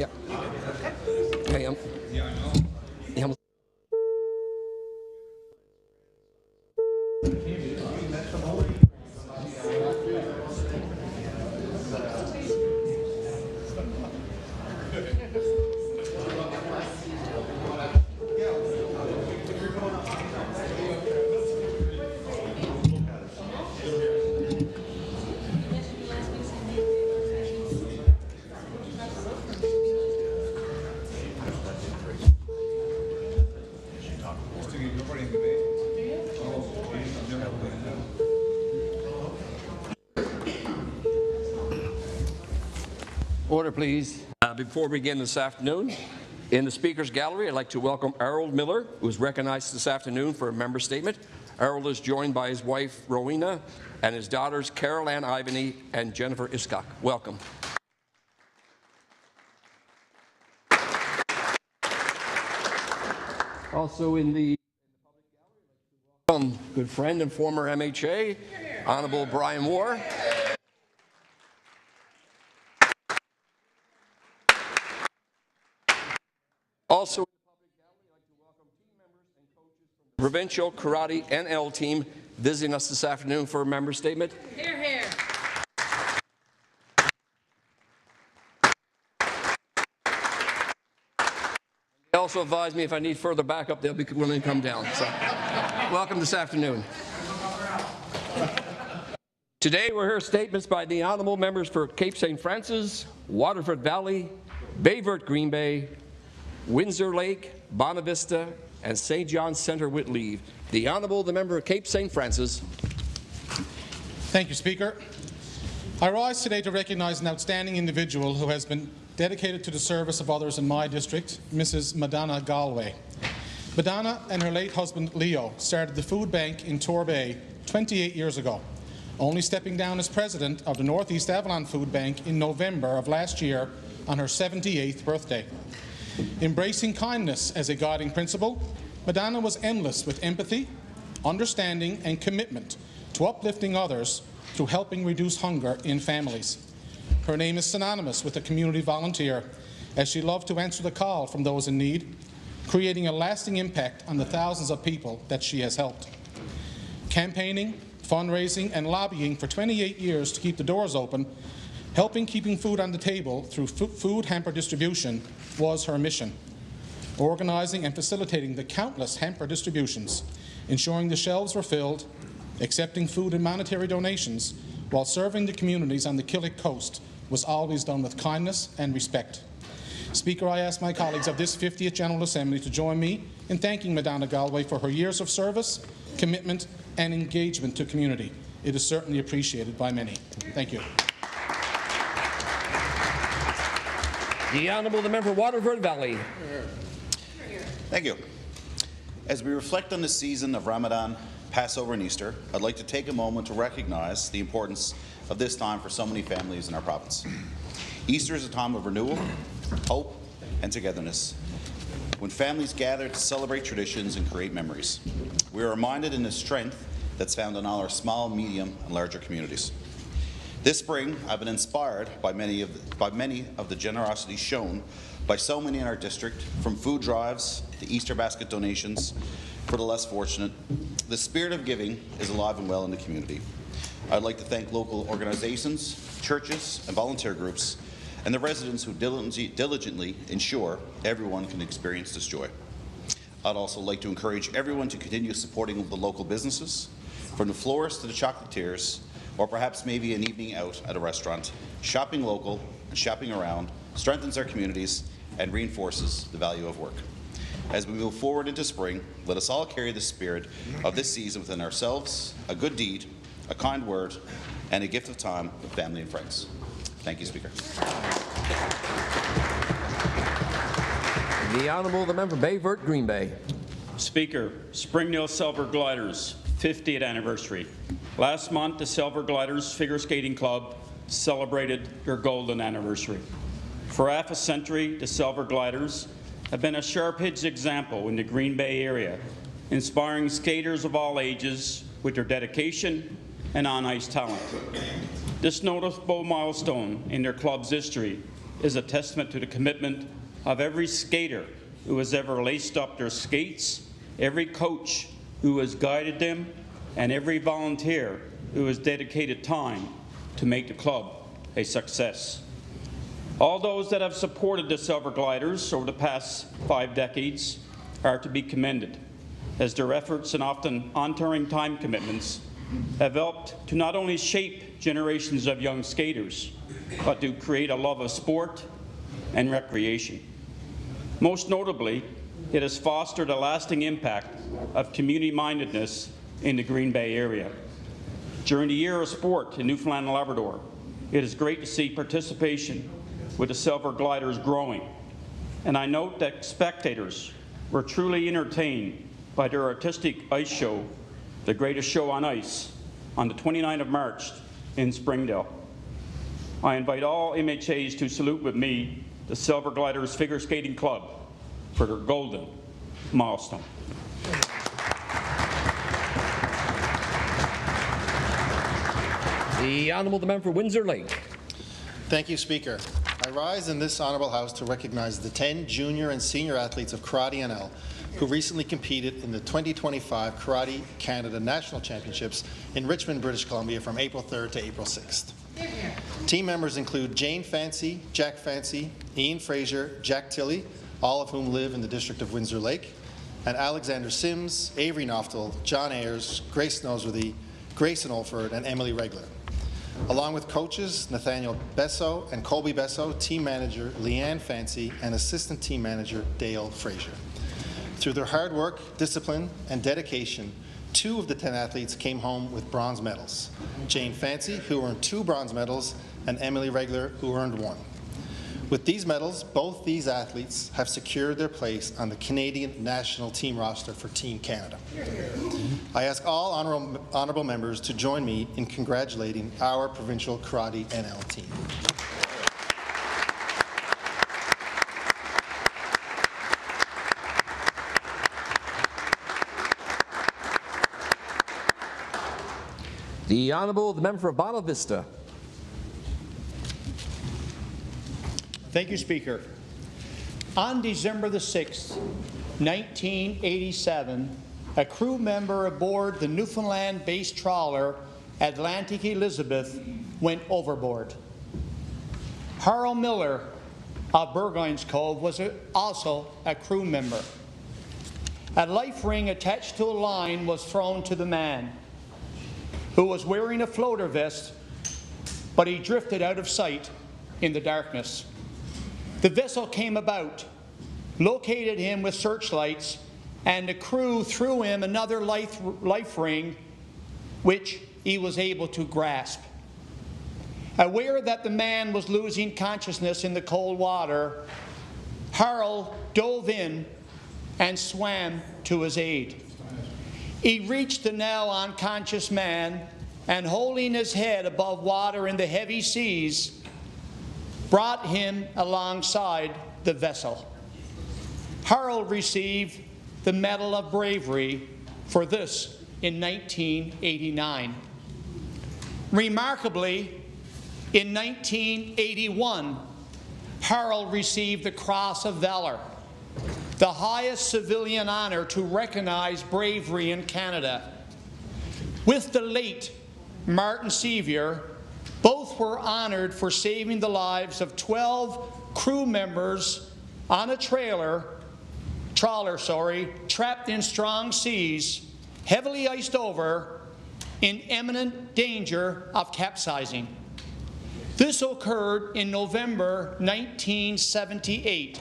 Yeah. Okay. Yeah. Order, please. Before we begin this afternoon, in the Speaker's Gallery, I'd like to welcome Harold Miller, who is recognized this afternoon for a member statement. Harold is joined by his wife, Rowena, and his daughters, Carol Ann Ivany and Jennifer Iskok. Welcome. Also in the public gallery, I'd like to welcome good friend and former MHA, Honorable Brian Moore. Also in the public gallery, I'd like to welcome team members and coaches from the Provincial Karate NL team visiting us this afternoon for a member statement. Hear, hear. They also advised me if I need further backup, they'll be willing to come down. So, welcome this afternoon. Today we'll hear statements by the honourable members for Cape St. Francis, Waterford Valley, Bayvert Green Bay, Windsor Lake, Bonavista, and St. John's Centre Whitleave. The Honourable, the member of Cape St. Francis. Thank you, Speaker. I rise today to recognise an outstanding individual who has been dedicated to the service of others in my district, Mrs. Madonna Galway. Madonna and her late husband, Leo, started the food bank in Torbay 28 years ago, only stepping down as president of the North East Avalon Food Bank in November of last year on her 78th birthday. Embracing kindness as a guiding principle, Madonna was endless with empathy, understanding and commitment to uplifting others through helping reduce hunger in families. Her name is synonymous with a community volunteer, as she loved to answer the call from those in need, creating a lasting impact on the thousands of people that she has helped. Campaigning, fundraising and lobbying for 28 years to keep the doors open, helping keeping food on the table through food hamper distribution was her mission. Organizing and facilitating the countless hamper distributions, ensuring the shelves were filled, accepting food and monetary donations, while serving the communities on the Killick coast was always done with kindness and respect. Speaker, I ask my colleagues of this 50th General Assembly to join me in thanking Madonna Galway for her years of service, commitment and engagement to community. It is certainly appreciated by many. Thank you. The Honourable, the member of Waterford Valley. Thank you. As we reflect on the season of Ramadan, Passover and Easter, I'd like to take a moment to recognize the importance of this time for so many families in our province. Easter is a time of renewal, hope, and togetherness, when families gather to celebrate traditions and create memories. We are reminded in the strength that's found in all our small, medium, and larger communities. This spring, I've been inspired by many of the generosity shown by so many in our district, from food drives to Easter basket donations for the less fortunate. The spirit of giving is alive and well in the community. I'd like to thank local organizations, churches, and volunteer groups, and the residents who diligently ensure everyone can experience this joy. I'd also like to encourage everyone to continue supporting the local businesses, from the florists to the chocolatiers, or perhaps maybe an evening out at a restaurant. Shopping local and shopping around strengthens our communities and reinforces the value of work. As we move forward into spring, let us all carry the spirit of this season within ourselves, a good deed, a kind word, and a gift of time with family and friends. Thank you, Speaker. The Honourable, the member of Bayvert Green Bay. Speaker, Springdale Silver Gliders 50th anniversary. Last month, the Silver Gliders Figure Skating Club celebrated their golden anniversary. For half a century, the Silver Gliders have been a sharp-edged example in the Green Bay area, inspiring skaters of all ages with their dedication and on-ice talent. This notable milestone in their club's history is a testament to the commitment of every skater who has ever laced up their skates, every coach who has guided them, and every volunteer who has dedicated time to make the club a success. All those that have supported the Silver Gliders over the past 5 decades are to be commended, as their efforts and often untiring time commitments have helped to not only shape generations of young skaters, but to create a love of sport and recreation. Most notably, it has fostered a lasting impact of community-mindedness in the Green Bay area. During the year of sport in Newfoundland and Labrador, it is great to see participation with the Silver Gliders growing, and I note that spectators were truly entertained by their artistic ice show, the greatest show on ice, on the 29th of March in Springdale. I invite all MHAs to salute with me the Silver Gliders Figure Skating Club for their golden milestone. The Honourable Member for Windsor Lake. Thank you, Speaker. I rise in this Honourable House to recognize the 10 junior and senior athletes of Karate NL who recently competed in the 2025 Karate Canada National Championships in Richmond, British Columbia from April 3rd to April 6th. Team members include Jane Fancy, Jack Fancy, Ian Fraser, Jack Tilley, all of whom live in the district of Windsor Lake, and Alexander Sims, Avery Noftel, John Ayers, Grace Noseworthy, Grayson Olford, and Emily Regler. Along with coaches Nathaniel Besso and Colby Besso, team manager Leanne Fancy, and assistant team manager Dale Fraser. Through their hard work, discipline, and dedication, 2 of the 10 athletes came home with bronze medals. Jane Fancy, who earned 2 bronze medals, and Emily Regler, who earned 1. With these medals, both these athletes have secured their place on the Canadian national team roster for Team Canada. I ask all honourable members to join me in congratulating our provincial Karate NL team. The Honourable Member for Bonavista Vista. Thank you, Speaker. On December the 6th, 1987, a crew member aboard the Newfoundland-based trawler Atlantic Elizabeth went overboard. Harold Miller of Burgoyne's Cove was also a crew member. A life ring attached to a line was thrown to the man, who was wearing a floater vest, but he drifted out of sight in the darkness. The vessel came about, located him with searchlights, and the crew threw him another life ring, which he was able to grasp. Aware that the man was losing consciousness in the cold water, Harold dove in and swam to his aid. He reached the now unconscious man and, holding his head above water in the heavy seas, brought him alongside the vessel. Harold received the Medal of Bravery for this in 1989. Remarkably, in 1981, Harold received the Cross of Valor, the highest civilian honor to recognize bravery in Canada. With the late Martin Sevier, both were honored for saving the lives of 12 crew members on a trawler, trapped in strong seas, heavily iced over, in imminent danger of capsizing. This occurred in November 1978,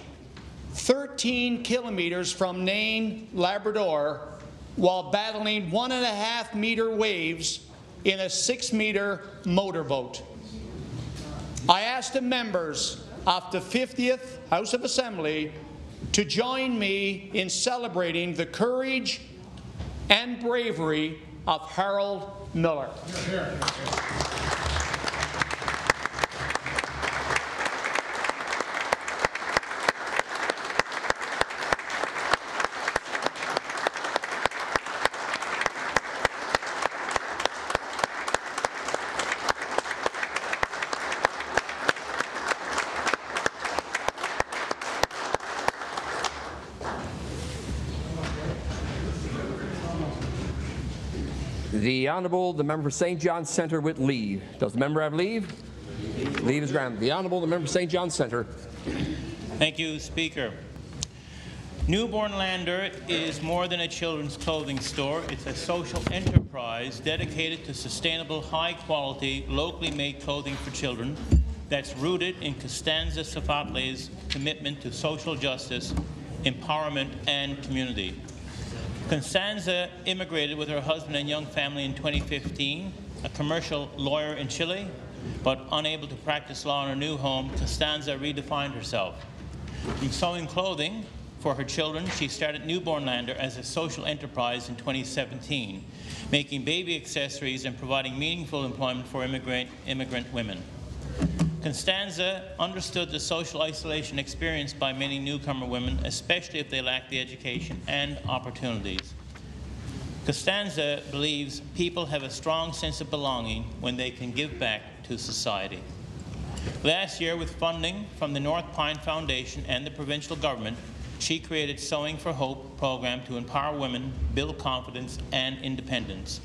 13 kilometers from Nain, Labrador, while battling 1.5-meter waves in a 6-meter motorboat. I asked the members of the 50th House of Assembly to join me in celebrating the courage and bravery of Harold Miller. The Honourable, the member for St. John's Centre with leave. Does the member have leave? Leave is granted. The Honourable, the member for St. John's Centre. Thank you, Speaker. Newborn Lander is more than a children's clothing store. It's a social enterprise dedicated to sustainable, high-quality, locally made clothing for children that's rooted in Costanza Safatle's commitment to social justice, empowerment, and community. Constanza immigrated with her husband and young family in 2015, a commercial lawyer in Chile, but unable to practice law in her new home, Constanza redefined herself. From sewing clothing for her children, she started Newborn Lander as a social enterprise in 2017, making baby accessories and providing meaningful employment for immigrant women. Constanza understood the social isolation experienced by many newcomer women, especially if they lack the education and opportunities. Constanza believes people have a strong sense of belonging when they can give back to society. Last year, with funding from the North Pine Foundation and the provincial government, she created Sewing for Hope program to empower women, build confidence and independence.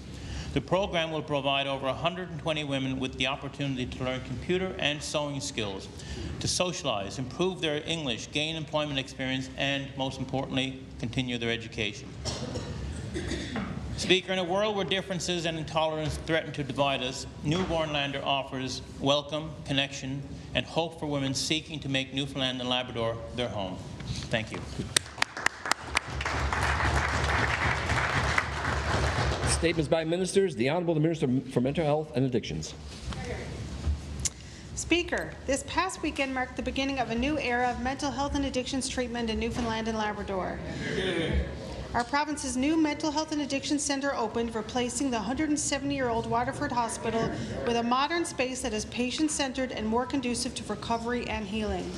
The program will provide over 120 women with the opportunity to learn computer and sewing skills, to socialize, improve their English, gain employment experience, and most importantly, continue their education. Speaker, in a world where differences and intolerance threaten to divide us, Newborn Lander offers welcome, connection, and hope for women seeking to make Newfoundland and Labrador their home. Thank you. Statements by ministers. The Honourable the Minister for Mental Health and Addictions. Speaker, this past weekend marked the beginning of a new era of mental health and addictions treatment in Newfoundland and Labrador. Our province's new Mental Health and Addiction Centre opened, replacing the 170-year-old Waterford Hospital with a modern space that is patient-centred and more conducive to recovery and healing.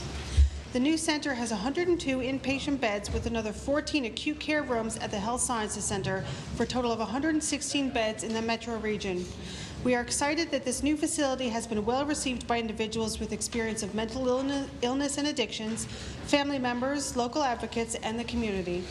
The new centre has 102 inpatient beds with another 14 acute care rooms at the Health Sciences Centre for a total of 116 beds in the metro region. We are excited that this new facility has been well received by individuals with experience of mental illness and addictions, family members, local advocates, and the community.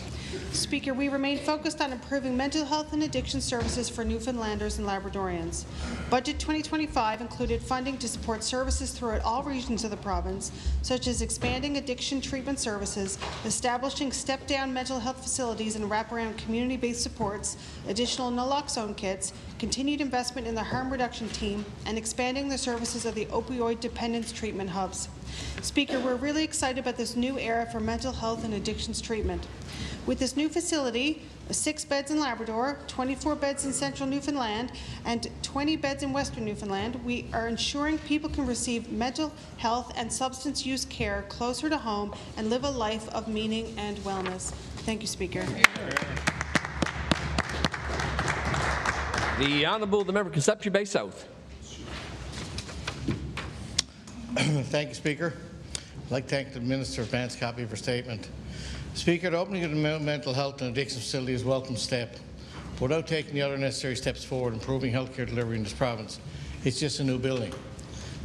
Speaker, we remain focused on improving mental health and addiction services for Newfoundlanders and Labradorians. Budget 2025 included funding to support services throughout all regions of the province, such as expanding addiction treatment services, establishing step-down mental health facilities and wraparound community-based supports, additional naloxone kits, continued investment in the harm reduction team, and expanding the services of the opioid dependence treatment hubs. Speaker, we're really excited about this new era for mental health and addictions treatment. With this new facility, 6 beds in Labrador, 24 beds in central Newfoundland, and 20 beds in western Newfoundland, we are ensuring people can receive mental health and substance use care closer to home and live a life of meaning and wellness. Thank you, Speaker. The Honourable the member Conception Bay South. Thank you, Speaker. I'd like to thank the Minister of advance copy of her statement. Speaker, the opening of the mental health and addiction facility is a welcome step. Without taking the other necessary steps forward improving healthcare delivery in this province, it's just a new building.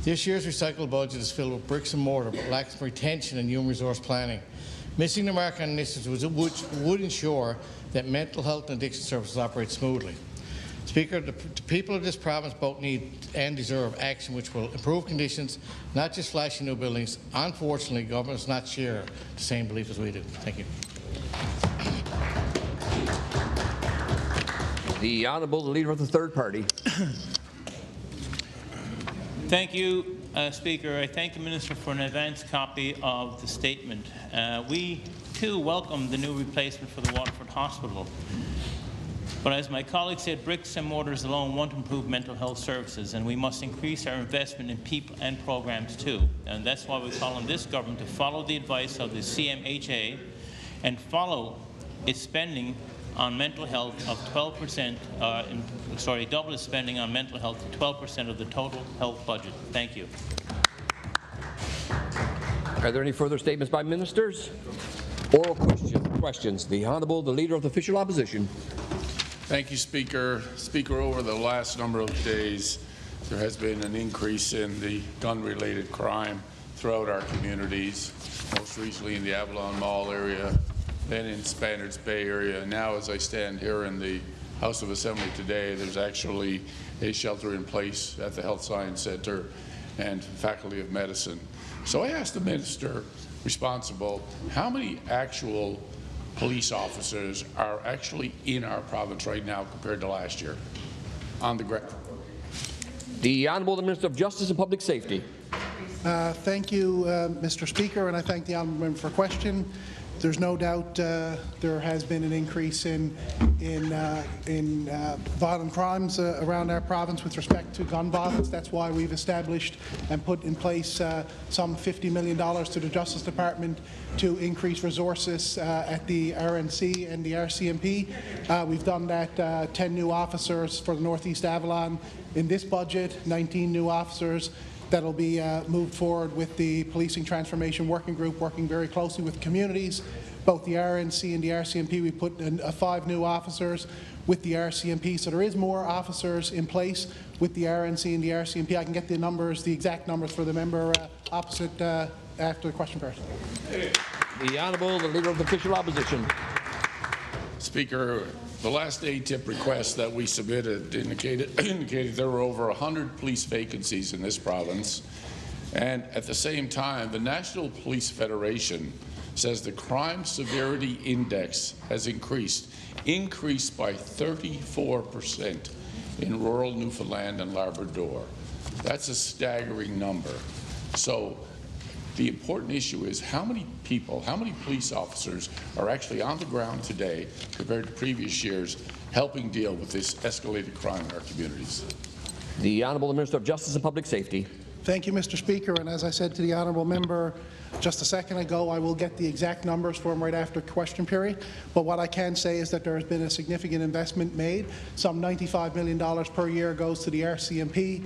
This year's recycled budget is filled with bricks and mortar but lacks retention and human resource planning. Missing the mark on initiatives which would ensure that mental health and addiction services operate smoothly. Speaker, the people of this province both need and deserve action which will improve conditions, not just flashy new buildings. Unfortunately, government does not share the same belief as we do. Thank you. The Honourable the Leader of the Third Party. Thank you, Speaker. I thank the Minister for an advance copy of the statement. We, too, welcome the new replacement for the Waterford Hospital. But as my colleague said, bricks and mortars alone won't improve mental health services, and we must increase our investment in people and programs too. And that's why we call on this government to follow the advice of the CMHA and follow its spending on mental health of 12%, double its spending on mental health to 12% of the total health budget. Thank you. Are there any further statements by ministers? Oral questions. The Honourable the Leader of the Official Opposition. Thank you, Speaker. Speaker, over the last number of days, there has been an increase in the gun-related crime throughout our communities, most recently in the Avalon Mall area, then in Spaniards Bay area. Now, as I stand here in the House of Assembly today, there's actually a shelter in place at the Health Science Centre and Faculty of Medicine. So I asked the minister responsible, how many actual police officers are actually in our province right now compared to last year on the ground? The Honourable Minister of Justice and Public Safety. Thank you, Mr. Speaker, and I thank the honourable member for a question. There's no doubt there has been an increase in violent crimes around our province with respect to gun violence. That's why we've established and put in place some $50 million to the Justice Department to increase resources at the RNC and the RCMP. We've done that 10 new officers for the Northeast Avalon in this budget, 19 new officers that will be moved forward with the Policing Transformation Working Group, working very closely with communities. Both the RNC and the RCMP, we put in 5 new officers with the RCMP, so there is more officers in place with the RNC and the RCMP. I can get the numbers, the exact numbers for the member opposite after the question period. The Honourable, the Leader of the Official Opposition. Speaker, the last ATIP request that we submitted indicated there were over 100 police vacancies in this province, and at the same time, the National Police Federation says the crime severity index has increased by 34% in rural Newfoundland and Labrador. That's a staggering number. So the important issue is how many people, how many police officers are actually on the ground today compared to previous years helping deal with this escalated crime in our communities? The Honourable Minister of Justice and Public Safety. Thank you, Mr. Speaker. And as I said to the honourable member just a second ago, I will get the exact numbers for him right after question period. But what I can say is that there has been a significant investment made. Some $95 million per year goes to the RCMP,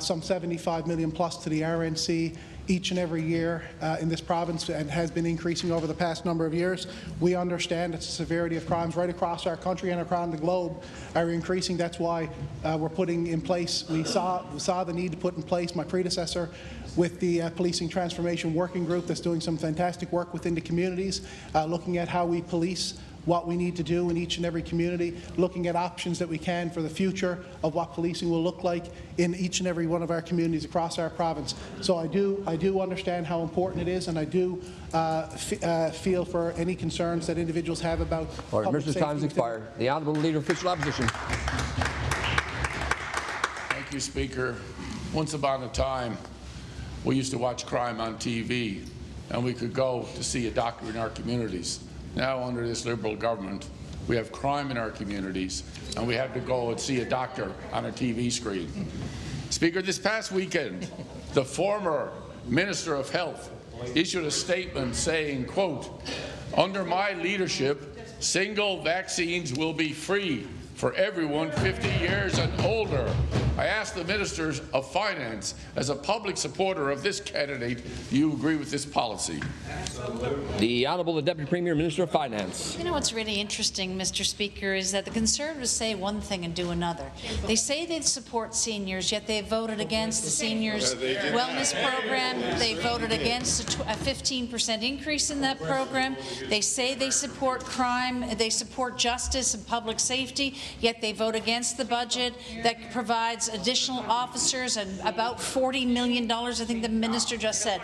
some $75 million plus to the RNC. Each and every year in this province, and has been increasing over the past number of years. We understand that the severity of crimes right across our country and around the globe are increasing. That's why we're putting in place, we saw the need to put in place, my predecessor, with the Policing Transformation Working Group that's doing some fantastic work within the communities, looking at how we police, what we need to do in each and every community, looking at options that we can for the future of what policing will look like in each and every one of our communities across our province. So I do understand how important it is, and I do feel for any concerns that individuals have about All right, public Minister's safety. time has expired. The Honourable Leader of Official Opposition. Thank you, Speaker. Once upon a time, we used to watch crime on TV, and we could go to see a doctor in our communities. Now, under this Liberal government, we have crime in our communities, and we have to go and see a doctor on a TV screen. Speaker, this past weekend, the former Minister of Health issued a statement saying, quote, "Under my leadership, single vaccines will be free for everyone 50 years and older." I ask the Minister of Finance, as a public supporter of this candidate, do you agree with this policy? The Honourable the Deputy Premier, Minister of Finance. You know what's really interesting, Mr. Speaker, is that the Conservatives say one thing and do another. They say they support seniors, yet they voted against the seniors wellness program. They voted against a 15% increase in that program. They say they support crime, they support justice and public safety, yet they vote against the budget that provides additional officers and about $40 million, I think the minister just said.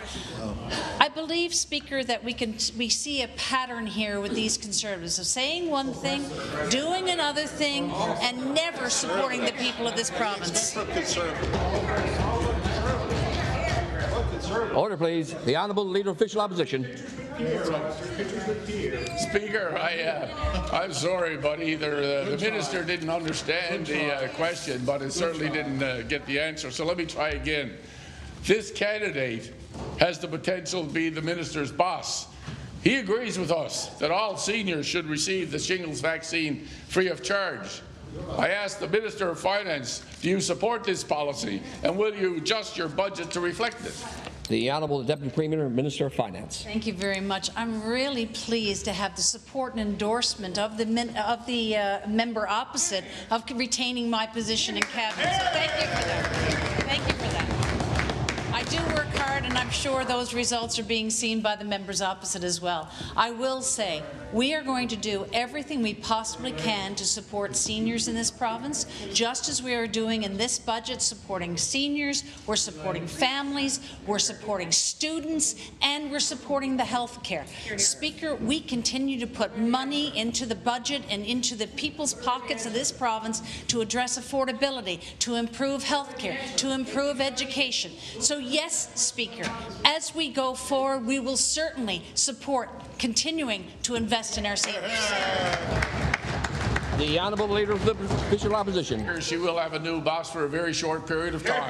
I believe, Speaker, that we see a pattern here with these Conservatives of saying one thing, doing another thing, and never supporting the people of this province. Order, please. The Honourable Leader of Official Opposition. Speaker, I'm sorry, but either the minister didn't understand the question, but it certainly didn't get the answer. So let me try again. This candidate has the potential to be the minister's boss. He agrees with us that all seniors should receive the shingles vaccine free of charge. I ask the Minister of Finance, do you support this policy, and will you adjust your budget to reflect it? The Honourable Deputy Premier, Minister of Finance. Thank you very much. I'm really pleased to have the support and endorsement of the member opposite of retaining my position in Cabinet. So thank you for that. Thank you for that. I do work hard, and I'm sure those results are being seen by the members opposite as well. I will say, we are going to do everything we possibly can to support seniors in this province, just as we are doing in this budget, supporting seniors, we're supporting families, we're supporting students, and we're supporting the health care. Speaker, we continue to put money into the budget and into the people's pockets of this province to address affordability, to improve health care, to improve education. So yes, Speaker, as we go forward, we will certainly support continuing to invest in our seniors. The Honourable Leader of the Official Opposition. She will have a new boss for a very short period of time.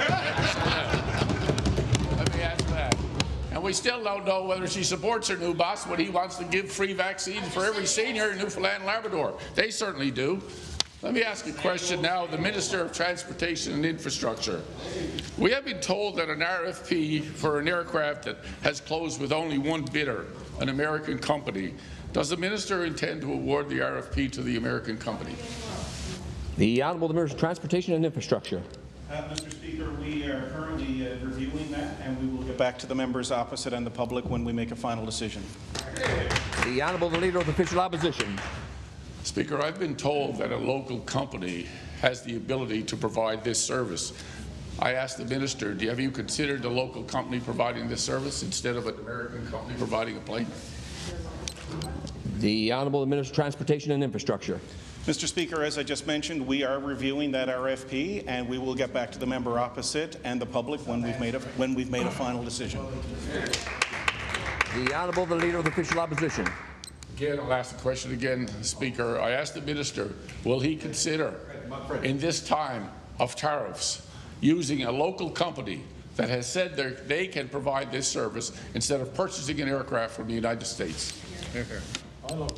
Let me ask that. And we still don't know whether she supports her new boss when he wants to give free vaccines for every senior in Newfoundland and Labrador. They certainly do. Let me ask a question now of the Minister of Transportation and Infrastructure. We have been told that an RFP for an aircraft that has closed with only one bidder, an American company. Does the Minister intend to award the RFP to the American company? The Honourable Minister of Transportation and Infrastructure. Mr. Speaker, we are currently reviewing that, and we will get back to the members opposite and the public when we make a final decision. The Honourable Leader of the Official Opposition. Speaker, I've been told that a local company has the ability to provide this service. I asked the Minister, have you considered a local company providing this service instead of an American company providing a plane? The Honourable Minister of Transportation and Infrastructure. Mr. Speaker, as I just mentioned, we are reviewing that RFP, and we will get back to the member opposite and the public when we've made a final decision. The Honourable Leader of the Official Opposition. Again, I'll ask the question again, Speaker. I asked the Minister, will he consider, in this time of tariffs, using a local company that has said they can provide this service instead of purchasing an aircraft from the United States?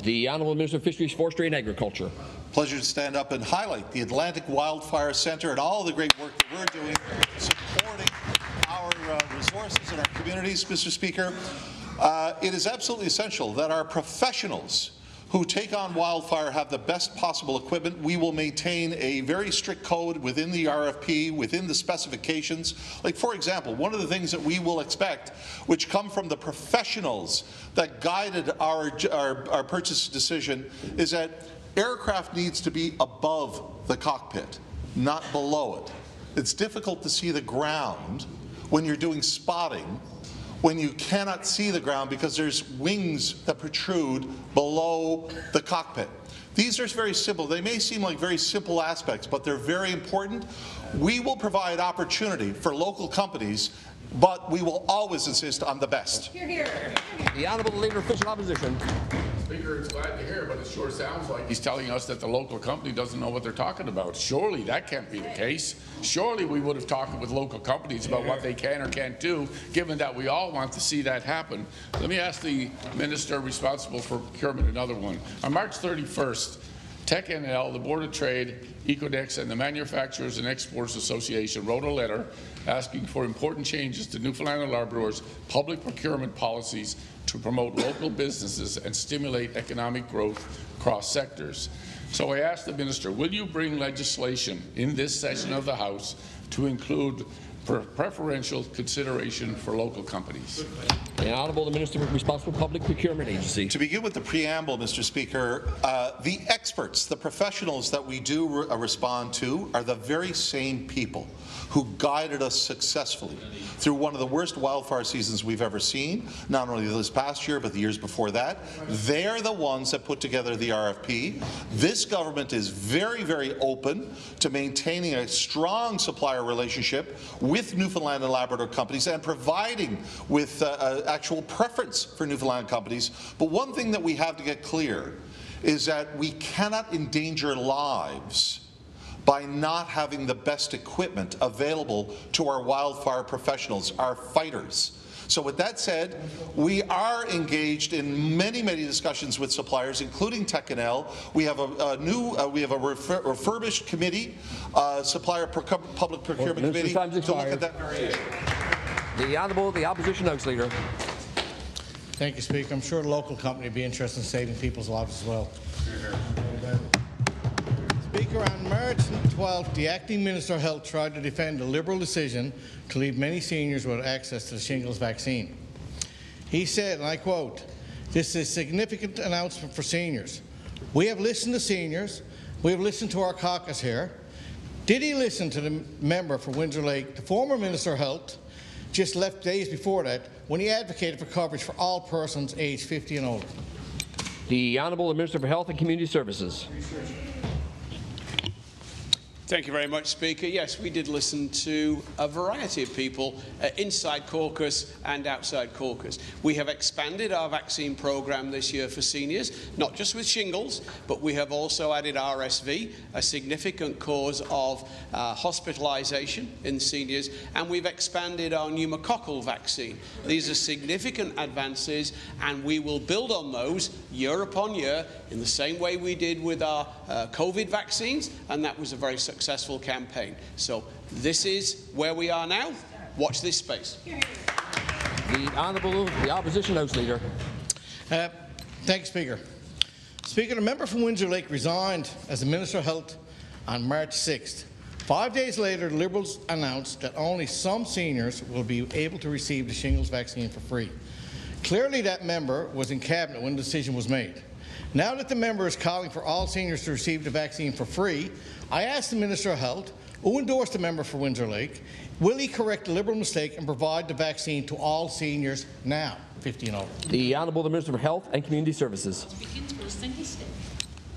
The Honourable Minister of Fisheries, Forestry and Agriculture. Pleasure to stand up and highlight the Atlantic Wildfire Centre and all the great work that we're doing supporting our resources in our communities, Mr. Speaker. It is absolutely essential that our professionals who take on wildfire have the best possible equipment. We will maintain a very strict code within the RFP, within the specifications. Like, for example, one of the things that we will expect, which come from the professionals that guided our purchase decision, is that aircraft needs to be above the cockpit, not below it. It's difficult to see the ground when you're doing spotting, when you cannot see the ground because there's wings that protrude below the cockpit. These are very simple. They may seem like very simple aspects, but they're very important. We will provide opportunity for local companies, but we will always insist on the best. Hear, hear. The Honourable Leader of Official Opposition. Speaker, it's glad to hear, but it sure sounds like he's telling us that the local company doesn't know what they're talking about. Surely that can't be the case. Surely we would have talked with local companies about what they can or can't do, given that we all want to see that happen. Let me ask the Minister responsible for procurement another one. On March 31st, TechNL, the Board of Trade, Ecodex, and the Manufacturers and Exporters Association wrote a letter asking for important changes to Newfoundland and Labrador's public procurement policies to promote local businesses and stimulate economic growth across sectors. So I asked the Minister, will you bring legislation in this session of the House to include preferential consideration for local companies? The Honourable Minister responsible for Public Procurement Agency. To begin with the preamble, Mr. Speaker, the experts, the professionals that we do respond to are the very same people who guided us successfully through one of the worst wildfire seasons we've ever seen, not only this past year, but the years before that. They're the ones that put together the RFP. This government is very, very open to maintaining a strong supplier relationship with Newfoundland and Labrador companies and providing with actual preference for Newfoundland companies. But one thing that we have to get clear is that we cannot endanger lives by not having the best equipment available to our wildfire professionals, our fighters. So with that said, we are engaged in many, many discussions with suppliers, including TechNL. We have a refurbished committee, supplier public procurement committee, to look at that. The Honourable, the Opposition House Leader. Thank you, Speaker. I'm sure a local company would be interested in saving people's lives as well. Speaker, on March 12th, the Acting Minister of Health tried to defend the Liberal decision to leave many seniors without access to the shingles vaccine. He said, and I quote, "This is a significant announcement for seniors. We have listened to seniors. We have listened to our caucus here." Did he listen to the member for Windsor Lake, the former Minister of Health, just left days before that, when he advocated for coverage for all persons aged 50 and older? The Honourable Minister for Health and Community Services. Thank you very much, Speaker. Yes, we did listen to a variety of people inside caucus and outside caucus. We have expanded our vaccine programme this year for seniors, not just with shingles, but we have also added RSV, a significant cause of hospitalisation in seniors, and we've expanded our pneumococcal vaccine. These are significant advances, and we will build on those year upon year in the same way we did with our COVID vaccines, and that was a very successful campaign. So this is where we are now. Watch this space. The Honourable, the Opposition House Leader. Thank you, Speaker. Speaker, the member from Windsor Lake resigned as the Minister of Health on March 6th. 5 days later, the Liberals announced that only some seniors will be able to receive the shingles vaccine for free. Clearly, that member was in Cabinet when the decision was made. Now that the member is calling for all seniors to receive the vaccine for free, I asked the Minister of Health, who endorsed the member for Windsor Lake, will he correct the Liberal mistake and provide the vaccine to all seniors now, 50 and over? The Honourable Minister for Health and Community Services.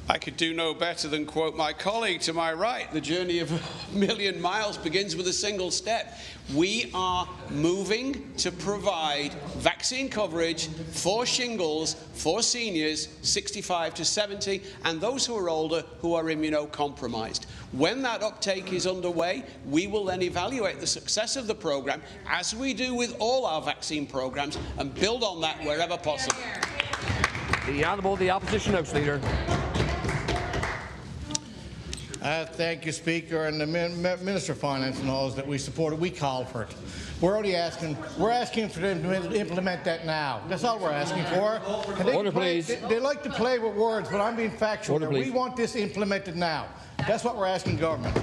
I could do no better than quote my colleague to my right. The journey of a million miles begins with a single step. We are moving to provide vaccine coverage for shingles for seniors 65 to 70 and those who are older who are immunocompromised. When that uptake is underway, we will then evaluate the success of the programme, as we do with all our vaccine programmes, and build on that wherever possible. The Honourable, the Opposition House Leader. Thank you, Speaker, and the Minister of Finance knows that we support it. We call for it. We're asking for them to implement that now. That's all we're asking for. Order, please. They like to play with words, but I'm being factual. Order, please. We want this implemented now. That's what we're asking government.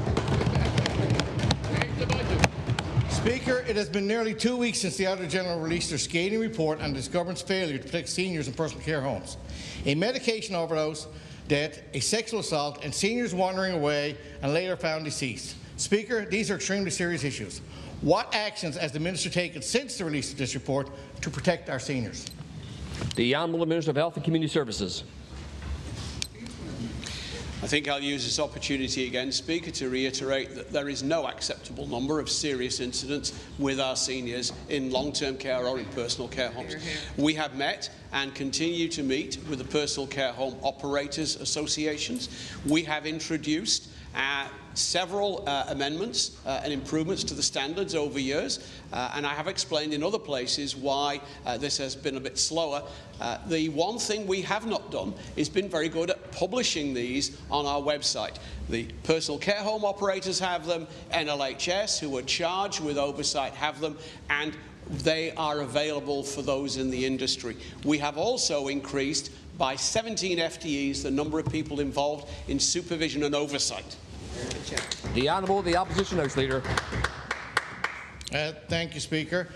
Speaker, it has been nearly 2 weeks since the Auditor General released their scathing report on this government's failure to protect seniors in personal care homes. A medication overdose, death, a sexual assault, and seniors wandering away and later found deceased. Speaker, these are extremely serious issues. What actions has the Minister taken since the release of this report to protect our seniors? The Honourable Minister of Health and Community Services. I think I'll use this opportunity again, Speaker, to reiterate that there is no acceptable number of serious incidents with our seniors in long-term care or in personal care homes. We have met and continue to meet with the Personal Care Home Operators Associations. We have introduced several amendments and improvements to the standards over years, and I have explained in other places why this has been a bit slower. The one thing we have not done is been very good at publishing these on our website. The personal care home operators have them, NLHS, who are charged with oversight, have them, and they are available for those in the industry. We have also increased by 17 FTEs the number of people involved in supervision and oversight. The Honourable, the Opposition House Leader. Thank you, Speaker.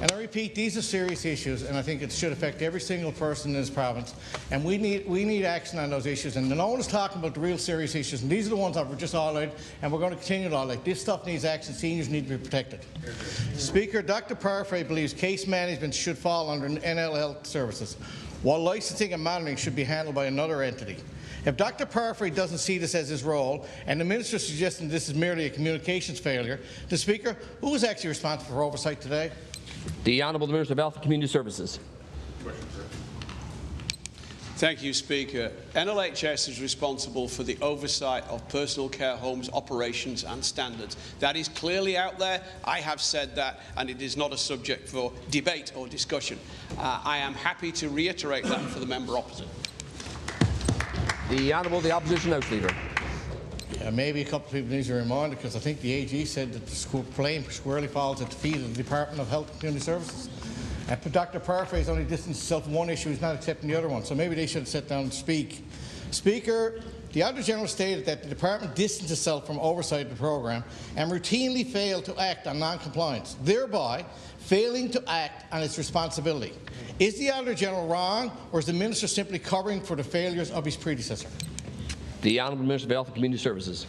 And I repeat, these are serious issues, and I think it should affect every single person in this province. And we need action on those issues. And no one is talking about the real serious issues, and these are the ones that we're just highlighted, and we're going to continue to highlight. This stuff needs action. Seniors need to be protected. Speaker, Dr. Parfait believes case management should fall under NL Health Services, while licensing and monitoring should be handled by another entity. If Dr. Parfait doesn't see this as his role, and the Minister is suggesting this is merely a communications failure, the Speaker, who is actually responsible for oversight today? The Honourable Minister of Health and Community Services. Thank you, Speaker. NLHS is responsible for the oversight of personal care homes, operations and standards. That is clearly out there. I have said that, and it is not a subject for debate or discussion. I am happy to reiterate that for the member opposite. The Honourable, the Opposition House Leader. Yeah, maybe a couple of people need to remind, because I think the AG said that the plane squarely falls at the feet of the Department of Health and Community Services. And Dr. Parfait has only distanced himself from one issue, he's not accepting the other one, so maybe they should sit down and speak. Speaker, the Auditor General stated that the Department distanced itself from oversight of the programme and routinely failed to act on non-compliance, thereby failing to act on its responsibility. Is the Auditor General wrong, or is the Minister simply covering for the failures of his predecessor? The Honourable Minister of Health and Community Services.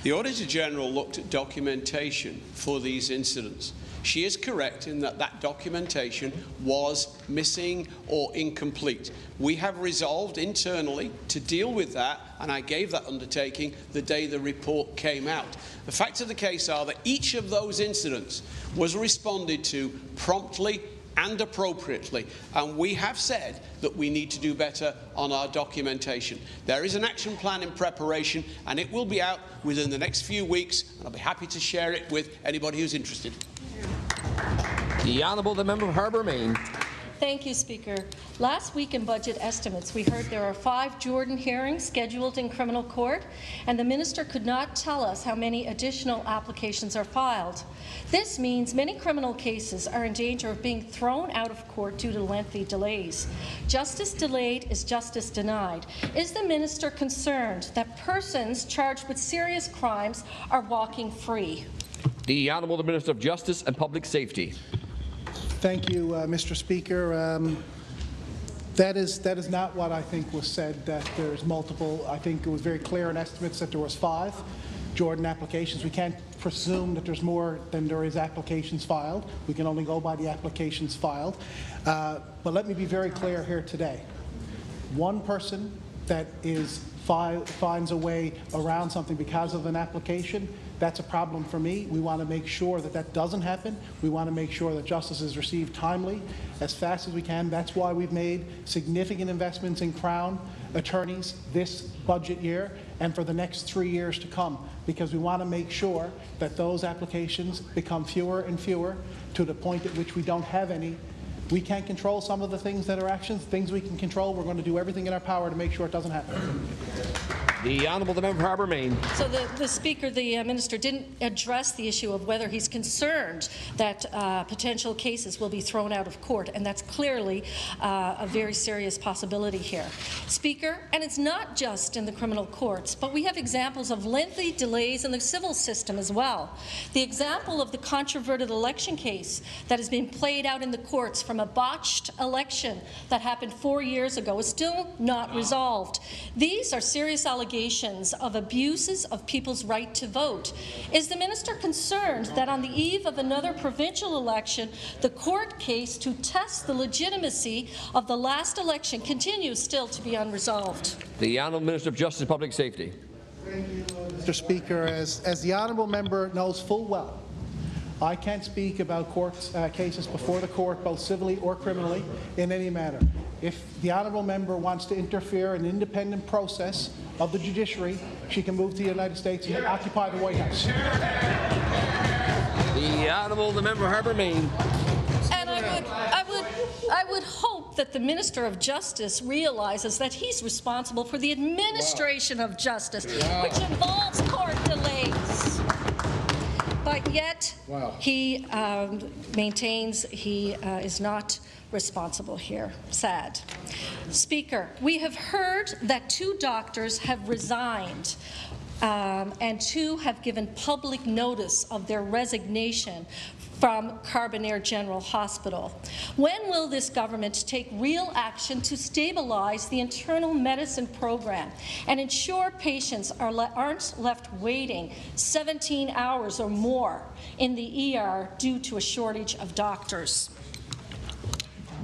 The Auditor General looked at documentation for these incidents. She is correct in that that documentation was missing or incomplete. We have resolved internally to deal with that, and I gave that undertaking the day the report came out. The facts of the case are that each of those incidents was responded to promptly and appropriately, and we have said that we need to do better on our documentation. There is an action plan in preparation, and it will be out within the next few weeks, and I'll be happy to share it with anybody who's interested. The Honourable, the Member of Harbour Main. Thank you, Speaker. Last week in budget estimates, we heard there are 5 Jordan hearings scheduled in criminal court, and the Minister could not tell us how many additional applications are filed. This means many criminal cases are in danger of being thrown out of court due to lengthy delays. Justice delayed is justice denied. Is the Minister concerned that persons charged with serious crimes are walking free? The Honourable, the Minister of Justice and Public Safety. Thank you, Mr. Speaker. That is not what I think was said, that there's multiple. I think it was very clear in estimates that there was 5 Jordan applications. We can't presume that there's more than there is applications filed. We can only go by the applications filed. But let me be very clear here today. One person that finds a way around something because of an application, that's a problem for me. We want to make sure that that doesn't happen. We want to make sure that justice is received timely, as fast as we can. That's why we've made significant investments in Crown attorneys this budget year and for the next 3 years to come, because we want to make sure that those applications become fewer and fewer to the point at which we don't have any. We can't control some of the things that are actions. Things we can control, we're going to do everything in our power to make sure it doesn't happen. The Honourable, the Member of Harbour Main. So the Speaker, the Minister, didn't address the issue of whether he's concerned that potential cases will be thrown out of court, and that's clearly a very serious possibility here. Speaker, and it's not just in the criminal courts, but we have examples of lengthy delays in the civil system as well. The example of the controverted election case that has been played out in the courts from a botched election that happened 4 years ago is still not resolved. These are serious allegations of abuses of people's right to vote. Is the Minister concerned that on the eve of another provincial election, the court case to test the legitimacy of the last election continues still to be unresolved? The Honourable Minister of Justice and Public Safety. Thank you, Mr. Speaker. As the Honourable Member knows full well, I can't speak about cases before the court, both civilly or criminally, in any manner. If the Honourable Member wants to interfere in an independent process of the judiciary, she can move to the United States and occupy the White House. The Honourable, the Member of Harbour Main. And I would hope that the Minister of Justice realizes that he's responsible for the administration of justice, which involves court delays. But yet, he maintains he is not responsible here. Sad. Speaker, we have heard that 2 doctors have resigned and 2 have given public notice of their resignation from Carbonair General Hospital. When will this government take real action to stabilize the internal medicine program and ensure patients aren't left waiting 17 hours or more in the ER due to a shortage of doctors?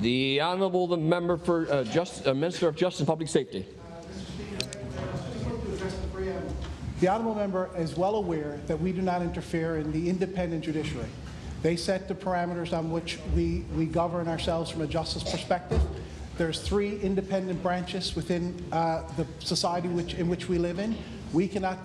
The Honourable, the Member for Minister of Justice and Public Safety. The Honourable Member is well aware that we do not interfere in the independent judiciary. They set the parameters on which we govern ourselves from a justice perspective. There's 3 independent branches within the society in which we live in. We cannot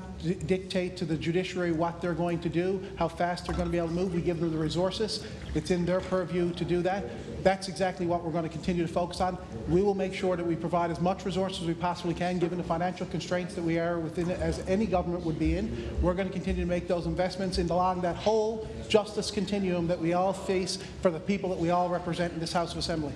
dictate to the judiciary what they're going to do, how fast they're going to be able to move. We give them the resources. It's in their purview to do that. That's exactly what we're going to continue to focus on. We will make sure that we provide as much resources as we possibly can, given the financial constraints that we are within, as any government would be in. We're going to continue to make those investments along that whole justice continuum that we all face for the people that we all represent in this House of Assembly.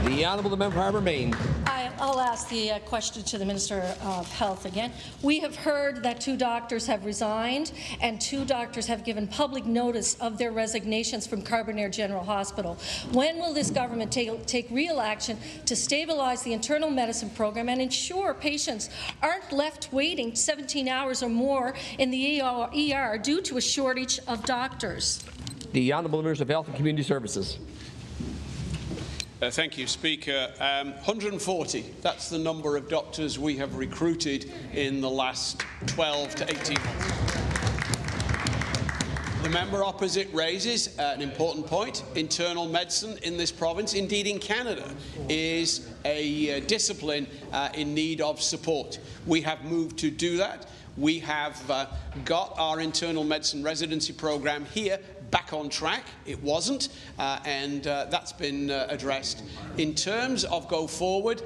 The The Honourable Member for Harbour Main. I'll ask the question to the Minister of Health again. We have heard that 2 doctors have resigned and 2 doctors have given public notice of their resignations from Carbonear General Hospital. When will this government take real action to stabilize the internal medicine program and ensure patients aren't left waiting 17 hours or more in the ER due to a shortage of doctors? The Honourable Minister of Health and Community Services. Thank you, Speaker. 140, that's the number of doctors we have recruited in the last 12 to 18 months. The member opposite raises an important point. Internal medicine in this province, indeed in Canada, is a discipline in need of support. We have moved to do that. We have got our internal medicine residency program here back on track. It wasn't, and that's been addressed. In terms of go forward,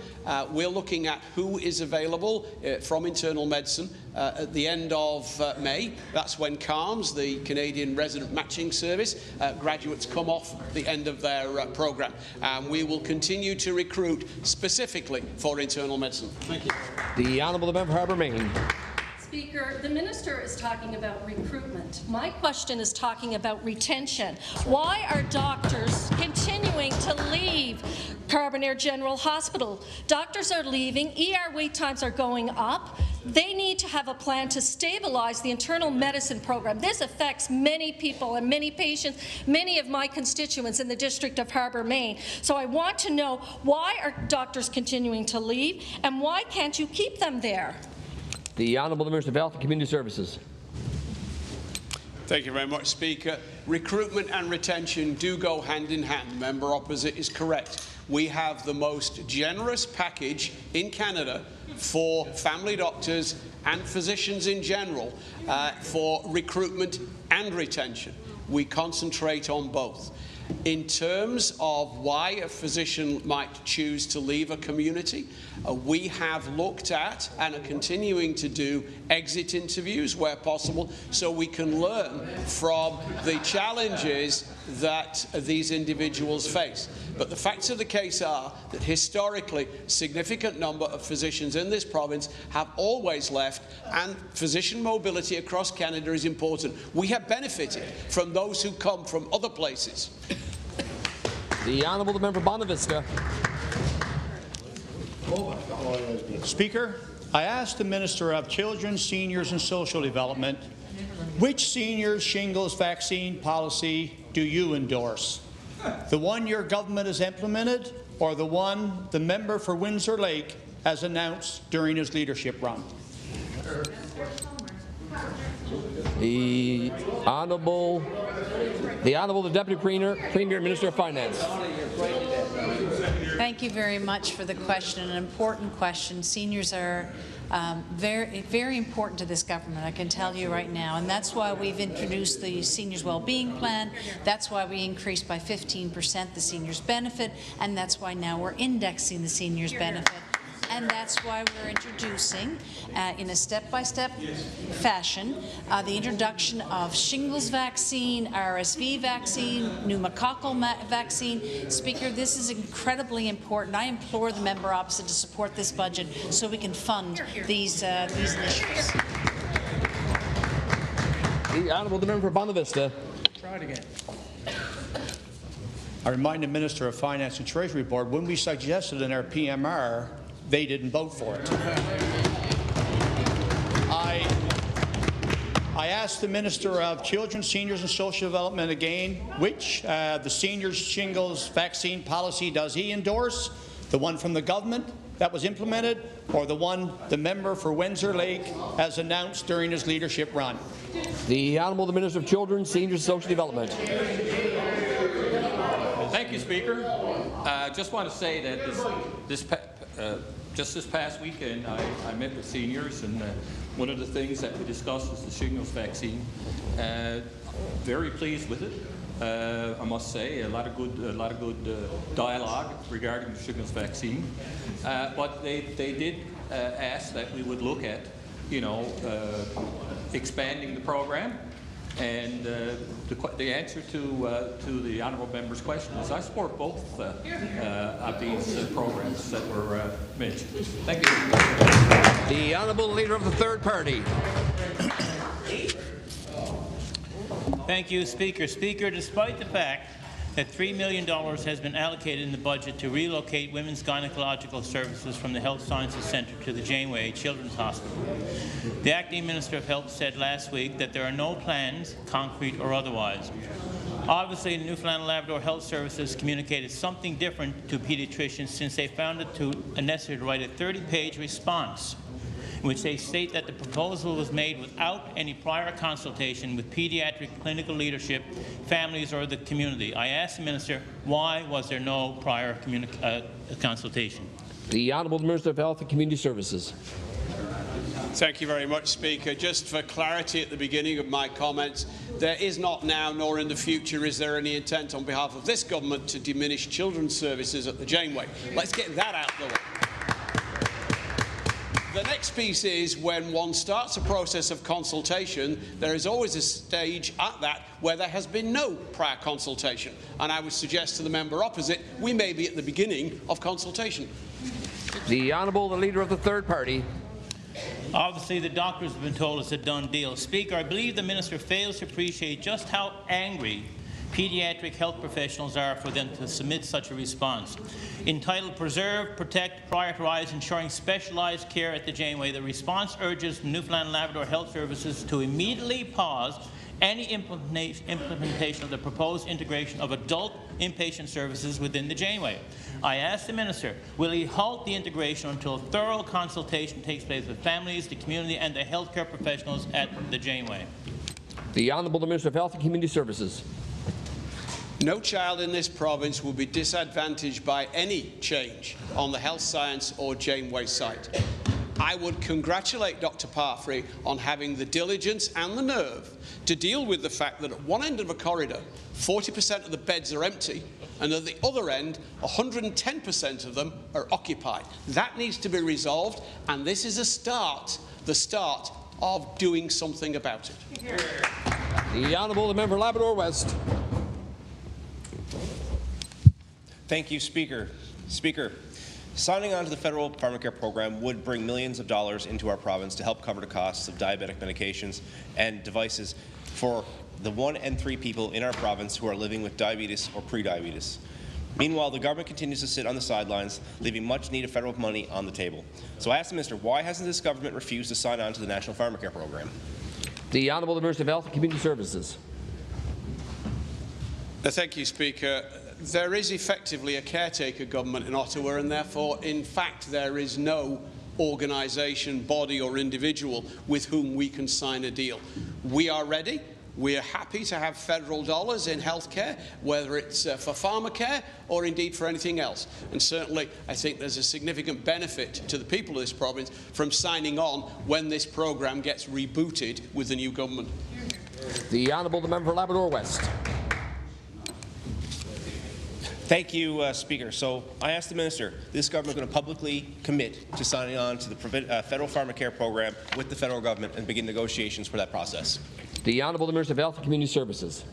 we're looking at who is available from internal medicine at the end of May. That's when CARMS, the Canadian Resident Matching Service, graduates come off the end of their program. We will continue to recruit specifically for internal medicine. Thank you. The Honourable Member for Harbour Main. Speaker, the Minister is talking about recruitment. My question is talking about retention. Why are doctors continuing to leave Carbonear General Hospital? Doctors are leaving, ER wait times are going up. They need to have a plan to stabilize the internal medicine program. This affects many people and many patients, many of my constituents in the District of Harbour Main. So I want to know, why are doctors continuing to leave, and why can't you keep them there? The Honourable Minister of Health and Community Services. Thank you very much, Speaker. Recruitment and retention do go hand in hand. The member opposite is correct. We have the most generous package in Canada for family doctors and physicians in general for recruitment and retention. We concentrate on both. In terms of why a physician might choose to leave a community, we have looked at and are continuing to do exit interviews where possible so we can learn from the challenges that these individuals face. But the facts of the case are that historically a significant number of physicians in this province have always left, and physician mobility across Canada is important. We have benefited from those who come from other places. The Honourable Member for Bonavista. Speaker, I asked the Minister of Children, Seniors and Social Development, which seniors shingles vaccine policy do you endorse? The one your government has implemented, or the one the member for Windsor Lake has announced during his leadership run? The Honourable the Deputy Premier Minister of Finance. Thank you very much for the question, an important question. Seniors are very important to this government, I can tell you right now, and that's why we've introduced the Seniors Wellbeing Plan. That's why we increased by 15% the seniors benefit, and that's why now we're indexing the seniors benefit. And that's why we're introducing, in a step-by-step fashion, the introduction of shingles vaccine, RSV vaccine, pneumococcal vaccine. Speaker, this is incredibly important. I implore the member opposite to support this budget so we can fund these initiatives. The Honourable Member for Bonavista. Try it again. I remind the Minister of Finance and Treasury Board, when we suggested in our PMR, they didn't vote for it. I asked the Minister of Children, Seniors and Social Development again, which the seniors shingles vaccine policy does he endorse? The one from the government that was implemented, or the one the member for Windsor Lake has announced during his leadership run? The Honourable Minister of Children, Seniors and Social Development. Thank you, Speaker. I just want to say that just this past weekend, I met with seniors, and one of the things that we discussed was the shingles vaccine. Very pleased with it, I must say. A lot of good dialogue regarding the shingles vaccine. But they did ask that we would look at, expanding the program. And the answer to the honourable member's question is I support both of these programs that were mentioned. Thank you. The Honourable Leader of the Third Party. Thank you, Speaker. Speaker, despite the fact that $3 million has been allocated in the budget to relocate women's gynecological services from the Health Sciences Centre to the Janeway Children's Hospital, the Acting Minister of Health said last week that there are no plans, concrete or otherwise. Obviously, the Newfoundland and Labrador Health Services communicated something different to pediatricians since they found it necessary to write a 30-page response in which they state that the proposal was made without any prior consultation with pediatric clinical leadership, families, or the community. I asked the Minister, why was there no prior consultation? The Honourable Minister of Health and Community Services. Thank you very much, Speaker. Just for clarity at the beginning of my comments, there is not now nor in the future is there any intent on behalf of this government to diminish children's services at the Janeway. Let's get that out of the way. The next piece is when one starts a process of consultation, there is always a stage at that where there has been no prior consultation. And I would suggest to the member opposite, we may be at the beginning of consultation. The Honourable Leader of the Third Party. Obviously, the doctors have been told it's a done deal. Speaker, I believe the Minister fails to appreciate just how angry pediatric health professionals are for them to submit such a response. Entitled Preserve, Protect, Prioritise Ensuring Specialised Care at the Janeway, the response urges Newfoundland and Labrador Health Services to immediately pause any implementation of the proposed integration of adult inpatient services within the Janeway. I asked the Minister, will he halt the integration until thorough consultation takes place with families, the community and the healthcare professionals at the Janeway? The Honourable Minister of Health and Community Services. No child in this province will be disadvantaged by any change on the health science or Janeway site. I would congratulate Dr. Parfrey on having the diligence and the nerve to deal with the fact that at one end of a corridor, 40% of the beds are empty, and at the other end, 110% of them are occupied. That needs to be resolved, and this is a start, the start of doing something about it. The Honourable Member Labrador West. Thank you, Speaker. Speaker, signing on to the federal pharmacare program would bring millions of dollars into our province to help cover the costs of diabetic medications and devices for the 1 in 3 people in our province who are living with diabetes or pre-diabetes. Meanwhile, the government continues to sit on the sidelines, leaving much needed federal money on the table. So I asked the Minister, why hasn't this government refused to sign on to the National Pharmacare Program? The Honourable Minister of Health and Community Services. Thank you, Speaker. There is effectively a caretaker government in Ottawa, and therefore, in fact, there is no organisation, body or individual with whom we can sign a deal. We are ready. We are happy to have federal dollars in healthcare, whether it's for pharmacare or indeed for anything else. And certainly, I think there's a significant benefit to the people of this province from signing on when this programme gets rebooted with the new government. The Honourable Member for Labrador West. Thank you, Speaker. So I asked the Minister, this government going to publicly commit to signing on to the federal pharmacare program with the federal government and begin negotiations for that process? The Honourable Minister of Health and Community Services.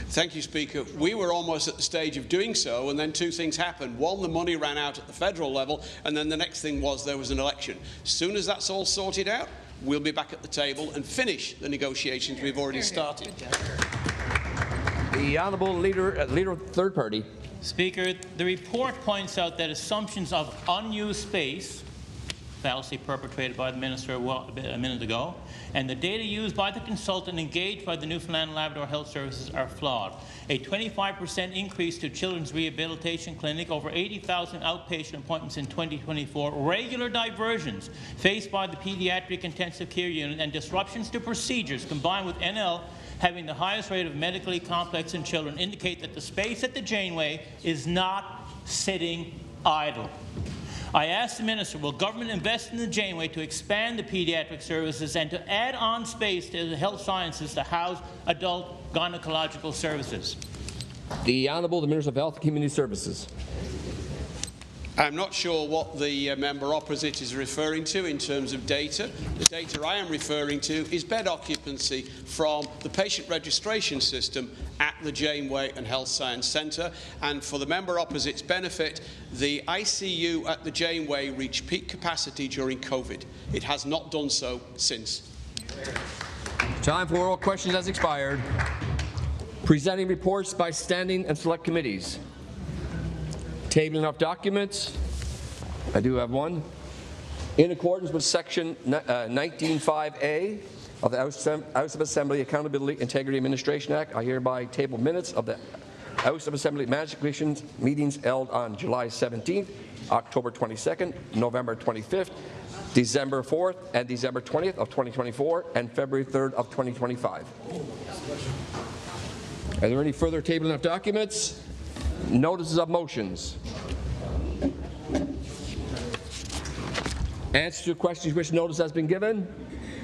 Thank you, Speaker. We were almost at the stage of doing so, and then two things happened. One, the money ran out at the federal level, and then the next thing was there was an election. As soon as that's all sorted out, we'll be back at the table and finish the negotiations we've already started. The Honourable Leader of the Third Party. Speaker, the report points out that assumptions of unused space, fallacy perpetrated by the Minister a minute ago, and the data used by the consultant engaged by the Newfoundland and Labrador Health Services are flawed. A 25% increase to Children's Rehabilitation Clinic, over 80,000 outpatient appointments in 2024, regular diversions faced by the Pediatric Intensive Care Unit, and disruptions to procedures combined with NL having the highest rate of medically complex in children indicate that the space at the Janeway is not sitting idle. I asked the Minister, will government invest in the Janeway to expand the pediatric services and to add on space to the health sciences to house adult gynecological services? The Honourable Minister of Health and Community Services. I'm not sure what the member opposite is referring to in terms of data. The data I am referring to is bed occupancy from the patient registration system at the Janeway and Health Science Centre. And for the member opposite's benefit, the ICU at the Janeway reached peak capacity during COVID. It has not done so since. Time for oral questions has expired. Presenting reports by standing and select committees. Tabling of documents. I do have one. In accordance with Section 19.5A of the House of Assembly Accountability, Integrity, Administration Act, I hereby table minutes of the House of Assembly Management Commission meetings held on July 17th, October 22nd, November 25th, December 4th, and December 20th of 2024, and February 3rd of 2025. Are there any further tabling of documents? Notices of motions. Answer to questions which notice has been given.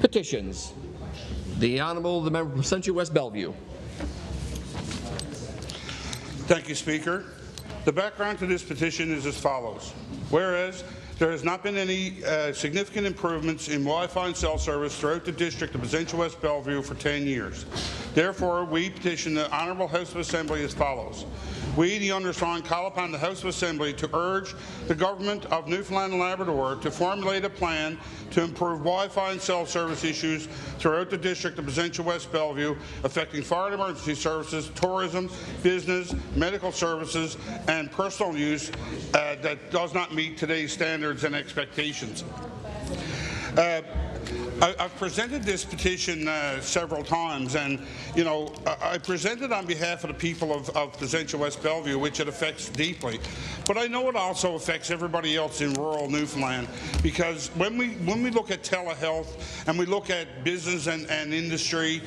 Petitions. The Honourable, the member from Central West Bellevue. Thank you, Speaker. The background to this petition is as follows. Whereas there has not been any significant improvements in Wi-Fi and cell service throughout the district of Central West Bellevue for 10 years. Therefore, we petition the Honourable House of Assembly as follows. We, the undersigned, call upon the House of Assembly to urge the Government of Newfoundland and Labrador to formulate a plan to improve Wi-Fi and cell service issues throughout the district of Central West Bellevue, affecting fire and emergency services, tourism, business, medical services, and personal use that does not meet today's standards and expectations. I've presented this petition several times, and I presented on behalf of the people of the Central West Bellevue, which it affects deeply. But I know it also affects everybody else in rural Newfoundland, because when we look at telehealth and we look at business and industry,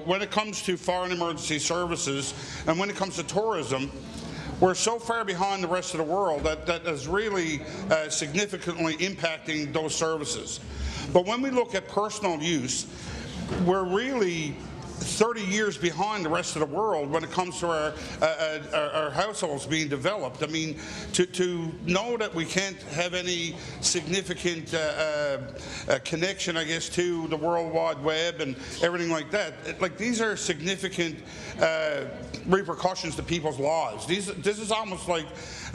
when it comes to fire and emergency services and when it comes to tourism, we're so far behind the rest of the world that is really significantly impacting those services. But when we look at personal use, we're really 30 years behind the rest of the world when it comes to our households being developed. I mean, to know that we can't have any significant connection, I guess, to the World Wide Web and everything like that, like these are significant repercussions to people's lives. This is almost like,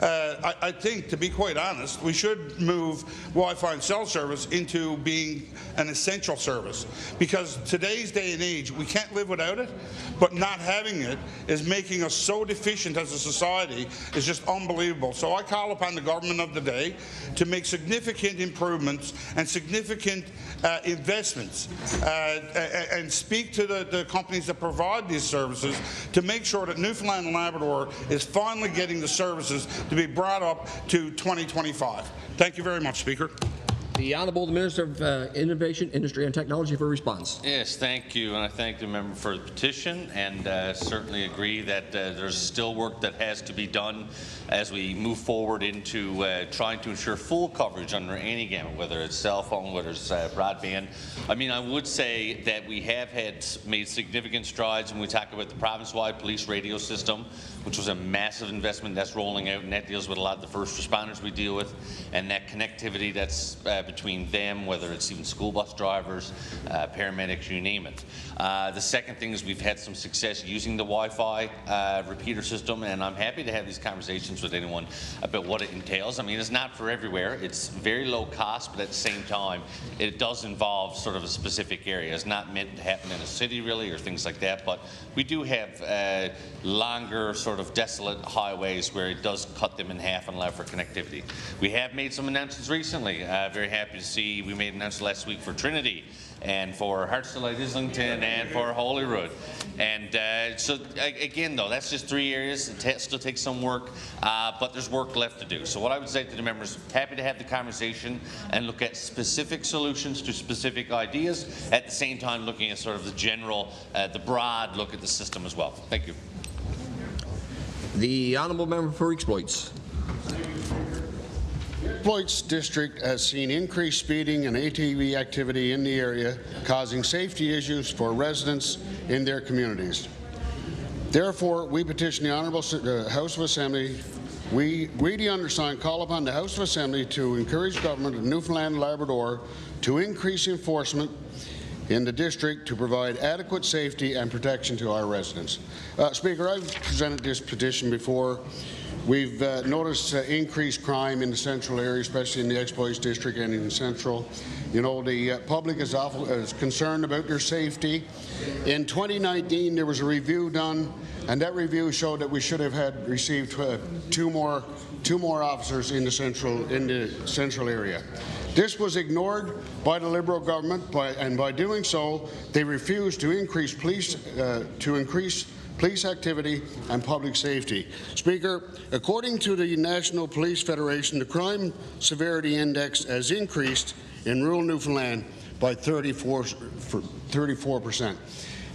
I think, to be quite honest, we should move Wi-Fi and cell service into being an essential service, because today's day and age, we can't live without it, but not having it is making us so deficient as a society. It's just unbelievable. So I call upon the government of the day to make significant improvements and significant investments and speak to the companies that provide these services to make sure that Newfoundland and Labrador is finally getting the services to be brought up to 2025. Thank you very much, Speaker. The Honourable Minister of Innovation, Industry and Technology for response. Yes, thank you, and I thank the member for the petition, and certainly agree that there's still work that has to be done as we move forward into trying to ensure full coverage under any gamut, whether it's cell phone, whether it's broadband. I mean, I would say that we have made significant strides when we talk about the province-wide police radio system, which was a massive investment that's rolling out, and that deals with a lot of the first responders we deal with, and that connectivity that's between them, whether it's even school bus drivers, paramedics, you name it. The second thing is we've had some success using the Wi-Fi repeater system, and I'm happy to have these conversations with anyone about what it entails. I mean, it's not for everywhere. It's very low cost, but at the same time, it does involve sort of a specific area. It's not meant to happen in a city, really, or things like that, but we do have longer, sort of desolate highways where it does cut them in half and allow for connectivity. We have made some announcements recently. Very happy to see we made an announcement last week for Trinity and for Hearts Delight Islington and for Holyrood. And so again, though, that's just 3 areas. It still takes some work, but there's work left to do. So what I would say to the members, happy to have the conversation and look at specific solutions to specific ideas, at the same time looking at sort of the general, the broad look at the system as well. Thank you. The Honourable Member for Exploits. Exploits District has seen increased speeding and ATV activity in the area, causing safety issues for residents in their communities. Therefore, we petition the Honourable House of Assembly. We the undersigned call upon the House of Assembly to encourage government of Newfoundland and Labrador to increase enforcement in the district to provide adequate safety and protection to our residents. Speaker, I've presented this petition before. We've noticed increased crime in the central area, especially in the Exploits District and in Central. You know, the public is concerned about their safety. In 2019, there was a review done, and that review showed that we should have received two more officers in the central area. This was ignored by the Liberal government, and by doing so, they refused to increase police activity and public safety. Speaker, according to the National Police Federation, the Crime Severity Index has increased in rural Newfoundland by 34%.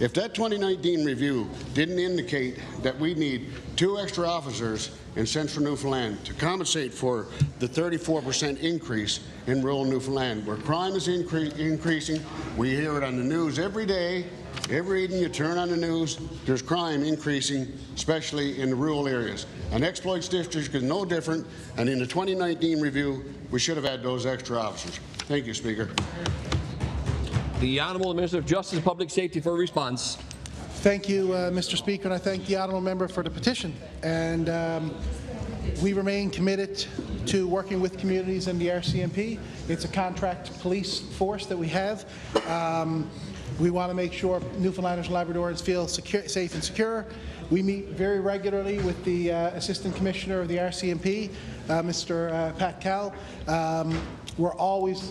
If that 2019 review didn't indicate that we need 2 extra officers in central Newfoundland to compensate for the 34% increase in rural Newfoundland, where crime is increasing, we hear it on the news every day. Every evening you turn on the news, there's crime increasing, especially in the rural areas. And Exploits District is no different, and in the 2019 review, we should have had those extra officers. Thank you, Speaker. The Honourable Minister of Justice and Public Safety for a response. Thank you, Mr. Speaker, and I thank the Honourable Member for the petition. And we remain committed to working with communities and the RCMP. It's a contract police force that we have. We want to make sure Newfoundlanders and Labradorans feel safe and secure. We meet very regularly with the Assistant Commissioner of the RCMP, Mr. Pat Cal. We're always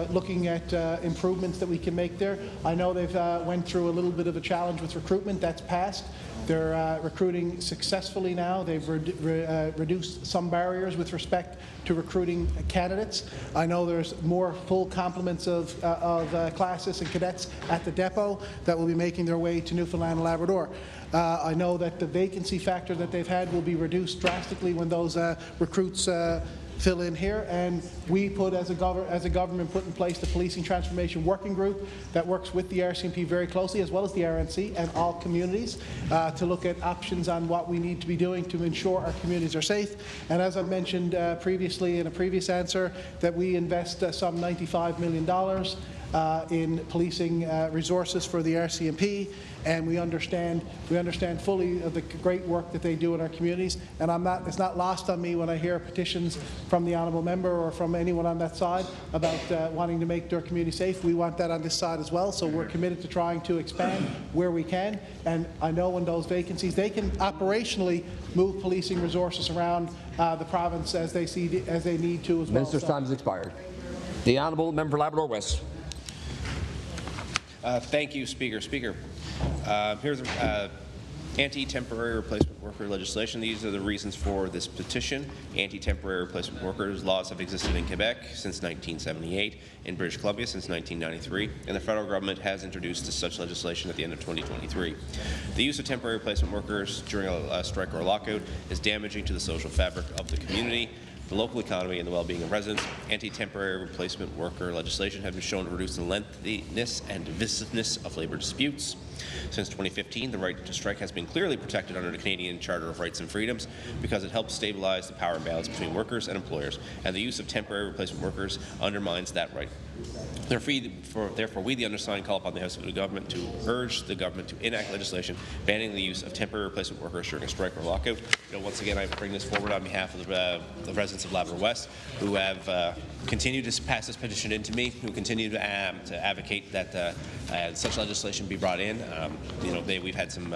looking at improvements that we can make there. I know they've went through a little bit of a challenge with recruitment. That's passed. They're recruiting successfully now. They've reduced some barriers with respect to recruiting candidates. I know there's more full complements of classes and cadets at the depot that will be making their way to Newfoundland and Labrador. I know that the vacancy factor that they've had will be reduced drastically when those recruits fill in here, and we put, as a government, put in place the Policing Transformation Working Group that works with the RCMP very closely, as well as the RNC and all communities, to look at options on what we need to be doing to ensure our communities are safe. And as I've mentioned previously in a previous answer, that we invest some $95 million in policing resources for the RCMP, and we understand fully the great work that they do in our communities. And it's not lost on me when I hear petitions from the Honourable Member or from anyone on that side about wanting to make their community safe. We want that on this side as well, so we're committed to trying to expand where we can. And I know when those vacancies, they can operationally move policing resources around the province as they need to as well. Minister's time has expired. The Honourable Member for Labrador West. Thank you, Speaker. Here's anti-temporary replacement worker legislation. These are the reasons for this petition. Anti-temporary replacement workers laws have existed in Quebec since 1978, in British Columbia since 1993, and the federal government has introduced such legislation at the end of 2023. The use of temporary replacement workers during a strike or a lockout is damaging to the social fabric of the community, the local economy, and the well-being of residents. Anti-temporary replacement worker legislation has been shown to reduce the lengthiness and divisiveness of labour disputes. Since 2015, the right to strike has been clearly protected under the Canadian Charter of Rights and Freedoms because it helps stabilize the power imbalance between workers and employers, and the use of temporary replacement workers undermines that right. Therefore, we, the undersigned, call upon the House of the Government to urge the government to enact legislation banning the use of temporary replacement workers during a strike or lockout. Once again, I bring this forward on behalf of the residents of Labrador West, who have continued to pass this petition into me, who continue to advocate that such legislation be brought in. We've had some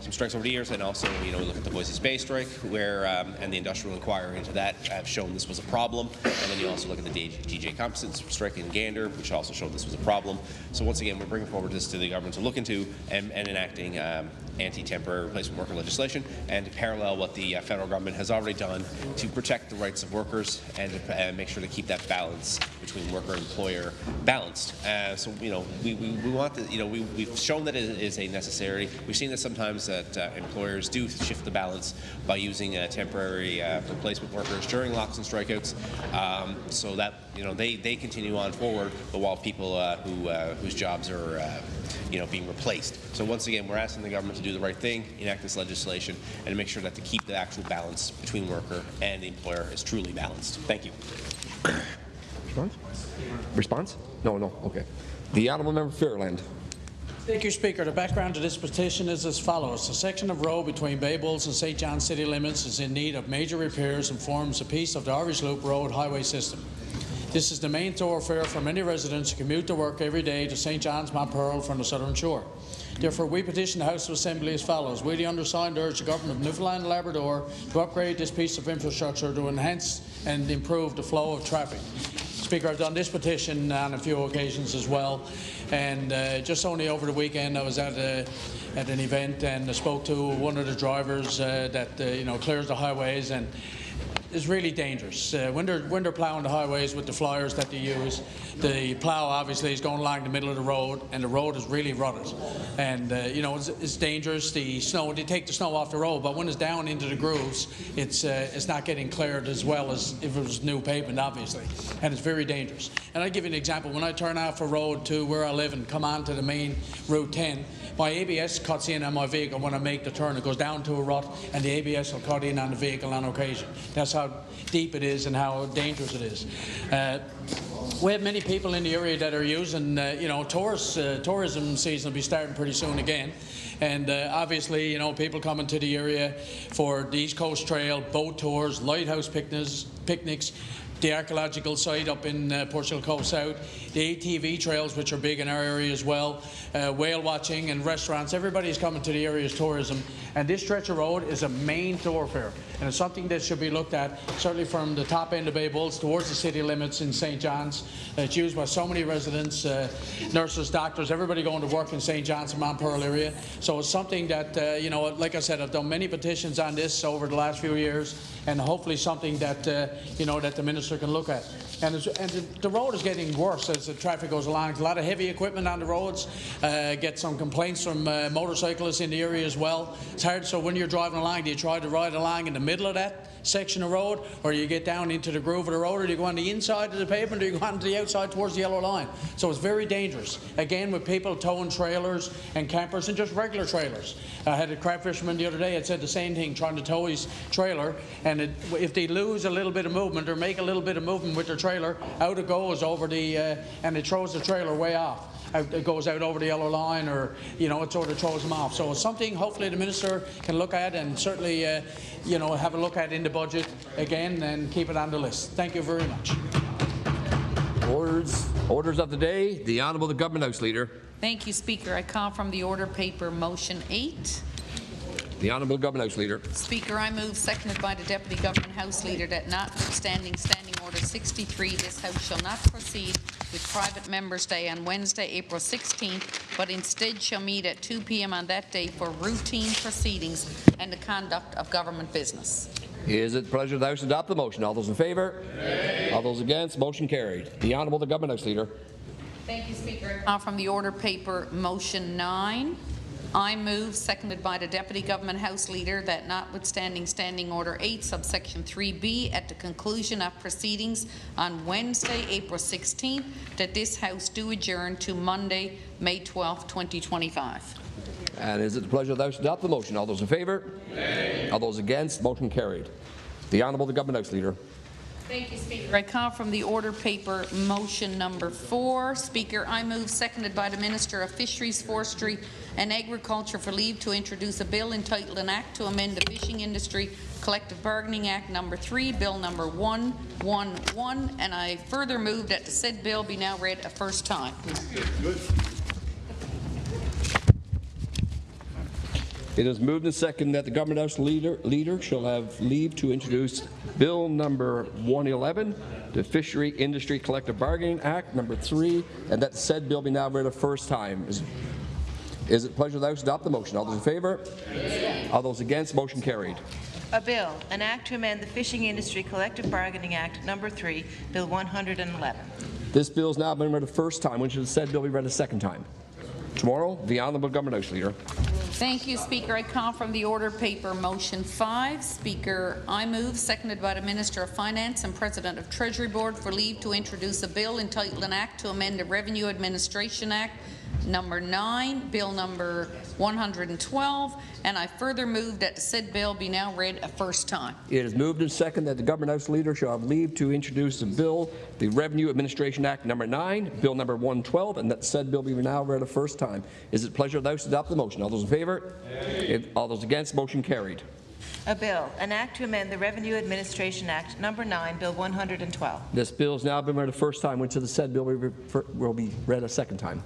strikes over the years, and also, we look at the Voices Bay strike, where and the industrial inquiry into that have shown this was a problem. And then you also look at the DJ Composites strike in Gander, which also showed this was a problem. So once again, we're bringing forward this to the government to look into and enacting anti-temporary replacement worker legislation, and to parallel what the federal government has already done to protect the rights of workers and to make sure to keep that balance between worker and employer balanced. So we want to, we've shown that it is a necessity. We've seen that sometimes that employers do shift the balance by using temporary replacement workers during locks and strikeouts, so that they continue on forward, but while people whose jobs are being replaced. So once again, we're asking the government to do the right thing, enact this legislation, and to make sure that to keep the actual balance between worker and the employer is truly balanced. Thank you. Response? No. Okay. The Honourable Member Fairland. Thank you, Speaker. The background to this petition is as follows. A section of road between Bay Bulls and St. John's city limits is in need of major repairs and forms a piece of the Irish Loop Road highway system. This is the main thoroughfare for many residents who commute to work every day to St. John's, Mount Pearl from the southern shore. Therefore, we petition the House of Assembly as follows. We, the undersigned, urge the Government of Newfoundland and Labrador to upgrade this piece of infrastructure to enhance and improve the flow of traffic. Speaker, I've done this petition on a few occasions as well, and just only over the weekend I was at an event and I spoke to one of the drivers that clears the highways, and it's really dangerous. When they're ploughing the highways with the flyers that they use, the plough obviously is going along the middle of the road, and the road is really rutted. And it's dangerous. The snow, they take the snow off the road, but when it's down into the grooves, it's not getting cleared as well as if it was new pavement, obviously. And it's very dangerous. And I'll give you an example. When I turn off a road to where I live and come onto the main Route 10, my ABS cuts in on my vehicle when I make the turn. It goes down to a rut, and the ABS will cut in on the vehicle on occasion. That's how deep it is and how dangerous it is. We have many people in the area that are using, tourism season will be starting pretty soon again. And obviously, people coming to the area for the East Coast Trail, boat tours, lighthouse picnics, the archaeological site up in Portugal Cove South, the ATV trails, which are big in our area as well, whale watching and restaurants. Everybody's coming to the area as tourism, and this stretch of road is a main thoroughfare, and it's something that should be looked at, certainly from the top end of Bay Bulls towards the city limits in St. John's. It's used by so many residents, nurses, doctors, everybody going to work in St. John's and Mount Pearl area. So it's something that, like I said, I've done many petitions on this over the last few years, and hopefully something that, that the Minister can look at. And the road is getting worse as the traffic goes along. There's a lot of heavy equipment on the roads. Get some complaints from motorcyclists in the area as well. It's hard. So when you're driving along, do you try to ride along in the middle of that section of road, or do you get down into the groove of the road, or do you go on the inside of the pavement, or do you go on to the outside towards the yellow line? So it's very dangerous. Again, with people towing trailers and campers and just regular trailers. I had a crab fisherman the other day that said the same thing, trying to tow his trailer, and if they lose a little bit of movement or make a little bit of movement with their trailer, out it goes over the, and it throws the trailer way off. It goes out over the yellow line, or it sort of throws them off. So it's something hopefully the Minister can look at, and certainly have a look at in the budget again and keep it on the list. Thank you very much. Orders of the day. The Honourable Government House Leader. Thank you, Speaker. I call from the order paper motion 8. The Honourable Government House Leader. Speaker, I move, seconded by the Deputy Government House Leader, that notwithstanding Standing Order 63, this House shall not proceed with Private Members' Day on Wednesday, April 16th, but instead shall meet at 2 p.m. on that day for routine proceedings and the conduct of government business. Is it the pleasure of the House to adopt the motion? All those in favour? Aye. All those against? Motion carried. The Honourable Government House Leader. Thank you, Speaker. Now from the order paper motion 9. I move, seconded by the Deputy Government House Leader, that notwithstanding Standing Order 8, subsection 3B, at the conclusion of proceedings on Wednesday, April 16th, that this House do adjourn to Monday, May 12, 2025. And is it the pleasure of the House to adopt the motion? All those in favour? Aye. All those against? Motion carried. The Honourable Government House Leader. Thank you, Speaker. I call from the order paper motion number 4. Speaker, I move, seconded by the Minister of Fisheries, Forestry and Agriculture, for leave to introduce a bill entitled an Act to amend the Fishing Industry Collective Bargaining Act number 3, Bill number 111, and I further move that the said bill be now read a first time. Good. It is moved and seconded that the Government House leader shall have leave to introduce Bill number 111, the Fishery Industry Collective Bargaining Act number 3, and that the said bill be now read a first time. Is it pleasure of the House to adopt the motion? All those in favour? Yes. All those against? Motion carried. A bill, an act to amend the Fishing Industry Collective Bargaining Act number 3, Bill 111. This bill has now been read a first time. When should the said bill be read a second time? Tomorrow, the Honourable Government House Leader. Thank you, Speaker. I call from the order paper motion 5. Speaker, I move, seconded by the Minister of Finance and President of Treasury Board, for leave to introduce a bill entitled an Act to amend the Revenue Administration Act number 9, Bill number 112, and I further move that the said bill be now read a first time. It is moved and second that the Government House Leader shall have leave to introduce the bill, the Revenue Administration Act number 9, Bill number 112, and that said bill be now read a first time. Is it pleasure of the House to adopt the motion? All those in favour? All those against? Motion carried. A bill, an act to amend the Revenue Administration Act number 9, Bill 112. This bill has now been read a first time, which of the said bill will be read a second time.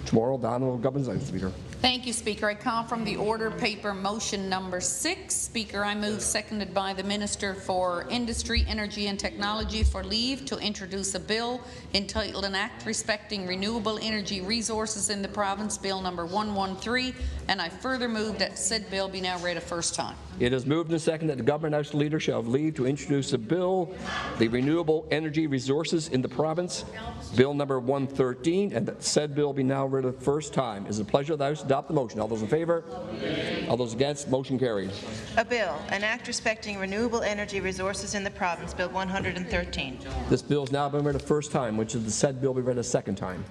Tomorrow, the Honourable Government House Leader. Thank you, Speaker. I call from the order paper motion number 6. Speaker, I move, seconded by the Minister for Industry, Energy and Technology, for leave to introduce a bill entitled An Act Respecting Renewable Energy Resources in the Province, Bill number 113, and I further move that said bill be now read a first time. It is moved and seconded that the Government House Leader shall have leave to introduce a bill, the Renewable Energy Resources in the Province, Bill number 113, and that said bill be now read a first time. Is it the pleasure of the House to adopt the motion? All those in favour? All those against? Motion carried. A bill, an act respecting renewable energy resources in the province, Bill 113. This bill has now been read a first time, which is the said bill be read a second time.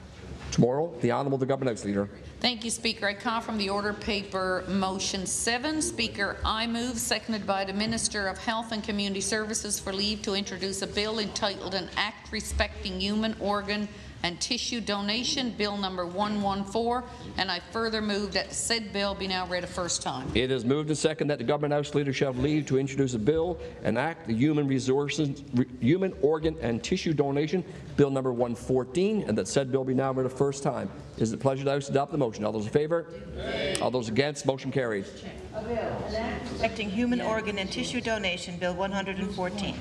Tomorrow, the Honourable Government House Leader. Thank you, Speaker. I call from the order paper motion 7. Speaker, I move, seconded by the Minister of Health and Community Services, for leave to introduce a bill entitled An Act Respecting Human Organ and Tissue Donation, Bill number 114, and I further move that the said bill be now read a first time. It is moved and seconded that the Government House Leader shall have leave to introduce a bill, an act, the Human Organ and Tissue Donation, Bill number 114, and that said bill be now read a first time. Is it the pleasure of the House to adopt the motion? All those in favour? All those against? Motion carried. A bill, an act respecting human organ and tissue donation, Bill 114.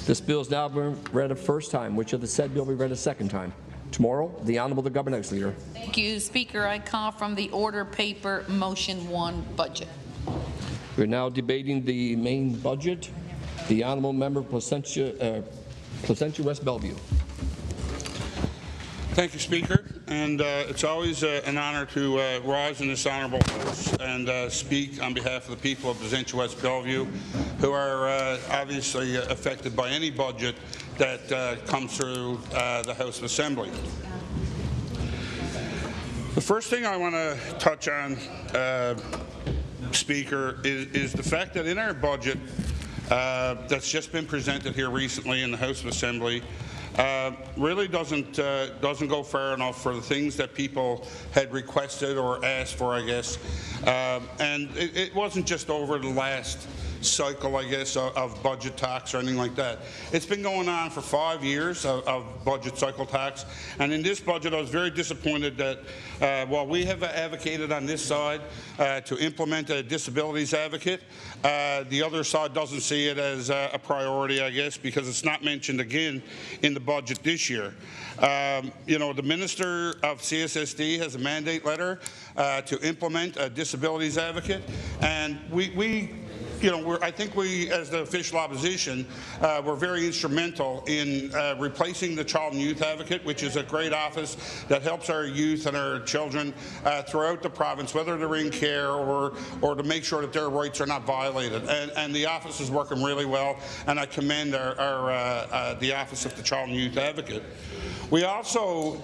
This bill is now been read a first time, which of the said bill be read a second time. Tomorrow, the Honourable Government House Leader. Thank you, Speaker. I call from the order paper motion 1, budget. We're now debating the main budget. The Honourable Member Placentia West Bellevue. Thank you, Speaker. And it's always an honour to rise in this honourable House and speak on behalf of the people of Placentia West Bellevue, who are obviously affected by any budget that comes through the House of Assembly. The first thing I want to touch on, Speaker, is the fact that in our budget that's just been presented here recently in the House of Assembly, really doesn't go far enough for the things that people had requested or asked for, I guess. And it wasn't just over the last cycle, I guess, of budget tax or anything like that. It's been going on for 5 years of budget cycle tax, and in this budget I was very disappointed that while we have advocated on this side to implement a disabilities advocate, the other side doesn't see it as a priority, I guess, because it's not mentioned again in the budget this year. You know, the Minister of CSSD has a mandate letter to implement a disabilities advocate, and I think we, as the official opposition, were very instrumental in replacing the Child and Youth Advocate, which is a great office that helps our youth and our children throughout the province, whether they're in care or to make sure that their rights are not violated. And the office is working really well, and I commend the Office of the Child and Youth Advocate. We also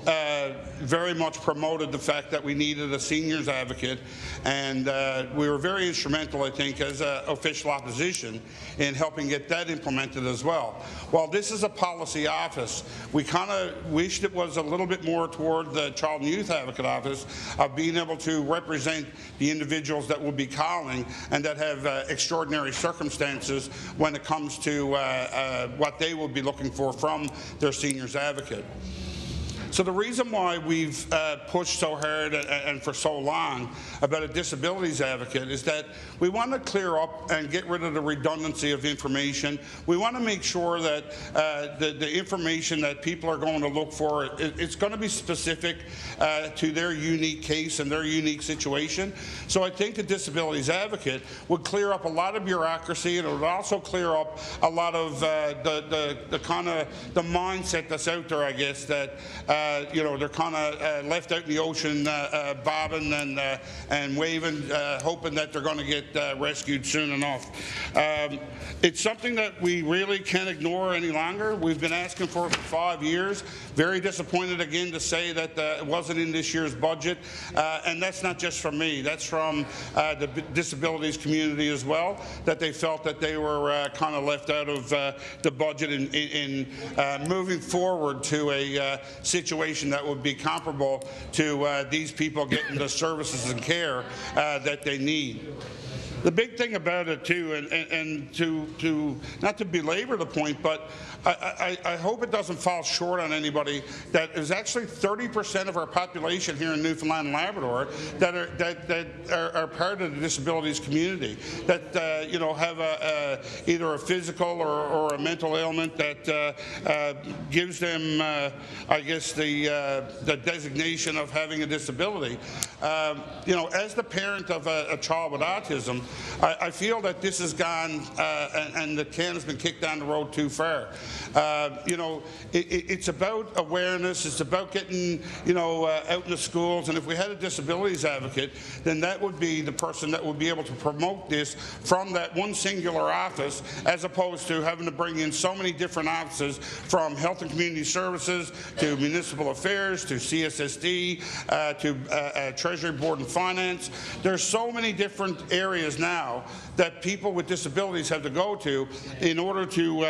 very much promoted the fact that we needed a seniors advocate, and we were very instrumental, I think, as official opposition in helping get that implemented as well. While this is a policy office, we kind of wished it was a little bit more toward the Child and Youth Advocate Office of being able to represent the individuals that will be calling and that have extraordinary circumstances when it comes to what they will be looking for from their seniors advocate. So the reason why we've pushed so hard and for so long about a disabilities advocate is that we want to clear up and get rid of the redundancy of information. We want to make sure that the information that people are going to look for, it's going to be specific to their unique case and their unique situation. So I think the disabilities advocate would clear up a lot of bureaucracy, and it would also clear up a lot of the kind of the mindset that's out there, I guess, that you know, they're kind of left out in the ocean, bobbing and waving, hoping that they're going to get rescued soon enough. It's something that we really can't ignore any longer. We've been asking for 5 years. Very disappointed again to say that it wasn't in this year's budget, and that's not just from me. That's from the disabilities community as well, that they felt that they were kind of left out of the budget in moving forward to a situation that would be comparable to these people getting the services and care that they need. The big thing about it too, and to not to belabor the point, but I hope it doesn't fall short on anybody, that is actually 30% of our population here in Newfoundland and Labrador that are part of the disabilities community, that you know, have either a physical or a mental ailment that gives them, I guess, the designation of having a disability. You know, as the parent of a child with autism, I feel that this has gone and the can has been kicked down the road too far. You know, it's about awareness. It's about getting, you know, out in the schools. And if we had a disabilities advocate, then that would be the person that would be able to promote this from that one singular office, as opposed to having to bring in so many different offices, from Health and Community Services to Municipal Affairs to CSSD to Treasury Board and Finance. There's so many different areas now that people with disabilities have to go to in order to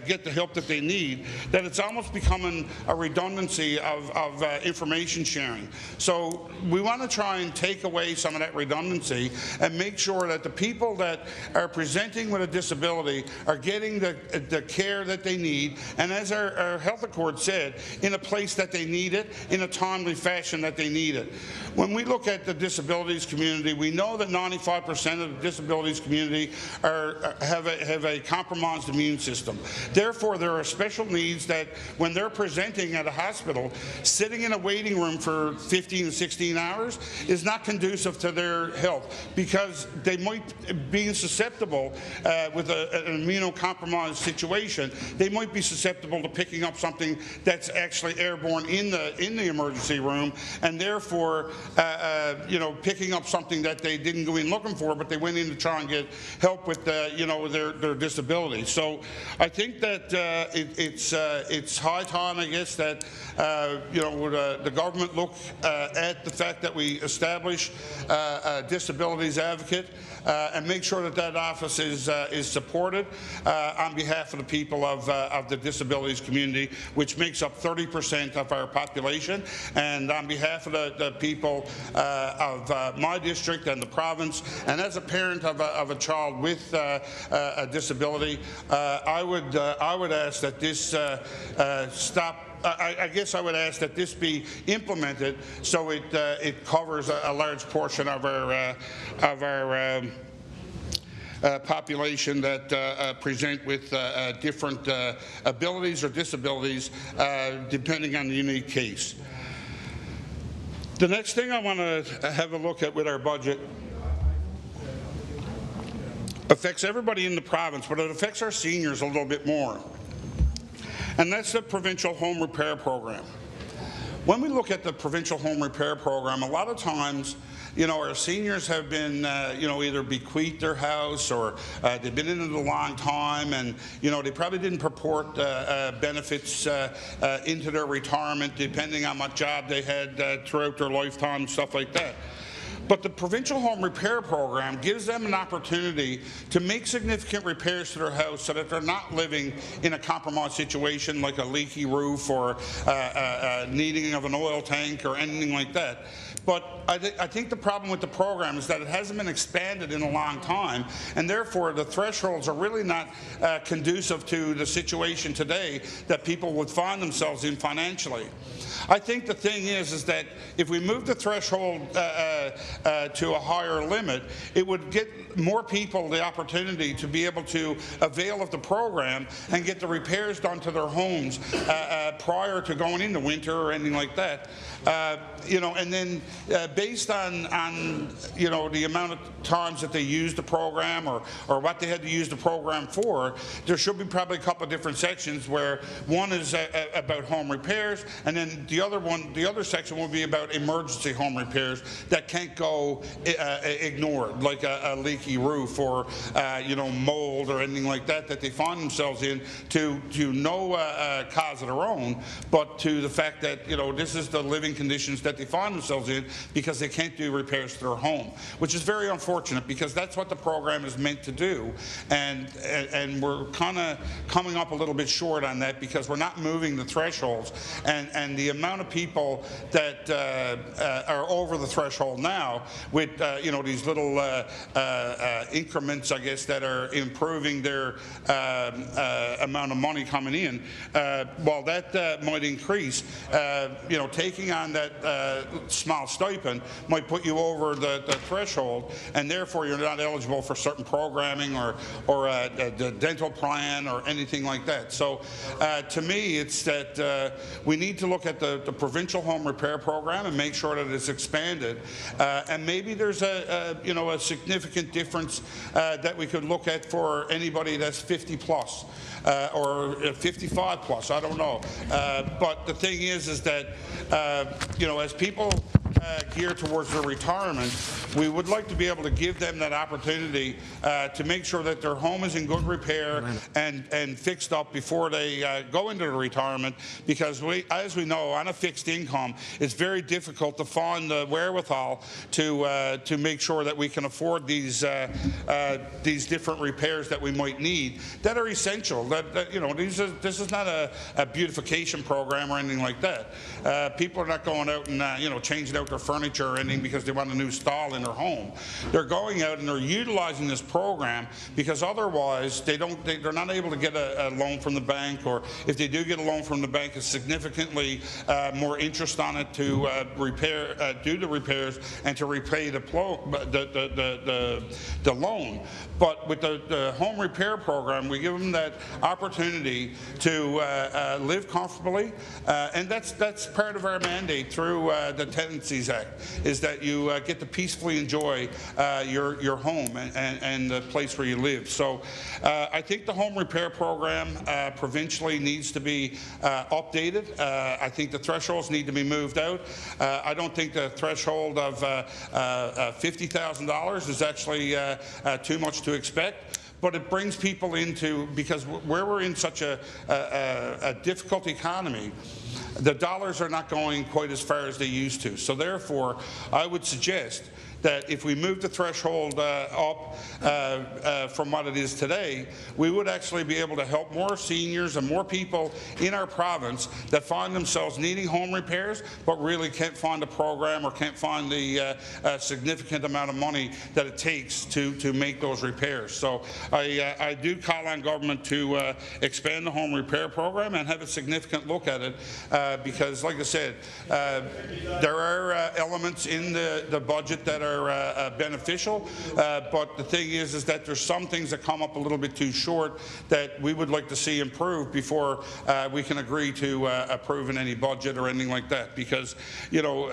get the help that they need, that it's almost becoming a redundancy of information sharing. So we want to try and take away some of that redundancy and make sure that the people that are presenting with a disability are getting the care that they need, and as our health accord said, in a place that they need it, in a timely fashion that they need it. When we look at the disabilities community, we know that 95% of the disabilities community have a compromised immune system. Therefore, there are special needs that when they're presenting at a hospital, sitting in a waiting room for 15 to 16 hours is not conducive to their health, because they might be susceptible with an immunocompromised situation. They might be susceptible to picking up something that's actually airborne in the emergency room, and therefore, you know, picking up something that they didn't go in looking for, but they went in to try and get help with, you know, their disability. So I think that it's high time, I guess, that you know, the government look at the fact that we establish a disabilities advocate and make sure that that office is supported on behalf of the people of the disabilities community, which makes up 30% of our population, and on behalf of the people of my district and the province, and as a parent of a child with a disability, I would ask that this stop. I guess I would ask that this be implemented so it covers a large portion of our population that present with different abilities or disabilities, depending on the unique case. The next thing I want to have a look at with our budget affects everybody in the province, but it affects our seniors a little bit more. And that's the Provincial Home Repair Program. When we look at the Provincial Home Repair Program, a lot of times, you know, our seniors have been, you know, either bequeathed their house, or they've been in it a long time, and, you know, they probably didn't purport benefits into their retirement, depending on what job they had throughout their lifetime, stuff like that. But the Provincial Home Repair Program gives them an opportunity to make significant repairs to their house so that they're not living in a compromised situation like a leaky roof or needing of an oil tank or anything like that. But I think the problem with the program is that it hasn't been expanded in a long time, and therefore the thresholds are really not conducive to the situation today that people would find themselves in financially. I think the thing is that if we move the threshold to a higher limit, it would get more people the opportunity to be able to avail of the program and get the repairs done to their homes prior to going into winter or anything like that. You know, and then based on you know, the amount of times that they used the program or what they had to use the program for, there should be probably a couple of different sections where one is about home repairs, and then the other section will be about emergency home repairs that can't go ignored, like a leaky roof or you know, mold or anything like that they find themselves in to no cause of their own, but to the fact that, you know, this is the living conditions that they find themselves in because they can't do repairs to their home, which is very unfortunate because that's what the program is meant to do, and we're kind of coming up a little bit short on that because we're not moving the thresholds, and the amount of people that are over the threshold now with you know, these little increments, I guess, that are improving their amount of money coming in, while that might increase, you know, taking on that small stipend might put you over the threshold, and therefore you're not eligible for certain programming or the dental plan or anything like that. So to me, it's that we need to look at the provincial home repair program and make sure that it's expanded, and maybe there's you know, a significant difference that we could look at for anybody that's 50 plus or 55 plus. I don't know, but the thing is that you know, as people gear towards their retirement, we would like to be able to give them that opportunity to make sure that their home is in good repair and fixed up before they go into the retirement, because as we know, on a fixed income, it's very difficult to find the wherewithal to make sure that we can afford these different repairs that we might need that are essential. That you know, this is not a beautification program or anything like that. People are not going out and you know, changing out their furniture or anything because they want a new stall in their home. They're going out and they're utilizing this program because otherwise they're not able to get a loan from the bank, or if they do get a loan from the bank, it's significantly more interest on it to do the repairs and to repay the loan. But with the home repair program, we give them that opportunity to live comfortably, and that's part of our mandate through the Tenancies Act, is that you get to peacefully enjoy your home and the place where you live. So I think the home repair program provincially needs to be updated. I think the thresholds need to be moved out. I don't think the threshold of $50,000 is actually too much to expect. But it brings people into, because where we're in such a difficult economy, the dollars are not going quite as far as they used to. So therefore, I would suggest that if we move the threshold up from what it is today, we would actually be able to help more seniors and more people in our province that find themselves needing home repairs but really can't find a program or can't find the significant amount of money that it takes to make those repairs. So I do call on government to expand the home repair program and have a significant look at it, because, like I said, there are elements in the budget that are beneficial, but the thing is that there's some things that come up a little bit too short that we would like to see improved before we can agree to approving any budget or anything like that. Because, you know,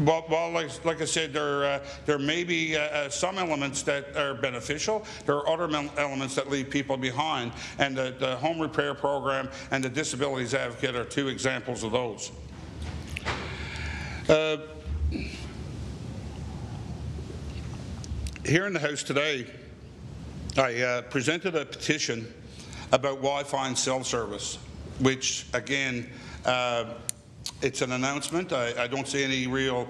well, like I said, there may be some elements that are beneficial. There are other elements that leave people behind, and the home repair program and the disabilities advocate are two examples of those. Here in the House today, I presented a petition about Wi-Fi and cell service, which, again, it's an announcement. I don't see any real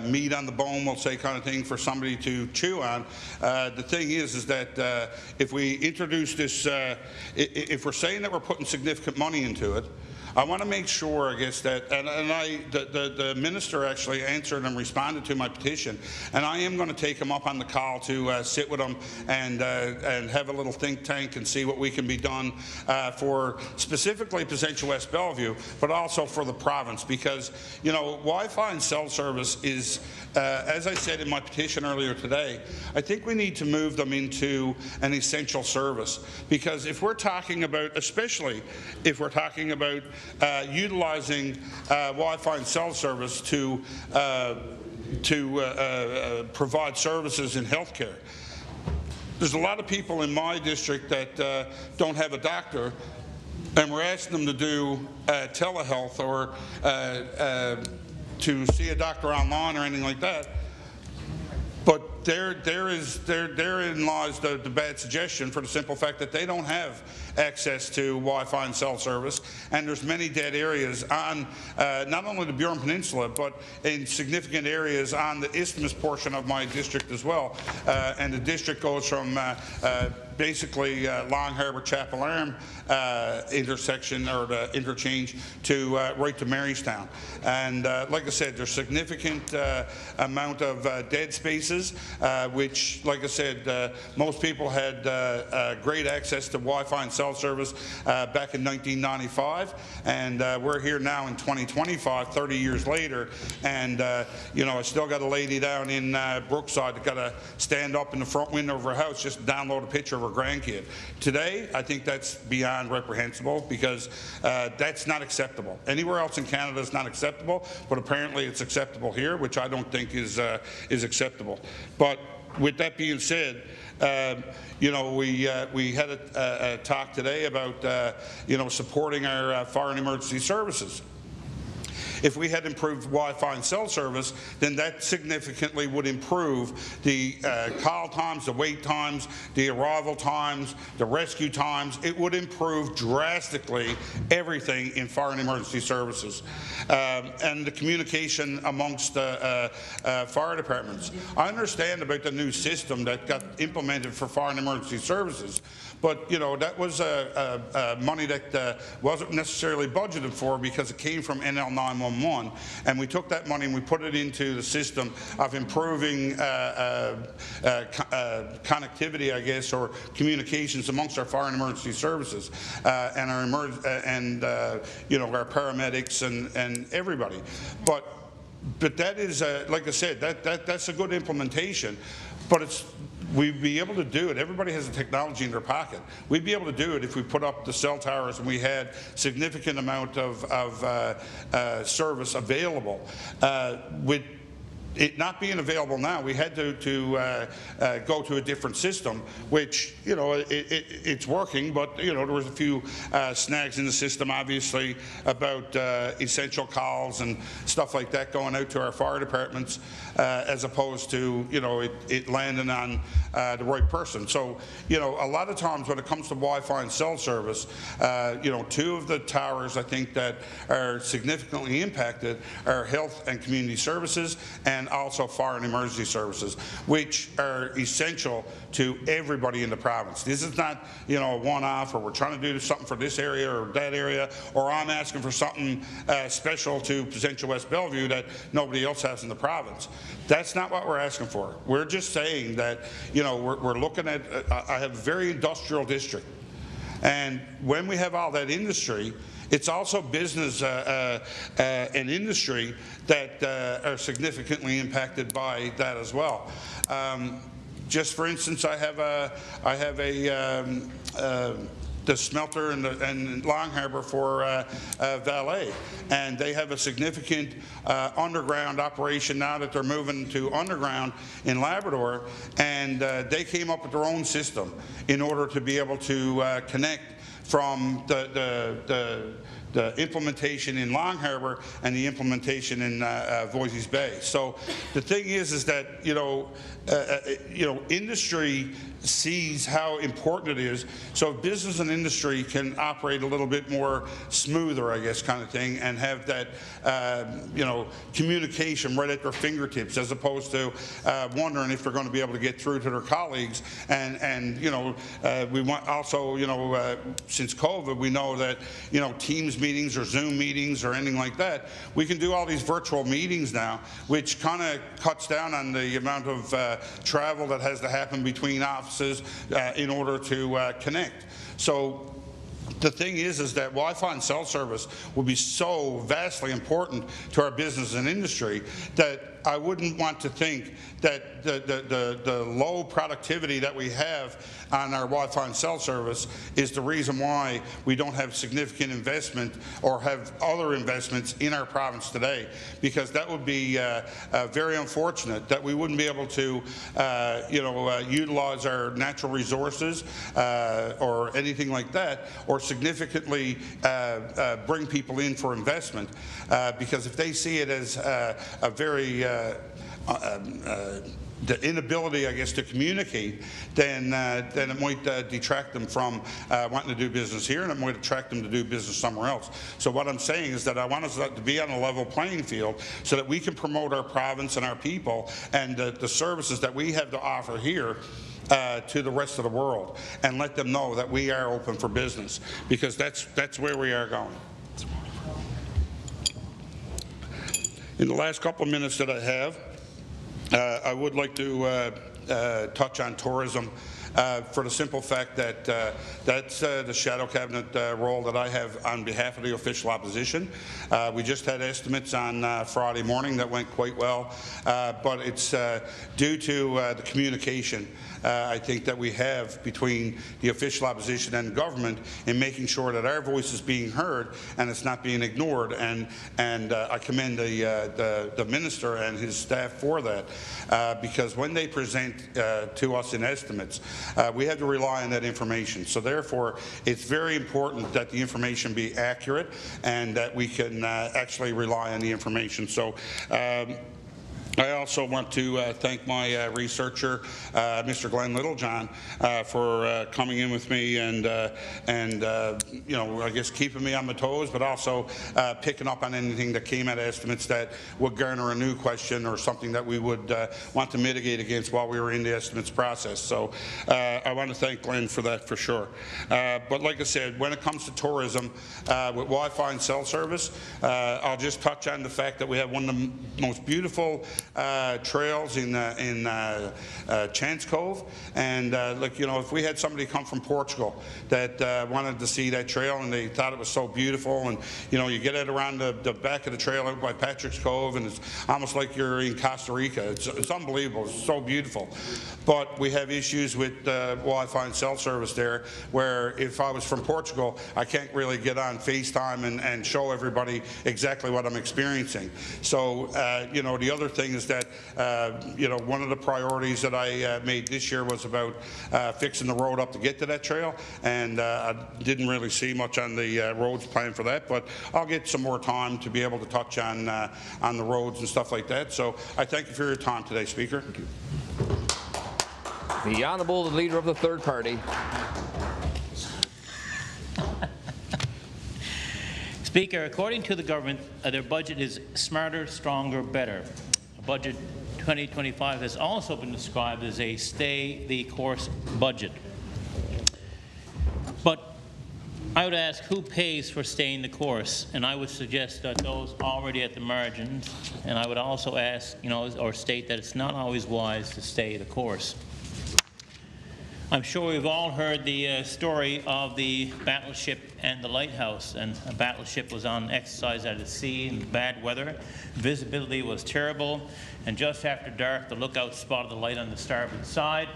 meat on the bone, we'll say, kind of thing for somebody to chew on. The thing is that if we introduce this, if we're saying that we're putting significant money into it, I want to make sure, I guess, that, the minister actually answered and responded to my petition, and I am going to take him up on the call to sit with him and have a little think tank and see what we can be done for specifically Provincial West Bellevue, but also for the province, because, you know, Wi-Fi and cell service is, as I said in my petition earlier today, I think we need to move them into an essential service, because if we're talking about, especially if we're talking about utilizing Wi-Fi and cell service to provide services in healthcare. There's a lot of people in my district that don't have a doctor, and we're asking them to do telehealth or to see a doctor online or anything like that. But therein lies the bad suggestion, for the simple fact that they don't have access to Wi-Fi and cell service, and there's many dead areas on not only the Burin Peninsula, but in significant areas on the isthmus portion of my district as well. And the district goes from basically Long Harbour Chapel Arm intersection, or the interchange, to right to Marystown. And like I said, there's significant amount of dead spaces, which, like I said, most people had great access to Wi-Fi and cell service back in 1995, and we're here now in 2025, 30 years later, and you know, I still got a lady down in Brookside that got to stand up in the front window of her house just to download a picture of her grandkid. Today, I think that's beyond reprehensible, because that's not acceptable. Anywhere else in Canada is not acceptable, but apparently it's acceptable here, which I don't think is acceptable. But with that being said, you know, we had a talk today about you know, supporting our fire and emergency services. If we had improved Wi-Fi and cell service, then that significantly would improve the call times, the wait times, the arrival times, the rescue times. It would improve drastically everything in fire and emergency services. And the communication amongst fire departments. I understand about the new system that got implemented for fire and emergency services, but you know, that was money that wasn't necessarily budgeted for, because it came from NL 911, and we took that money and we put it into the system of improving connectivity, I guess, or communications amongst our fire and emergency services and our you know, our paramedics and everybody. But that is, like I said, that's a good implementation, but we'd be able to do it. Everybody has the technology in their pocket. We'd be able to do it if we put up the cell towers and we had significant amount of service available. With it not being available now, we had to go to a different system, which, you know, it's working, but, you know, there was a few snags in the system, obviously, about essential calls and stuff like that going out to our fire departments, as opposed to, you know, it landing on the right person. So, you know, a lot of times when it comes to Wi-Fi and cell service, you know, two of the towers I think that are significantly impacted are health and community services, and also fire and emergency services, which are essential to everybody in the province. This is not, you know, a one-off, or we're trying to do something for this area or that area, or I'm asking for something special to Presidential West Bellevue that nobody else has in the province. That's not what we're asking for. We're just saying that, you know, we're looking at, I have a very industrial district, and when we have all that industry, it's also business and industry that are significantly impacted by that as well. Just for instance, I have the smelter in Long Harbour for Valet, and they have a significant underground operation now that they're moving to underground in Labrador, and they came up with their own system in order to be able to connect from the implementation in Long Harbour and the implementation in Voisey's Bay. So the thing is that, you know, industry sees how important it is, so business and industry can operate a little bit more smoother, I guess, kind of thing, and have that you know, communication right at their fingertips, as opposed to wondering if they're going to be able to get through to their colleagues. And you know, we want also, you know, since COVID, we know that, you know, Teams meetings or Zoom meetings or anything like that, we can do all these virtual meetings now, which kind of cuts down on the amount of travel that has to happen between offices in order to connect. So the thing is that Wi-Fi and cell service will be so vastly important to our business and industry that I wouldn't want to think that the low productivity that we have on our Wi-Fi and cell service is the reason why we don't have significant investment or have other investments in our province today, because that would be very unfortunate that we wouldn't be able to utilize our natural resources or anything like that, or significantly bring people in for investment, because if they see it as a very the inability, I guess, to communicate, then it might detract them from wanting to do business here, and it might attract them to do business somewhere else. So what I'm saying is that I want us to be on a level playing field so that we can promote our province and our people and the services that we have to offer here to the rest of the world, and let them know that we are open for business, because that's where we are going. In the last couple of minutes that I have, I would like to touch on tourism for the simple fact that that's the shadow cabinet role that I have on behalf of the official opposition. We just had estimates on Friday morning that went quite well, but it's due to the communication I think that we have between the official opposition and government in making sure that our voice is being heard and it's not being ignored. And I commend the minister and his staff for that, because when they present to us in estimates, we have to rely on that information. So therefore, it's very important that the information be accurate and that we can actually rely on the information. So. I also want to thank my researcher, Mr. Glenn Littlejohn, for coming in with me and I guess keeping me on my toes, but also picking up on anything that came out of estimates that would garner a new question or something that we would want to mitigate against while we were in the estimates process. So I want to thank Glenn for that for sure. But like I said, when it comes to tourism, with Wi-Fi and cell service, I'll just touch on the fact that we have one of the most beautiful trails in Chance Cove, and if we had somebody come from Portugal that wanted to see that trail and they thought it was so beautiful, and you get it around the back of the trail out by Patrick's Cove, and it's almost like you're in Costa Rica. It's unbelievable. It's so beautiful. But we have issues with Wi-Fi and cell service there, where if I was from Portugal, I can't really get on FaceTime and show everybody exactly what I'm experiencing. So the other thing is that one of the priorities that I made this year was about fixing the road up to get to that trail, and I didn't really see much on the roads plan for that, but I'll get some more time to be able to touch on the roads and stuff like that. So I thank you for your time today, Speaker. Thank you. The Honourable Leader of the Third Party. Speaker, according to the government, their budget is smarter, stronger, better. Budget 2025 has also been described as a stay-the-course budget. But I would ask, who pays for staying the course? And I would suggest that those already at the margins, and I would also ask, or state that it's not always wise to stay the course. I'm sure we've all heard the story of the battleship and the lighthouse. And a battleship was on exercise at sea in bad weather. Visibility was terrible. And just after dark, the lookout spotted the light on the starboard side.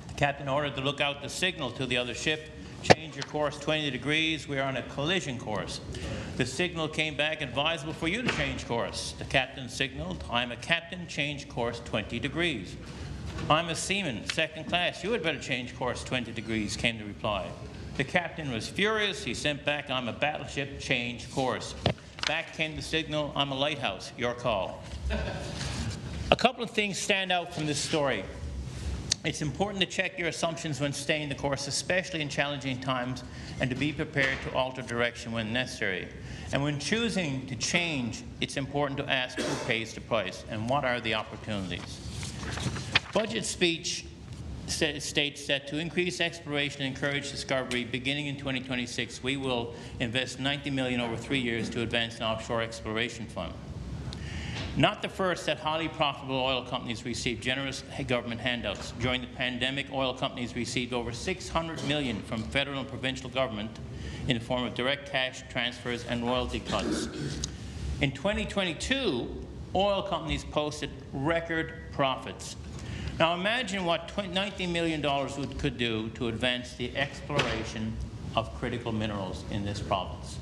The captain ordered the lookout to signal to the other ship, change your course 20 degrees. We are on a collision course. The signal came back, advisable for you to change course. The captain signaled, I'm a captain, change course 20 degrees. I'm a seaman, second class. You had better change course 20 degrees, came the reply. The captain was furious. He sent back, I'm a battleship, change course. Back came the signal, I'm a lighthouse, your call. A couple of things stand out from this story. It's important to check your assumptions when staying the course, especially in challenging times, and to be prepared to alter direction when necessary. And when choosing to change, it's important to ask who pays the price and what are the opportunities. Budget speech states that to increase exploration and encourage discovery, beginning in 2026, we will invest $90 million over 3 years to advance an offshore exploration fund. Not the first that highly profitable oil companies received generous government handouts. During the pandemic, oil companies received over $600 million from federal and provincial government in the form of direct cash transfers and royalty cuts. In 2022, oil companies posted record profits. Now imagine what $90 million could do to advance the exploration of critical minerals in this province.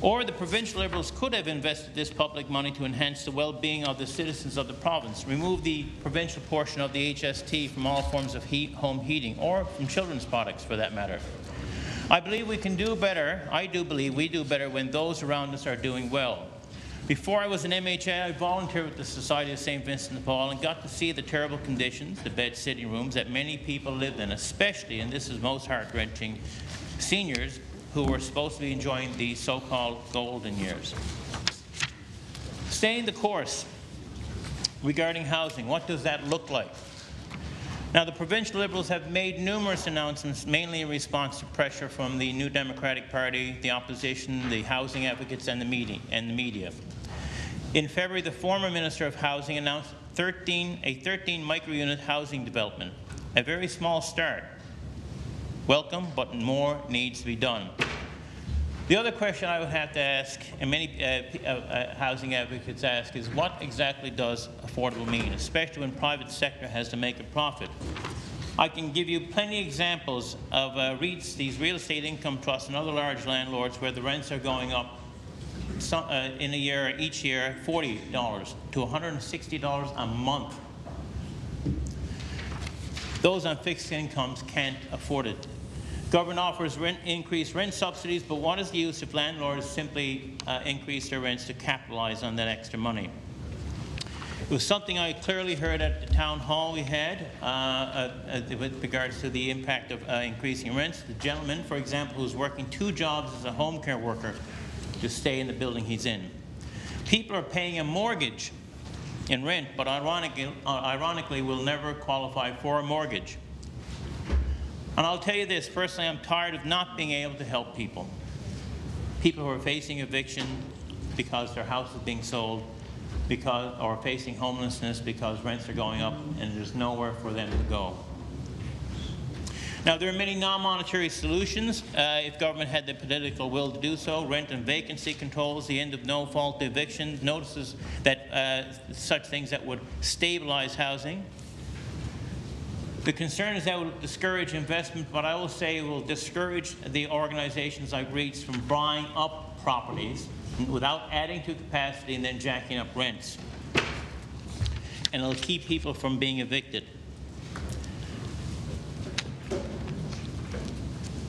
Or the provincial Liberals could have invested this public money to enhance the well-being of the citizens of the province, remove the provincial portion of the HST from all forms of home heating, or from children's products for that matter. I believe we can do better. I do believe we do better when those around us are doing well. Before I was an MHA, I volunteered with the Society of St. Vincent de Paul and got to see the terrible conditions, the bed sitting rooms that many people lived in, especially, and this is most heart-wrenching, seniors who were supposed to be enjoying the so-called golden years. Staying the course regarding housing, what does that look like? Now, the provincial Liberals have made numerous announcements, mainly in response to pressure from the New Democratic Party, the opposition, the housing advocates, and the media. In February, the former Minister of Housing announced a 13 micro-unit housing development, a very small start. Welcome, but more needs to be done. The other question I would have to ask, and many housing advocates ask, is what exactly does affordable mean, especially when private sector has to make a profit? I can give you plenty of examples of REITs, these real estate income trusts, and other large landlords where the rents are going up in a year, each year, $40 to $160 a month. Those on fixed incomes can't afford it. Government offers increased rent subsidies, but what is the use if landlords simply increase their rents to capitalize on that extra money? It was something I clearly heard at the town hall we had with regards to the impact of increasing rents. The gentleman, for example, who's working 2 jobs as a home care worker to stay in the building he's in. People are paying a mortgage in rent, but ironically will never qualify for a mortgage. And I'll tell you this, personally, I'm tired of not being able to help people. People who are facing eviction because their house is being sold, or facing homelessness because rents are going up and there's nowhere for them to go. Now, there are many non-monetary solutions if government had the political will to do so. Rent and vacancy controls, the end of no-fault eviction, notices that such things that would stabilize housing. The concern is that it will discourage investment, but I will say it will discourage the organizations like REITs from buying up properties without adding to capacity and then jacking up rents. And it'll keep people from being evicted.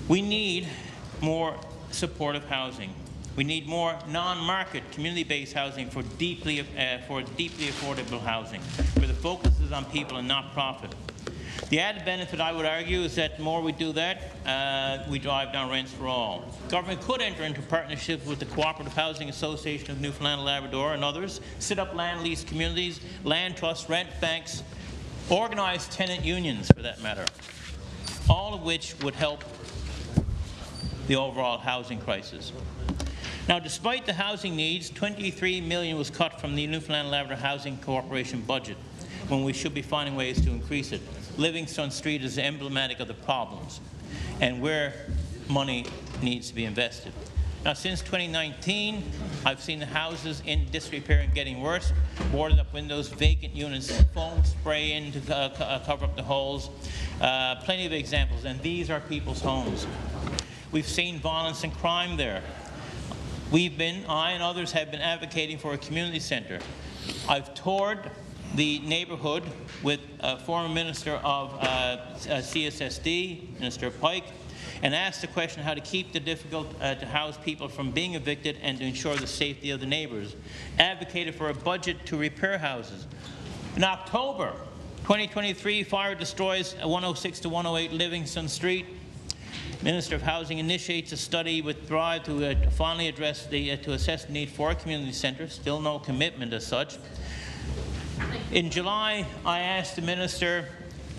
We need more supportive housing. We need more non-market, community-based housing for deeply affordable housing, where the focus is on people and not profit. The added benefit, I would argue, is that the more we do that, we drive down rents for all. Government could enter into partnerships with the Cooperative Housing Association of Newfoundland and Labrador and others, set up land lease communities, land trusts, rent banks, organize tenant unions, for that matter, all of which would help the overall housing crisis. Now, despite the housing needs, $23 million was cut from the Newfoundland and Labrador Housing Corporation budget, when we should be finding ways to increase it. Livingstone Street is emblematic of the problems and where money needs to be invested. Now, since 2019, I've seen the houses in disrepair and getting worse, boarded up windows, vacant units, foam spray in to cover up the holes, plenty of examples, and these are people's homes. We've seen violence and crime there. I and others have been advocating for a community center. I've toured the neighborhood with a former Minister of CSSD, Minister Pike, and asked the question how to keep the difficult to house people from being evicted and to ensure the safety of the neighbors. Advocated for a budget to repair houses. In October 2023, fire destroys 106 to 108 Livingstone Street. Minister of Housing initiates a study with Thrive to finally address to assess the need for a community centre. Still no commitment as such. In July, I asked the Minister,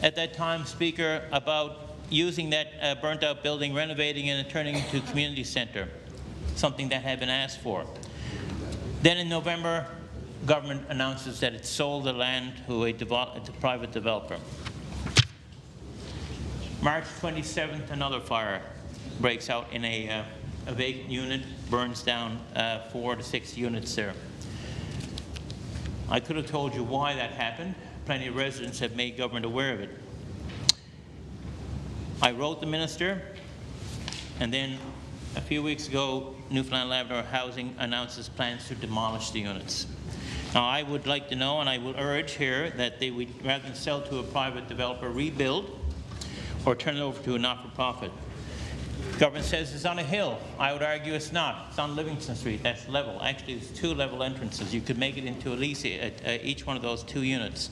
at that time Speaker, about using that burnt-out building, renovating it, and turning it into a community centre, something that had been asked for. Then in November, government announces that it sold the land to a private developer. March 27th, another fire breaks out in a vacant unit, burns down 4 to 6 units there. I could have told you why that happened. Plenty of residents have made government aware of it. I wrote the minister, and then a few weeks ago, Newfoundland Labrador Housing announces plans to demolish the units. Now, I would like to know, and I will urge here, that they would, rather than sell to a private developer, rebuild or turn it over to a not-for-profit. Government says it's on a hill. I would argue it's not. It's on Livingston Street. That's level. Actually, there's 2 level entrances. You could make it into at least each one of those 2 units.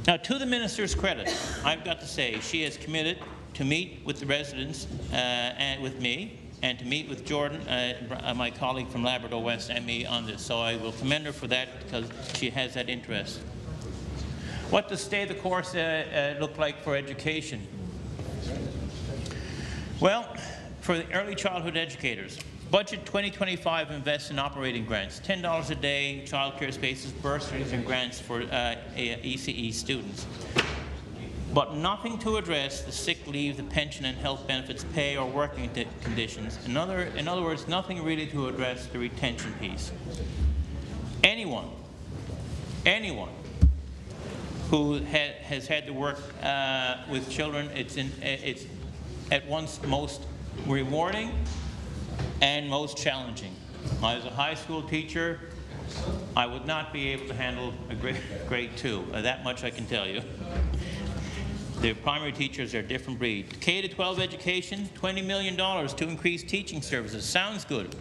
Now, to the minister's credit, I've got to say she has committed to meet with the residents and with me, and to meet with Jordan, my colleague from Labrador West, and me on this. So I will commend her for that, because she has that interest. What does stay the course look like for education? Well, for the early childhood educators, Budget 2025 invests in operating grants, $10 a day, child care spaces, bursaries, and grants for ECE students. But nothing to address the sick leave, the pension and health benefits, pay, or working conditions. In other words, nothing really to address the retention piece. Anyone who has had to work with children, it's at once most rewarding and most challenging. As a high school teacher, I would not be able to handle a grade 2. That much I can tell you. The primary teachers are a different breed. K-12 education, $20 million to increase teaching services. Sounds good.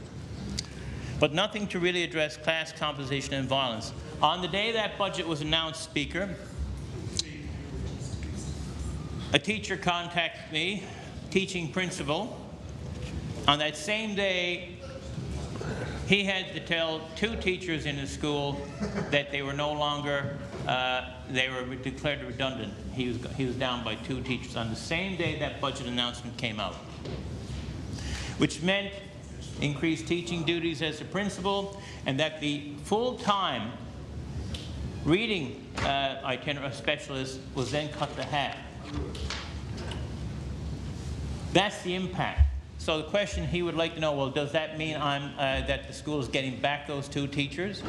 But nothing to really address class composition and violence. On the day that budget was announced, Speaker, a teacher contacted me, teaching principal. On that same day, he had to tell 2 teachers in his school that they were no longer, they were declared redundant. He was down by 2 teachers on the same day that budget announcement came out, which meant increased teaching duties as a principal, and that the full-time reading itinerant specialist was then cut to half. That's the impact. So the question he would like to know, well, does that mean that the school is getting back those 2 teachers?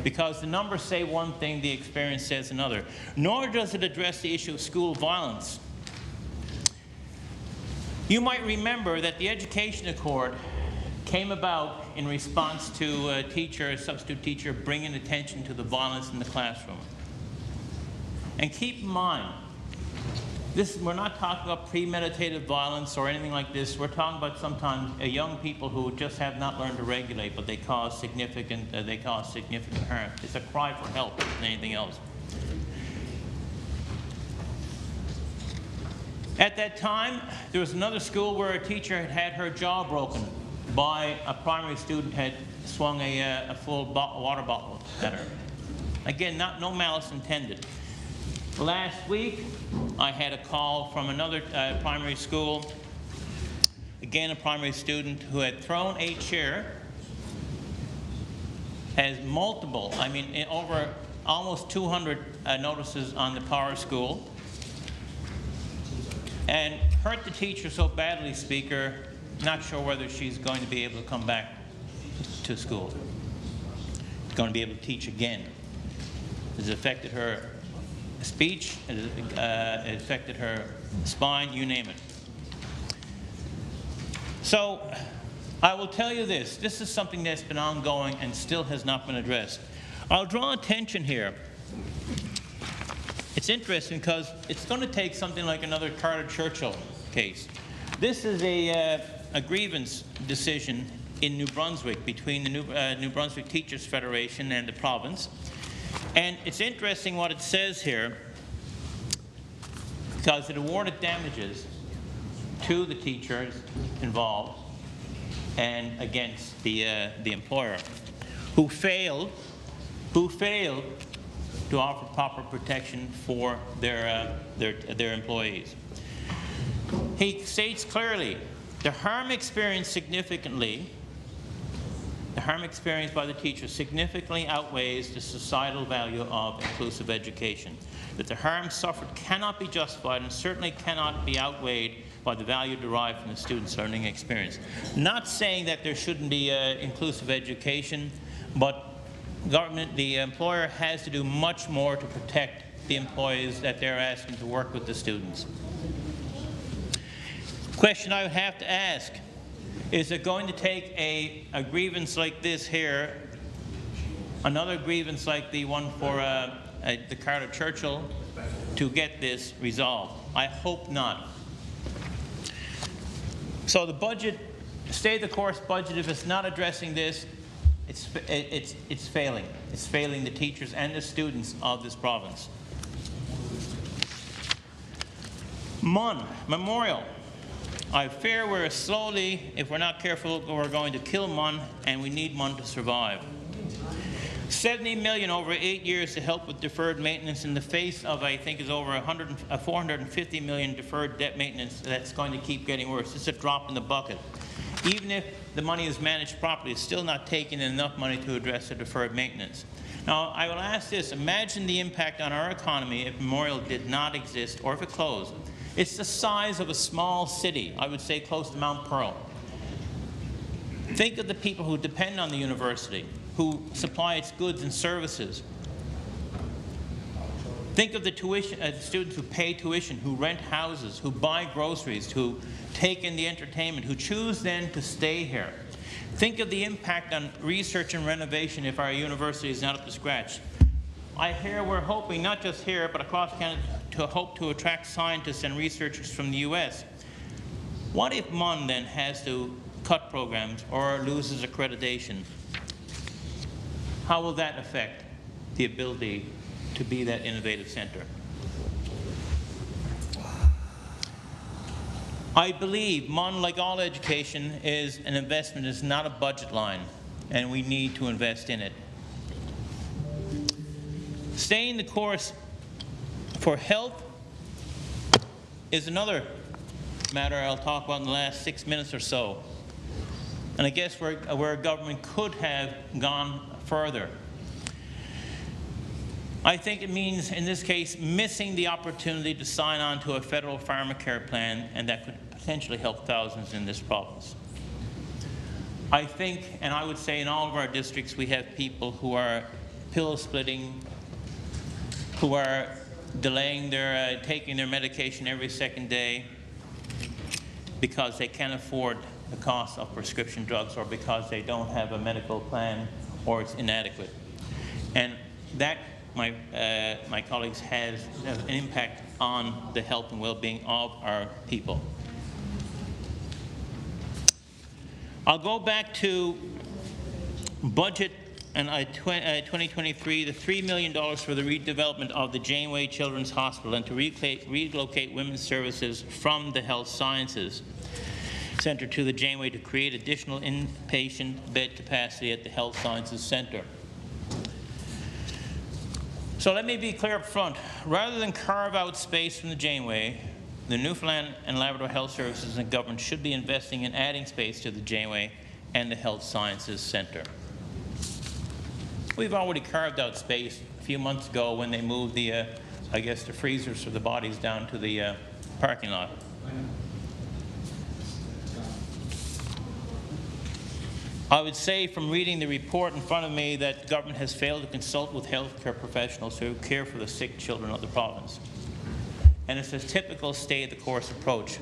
Because the numbers say one thing, the experience says another. Nor does it address the issue of school violence. You might remember that the Education Accord came about in response to a substitute teacher bringing attention to the violence in the classroom. And keep in mind, we're not talking about premeditated violence or anything like this. We're talking about sometimes young people who just have not learned to regulate, but they cause significant harm. It's a cry for help than anything else. At that time, there was another school where a teacher had had her jaw broken by a primary student had swung a full water bottle at her. Again, no malice intended. Last week, I had a call from another primary school, again a primary student who had thrown a chair, has multiple, over almost 200 notices on the Power School, and hurt the teacher so badly, Speaker, not sure whether she's going to be able to come back to school. Going to be able to teach again. It's affected her speech, it affected her spine, you name it. So I will tell you this is something that's been ongoing and still has not been addressed. I'll draw attention here. It's interesting because it's going to take something like another Carter Churchill case. This is a grievance decision in New Brunswick between the New Brunswick Teachers Federation and the province. And it's interesting what it says here, because it awarded damages to the teachers involved and against the employer, who failed to offer proper protection for their employees. He states clearly, the harm experienced significantly, the harm experienced by the teacher significantly outweighs the societal value of inclusive education. That the harm suffered cannot be justified and certainly cannot be outweighed by the value derived from the student's learning experience. Not saying that there shouldn't be inclusive education, but the employer has to do much more to protect the employees that they're asking to work with the students. Question I would have to ask, is it going to take a grievance like this here, another grievance like the one for the Carter Churchill, to get this resolved? I hope not. So the budget, stay the course budget, if it's not addressing this, it's failing. It's failing the teachers and the students of this province. MUN, Memorial. I fear we're slowly, if we're not careful, we're going to kill MUN, and we need MUN to survive. $70 million over 8 years to help with deferred maintenance in the face of, I think, is over $450 million deferred debt maintenance that's going to keep getting worse. It's a drop in the bucket. Even if the money is managed properly, it's still not taking enough money to address the deferred maintenance. Now, I will ask this. Imagine the impact on our economy if Memorial did not exist or if it closed. It's the size of a small city, I would say close to Mount Pearl. Think of the people who depend on the university, who supply its goods and services. Think of the students who pay tuition, who rent houses, who buy groceries, who take in the entertainment, who choose then to stay here. Think of the impact on research and renovation if our university is not up to scratch. I hear we're hoping, not just here, but across Canada, to attract scientists and researchers from the US. What if MUN then has to cut programs or loses accreditation? How will that affect the ability to be that innovative center? I believe MUN, like all education, is an investment, is not a budget line, and we need to invest in it. Staying the course for health is another matter I'll talk about in the last 6 minutes or so. And I guess where government could have gone further. I think it means, in this case, missing the opportunity to sign on to a federal pharmacare plan, and that could potentially help thousands in this province. I think, and I would say in all of our districts, we have people who are pill splitting, who are delaying their taking their medication every second day because they can't afford the cost of prescription drugs, or because they don't have a medical plan, or it's inadequate. And that, my colleagues, has an impact on the health and well-being of our people. I'll go back to budget and 2023, the $3 million for the redevelopment of the Janeway Children's Hospital and to relocate women's services from the Health Sciences Center to the Janeway to create additional inpatient bed capacity at the Health Sciences Center. So let me be clear up front. Rather than carve out space from the Janeway, the Newfoundland and Labrador Health Services and government should be investing in adding space to the Janeway and the Health Sciences Center. We've already carved out space a few months ago when they moved the, I guess, the freezers for the bodies down to the parking lot. I would say from reading the report in front of me that government has failed to consult with healthcare professionals who care for the sick children of the province. And it's a typical stay-the-course approach.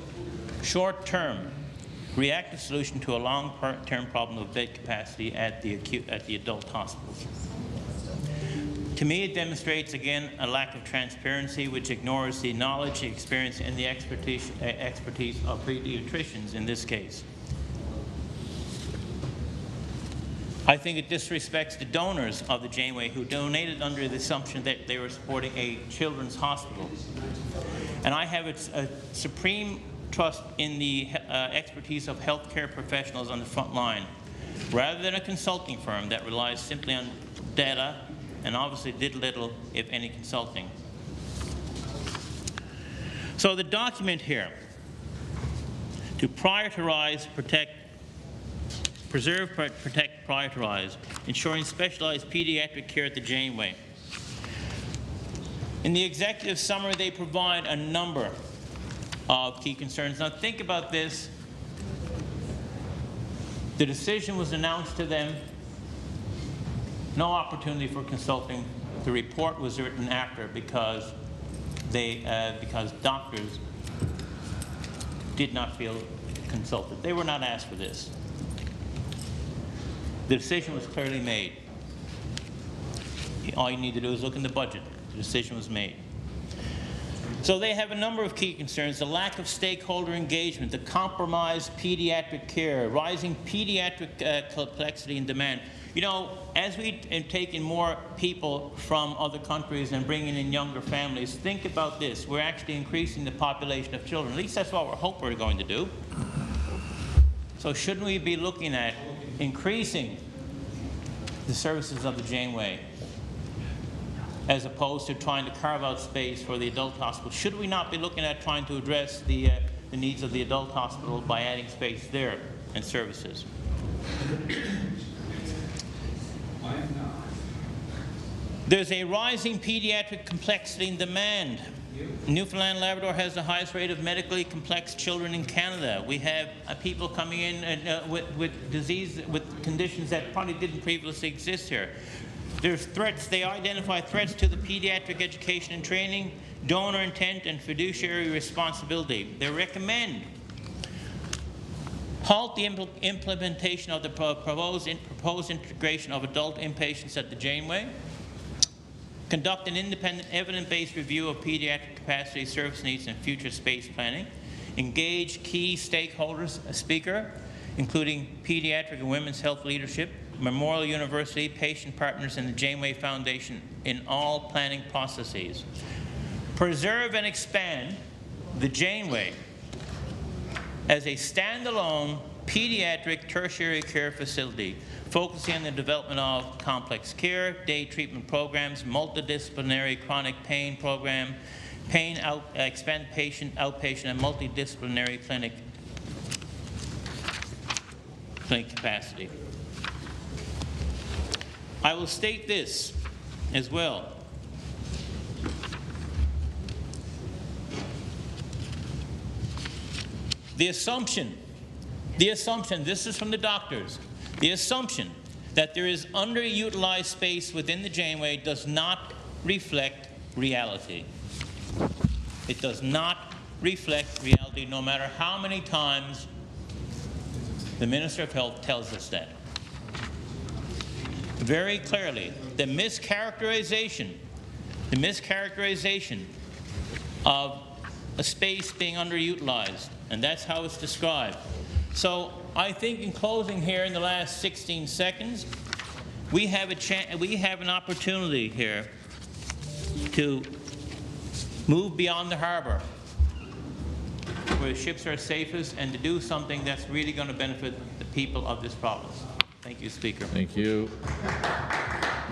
Short-term, reactive solution to a long-term problem of bed capacity at the adult hospitals. To me, it demonstrates, again, a lack of transparency, which ignores the knowledge, the experience, and the expertise of pediatricians in this case. I think it disrespects the donors of the Janeway who donated under the assumption that they were supporting a children's hospital. And I have a supreme trust in the expertise of healthcare professionals on the front line, rather than a consulting firm that relies simply on data and obviously did little, if any, consulting. So the document here, to prioritize, preserve, protect, prioritize, ensuring specialized pediatric care at the Janeway. In the executive summary, they provide a number of key concerns. Now think about this. The decision was announced to them, no opportunity for consulting. The report was written after because doctors did not feel consulted. They were not asked for this. The decision was clearly made. All you need to do is look in the budget. The decision was made. So they have a number of key concerns: the lack of stakeholder engagement, the compromised pediatric care, rising pediatric complexity and demand. You know, as we take in more people from other countries and bringing in younger families, think about this. We're actually increasing the population of children. At least that's what we hope we're going to do. So shouldn't we be looking at increasing the services of the Janeway as opposed to trying to carve out space for the adult hospital? Should we not be looking at trying to address the needs of the adult hospital by adding space there and services? There's a rising pediatric complexity and demand. Newfoundland Labrador has the highest rate of medically complex children in Canada. We have people coming in with disease, with conditions that probably didn't previously exist here. There's threats. They identify threats to the pediatric education and training, donor intent, and fiduciary responsibility. They recommend halt the implementation of the proposed integration of adult inpatients at the Janeway. Conduct an independent, evidence-based review of pediatric capacity, service needs, and future space planning. Engage key stakeholders, Speaker, including pediatric and women's health leadership, Memorial University, patient partners, and the Janeway Foundation in all planning processes. Preserve and expand the Janeway as a standalone pediatric tertiary care facility, focusing on the development of complex care, day treatment programs, multidisciplinary chronic pain program, expand patient, outpatient, and multidisciplinary clinic capacity. I will state this as well. The assumption, this is from the doctors, the assumption that there is underutilized space within the Janeway does not reflect reality. It does not reflect reality, no matter how many times the Minister of Health tells us that. Very clearly, the mischaracterization of a space being underutilized, and that's how it's described. So I think in closing here in the last 16 seconds, we have an opportunity here to move beyond the harbor where the ships are safest and to do something that's really going to benefit the people of this province. Thank you, Speaker. Thank you.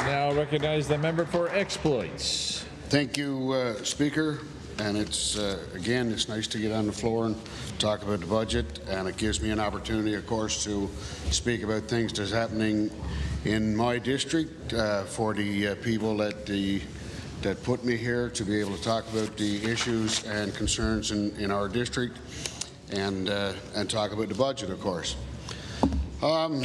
Now recognize the member for exploits. Thank you, Speaker. And it's, again, it's nice to get on the floor and talk about the budget, and it gives me an opportunity, of course, to speak about things that's happening in my district for the people that put me here to be able to talk about the issues and concerns in our district and talk about the budget, of course. One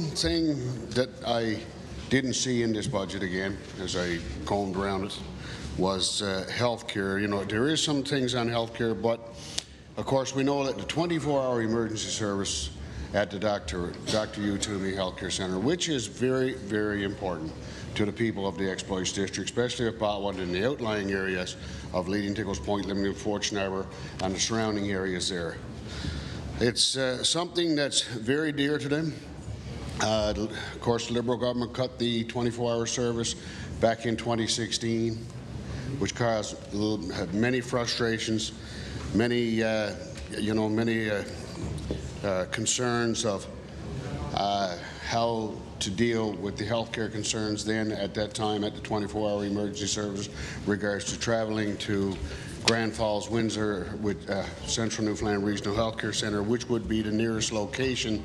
thing that I didn't see in this budget, again, as I combed around it, was health care. You know, there is some things on health care, but of course we know that the 24-hour emergency service at the Dr. U. Toomey Healthcare Centre, which is very, very important to the people of the Exploits District, especially of Botwood and the outlying areas of Leading Tickles Point, Limerick, Fortune Harbour, and the surrounding areas there. It's something that's very dear to them. Of course, the Liberal government cut the 24-hour service back in 2016, which caused many frustrations, many, concerns of how to deal with the healthcare concerns then at that time at the 24-hour emergency service, regards to traveling to Grand Falls, Windsor with Central Newfoundland Regional Healthcare Centre, which would be the nearest location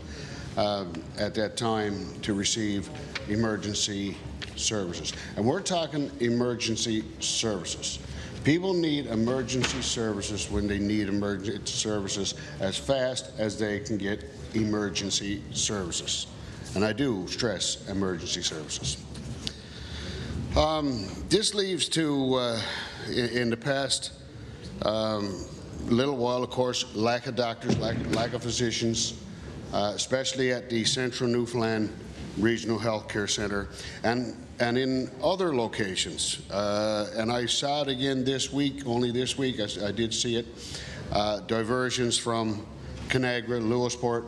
at that time to receive emergency services. And we're talking emergency services. People need emergency services when they need emergency services as fast as they can get emergency services. And I do stress emergency services. This leads to, in the past little while, of course, lack of doctors, lack of physicians, especially at the Central Newfoundland Regional Health Care Centre and in other locations. And I saw it again this week, only this week, I did see it, diversions from Canagra, Lewisport,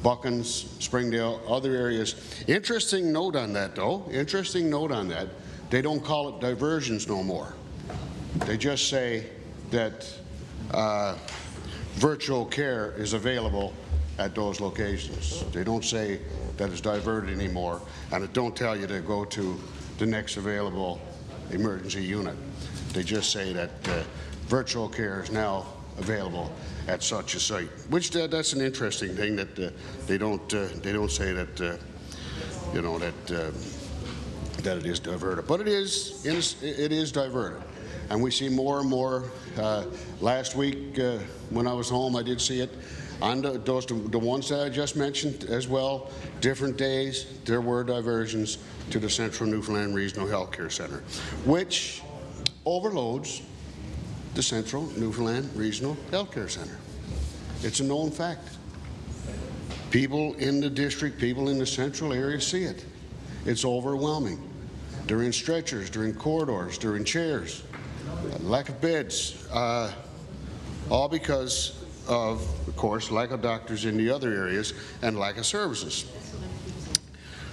Buckens, Springdale, other areas. Interesting note on that, though, interesting note on that. They don't call it diversions no more. They just say that virtual care is available at those locations. They don't say that it's diverted anymore, and it don't tell you to go to the next available emergency unit. They just say that virtual care is now available at such a site, which that's an interesting thing that they don't say that you know that it is diverted, but it is diverted, and we see more and more. Last week when I was home, I did see it. On the ones that I just mentioned as well, different days, there were diversions to the Central Newfoundland Regional Health Care Centre, which overloads the Central Newfoundland Regional Health Care Centre. It's a known fact. People in the district, people in the central area see it. It's overwhelming. They're in stretchers, they're in corridors, they're in chairs, lack of beds, all because of course, lack of doctors in the other areas and lack of services.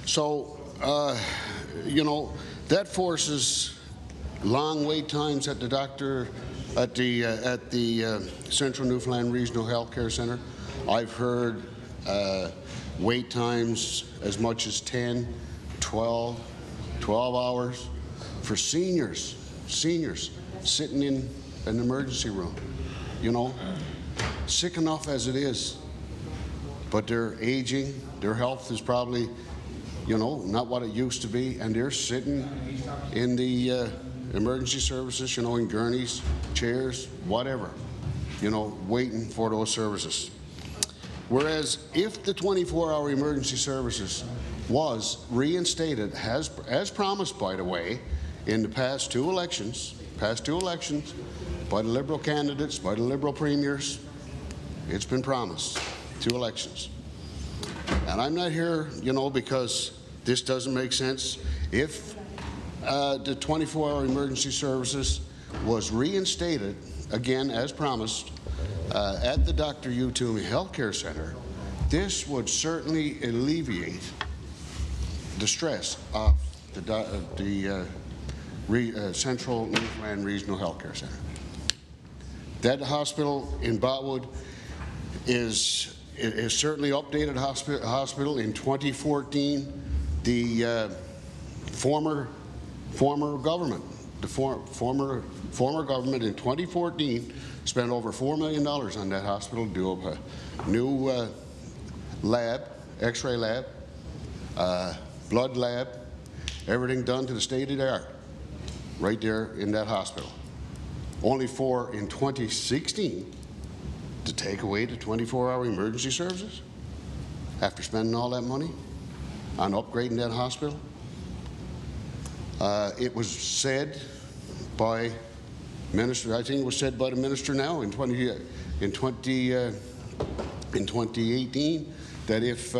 So, you know, that forces long wait times at the Central Newfoundland Regional Health Care Centre. I've heard wait times as much as 10, 12 hours for seniors sitting in an emergency room, you know. Sick enough as it is, but they're aging, their health is probably, you know, not what it used to be, and they're sitting in the emergency services, you know, in gurneys, chairs, whatever, you know, waiting for those services. Whereas if the 24-hour emergency services was reinstated, as promised, by the way, in the past two elections, by the Liberal candidates, by the Liberal premiers, it's been promised, 2 elections. And I'm not here, you know, because this doesn't make sense. If the 24-hour emergency services was reinstated, again, as promised, at the Dr. U. Toomey Health Care Centre, this would certainly alleviate the stress of the Central Newfoundland Regional Health Care Centre. That hospital in Botwood is certainly updated hospital. In 2014, the former government in 2014 spent over $4 million on that hospital to do a new lab, X-ray lab, blood lab, everything done to the state of the art, right there in that hospital. Only for in 2016 to take away the 24-hour emergency services after spending all that money on upgrading that hospital. It was said by minister, I think it was said by the minister now in 2018 that if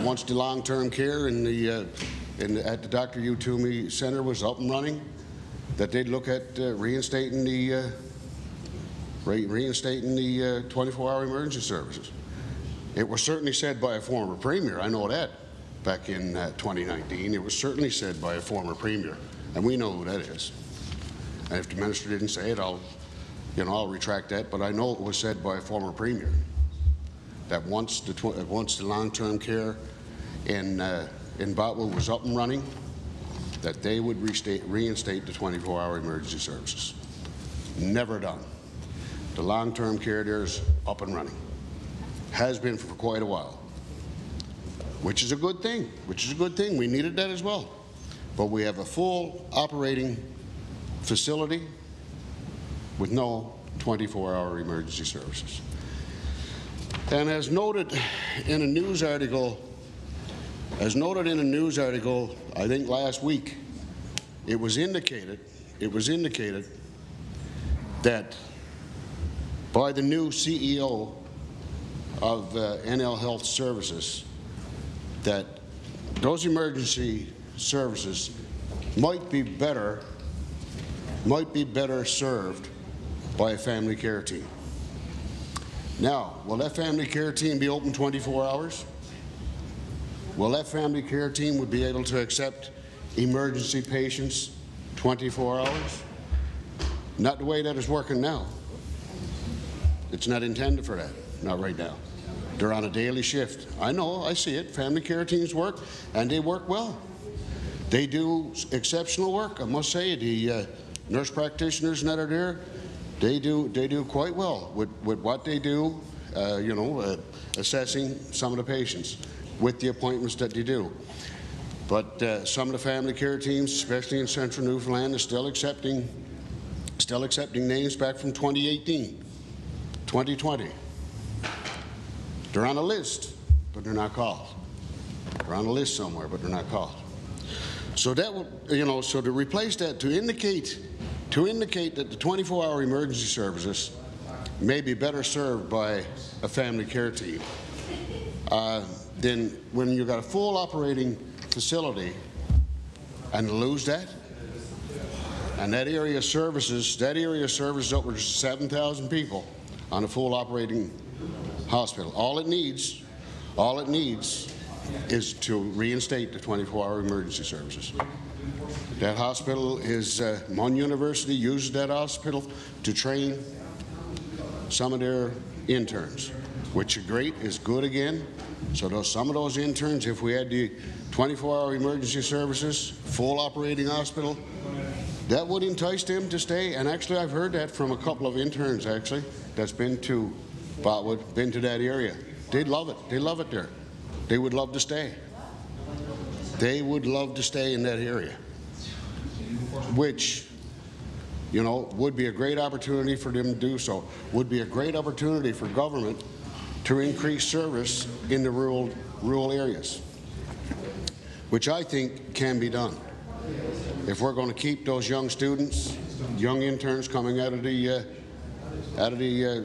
once the long-term care at the Dr. U. Toomey Centre was up and running, that they'd look at reinstating the 24-hour emergency services. It was certainly said by a former premier. I know that. Back in 2019, it was certainly said by a former premier, and we know who that is. And if the minister didn't say it, I'll retract that. But I know it was said by a former premier that once the long-term care in Botwood was up and running, that they would reinstate the 24-hour emergency services. Never done. The long-term care there is up and running. has been for quite a while, which is a good thing, We needed that as well. But we have a full operating facility with no 24-hour emergency services. And as noted in a news article, I think last week, it was indicated that by the new CEO of NL Health Services, that those emergency services might be better served by a family care team. Now, will that family care team be open 24 hours? Will that family care team would be able to accept emergency patients 24 hours? Not the way that it's working now. It's not intended for that, not right now. They're on a daily shift. I know, I see it. Family care teams work, and they work well. They do exceptional work, I must say. The nurse practitioners that are there, they do quite well with what they do, assessing some of the patients with the appointments that they do. But some of the family care teams, especially in central Newfoundland, are still accepting names back from 2018, 2020. They're on a list, but they're not called. They're on a list somewhere, but they're not called. So that would, so to replace that, to indicate that the 24-hour emergency services may be better served by a family care team, then when you've got a full operating facility and lose that, and that area services over 7,000 people on a full operating hospital. All it needs is to reinstate the 24-hour emergency services. That hospital is, Mon University uses that hospital to train some of their interns, which is good again. So some of those interns, if we had the 24-hour emergency services, full operating hospital, that would entice them to stay. And actually, I've heard that from a couple of interns, actually, that's been to Botwood, been to that area. They'd love it. They love it there. They would love to stay. They would love to stay in that area, which, would be a great opportunity for them to do so. Would be a great opportunity for government to increase service in the rural areas, which I think can be done. If we're going to keep those young students, young interns coming out of the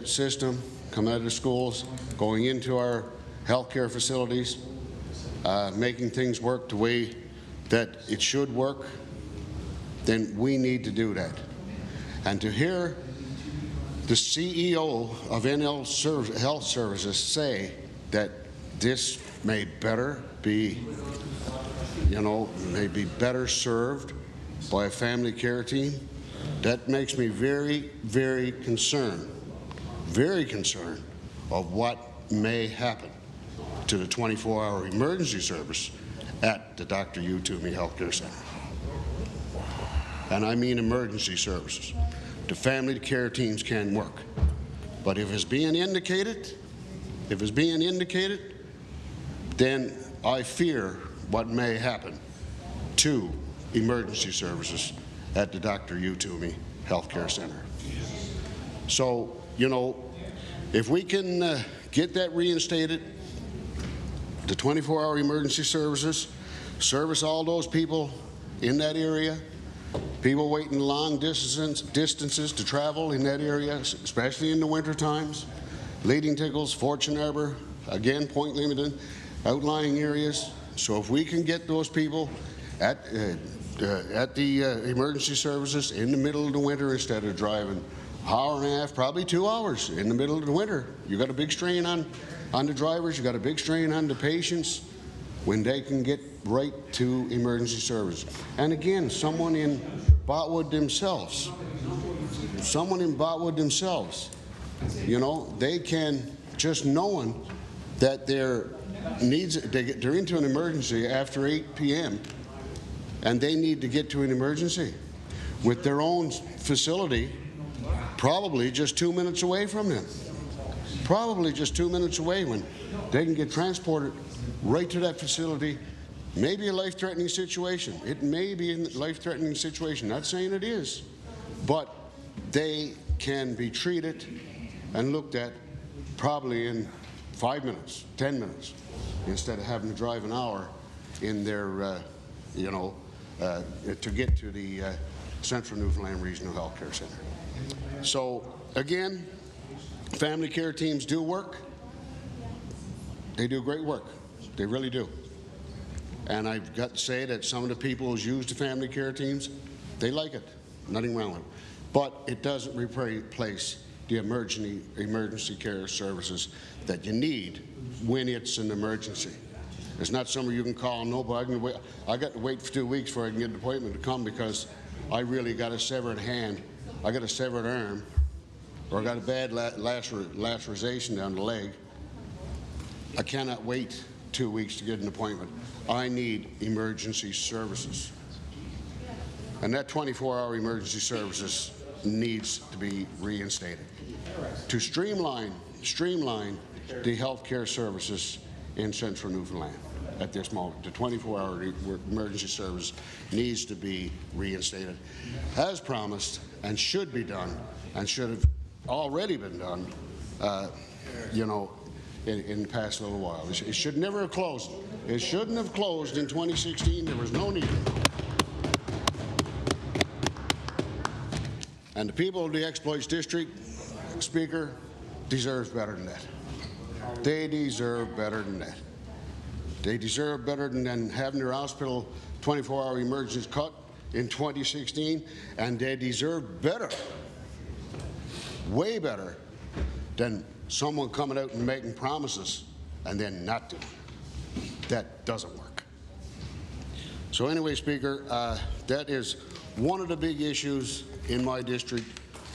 system, coming out of the schools, going into our healthcare facilities, making things work the way that it should work, then we need to do that. And to hear the CEO of NL Health Services say that this may better be, may be better served by a family care team, that makes me very, very concerned of what may happen to the 24-hour emergency service at the Dr. U. Toomey Healthcare Center. And I mean emergency services. The family care teams can work. But if it's being indicated, then I fear what may happen to emergency services at the Dr. U. Toomey Healthcare Center. So, if we can get that reinstated, the 24-hour emergency services, service all those people in that area, people waiting long distances to travel in that area, especially in the winter times, Leading Tickles, Fortune Harbor, again, Point Limited, outlying areas. So if we can get those people at the emergency services in the middle of the winter instead of driving an hour and a half, probably 2 hours in the middle of the winter, you got a big strain on the drivers, you got a big strain on the patients when they can get right to emergency service. And again, someone in Botwood themselves, they can, just knowing that they're into an emergency after 8 p.m. and they need to get to an emergency with their own facility probably just 2 minutes away from them. probably just 2 minutes away, when they can get transported right to that facility. Maybe a life-threatening situation. It may be a life-threatening situation. Not saying it is, but they can be treated and looked at probably in 5 minutes, 10 minutes, instead of having to drive an hour in their, to get to the Central Newfoundland Regional Health Care Centre. So again, family care teams do work. They do great work. They really do. And I've got to say that some of the people who's used the family care teams, they like it. Nothing wrong with it. But it doesn't replace the emergency care services that you need when it's an emergency. It's not somewhere you can call. No, but I got to wait for 2 weeks before I can get an appointment to come because I really got a severed hand, I got a severed arm, or I got a bad laceration down the leg. I cannot wait 2 weeks to get an appointment. I need emergency services. And that 24-hour emergency services needs to be reinstated to streamline the health care services in Central Newfoundland. At this moment, the 24-hour emergency service needs to be reinstated, as promised, and should be done, and should have already been done, in the past little while. It should never have closed. It shouldn't have closed in 2016. There was no need. And the people of the Exploits District, Speaker, deserve better than that. They deserve better than that. They deserve better than having their hospital 24-hour emergencies cut in 2016, and they deserve better, way better, than someone coming out and making promises and then not doing it. That doesn't work. So anyway, Speaker, that is one of the big issues in my district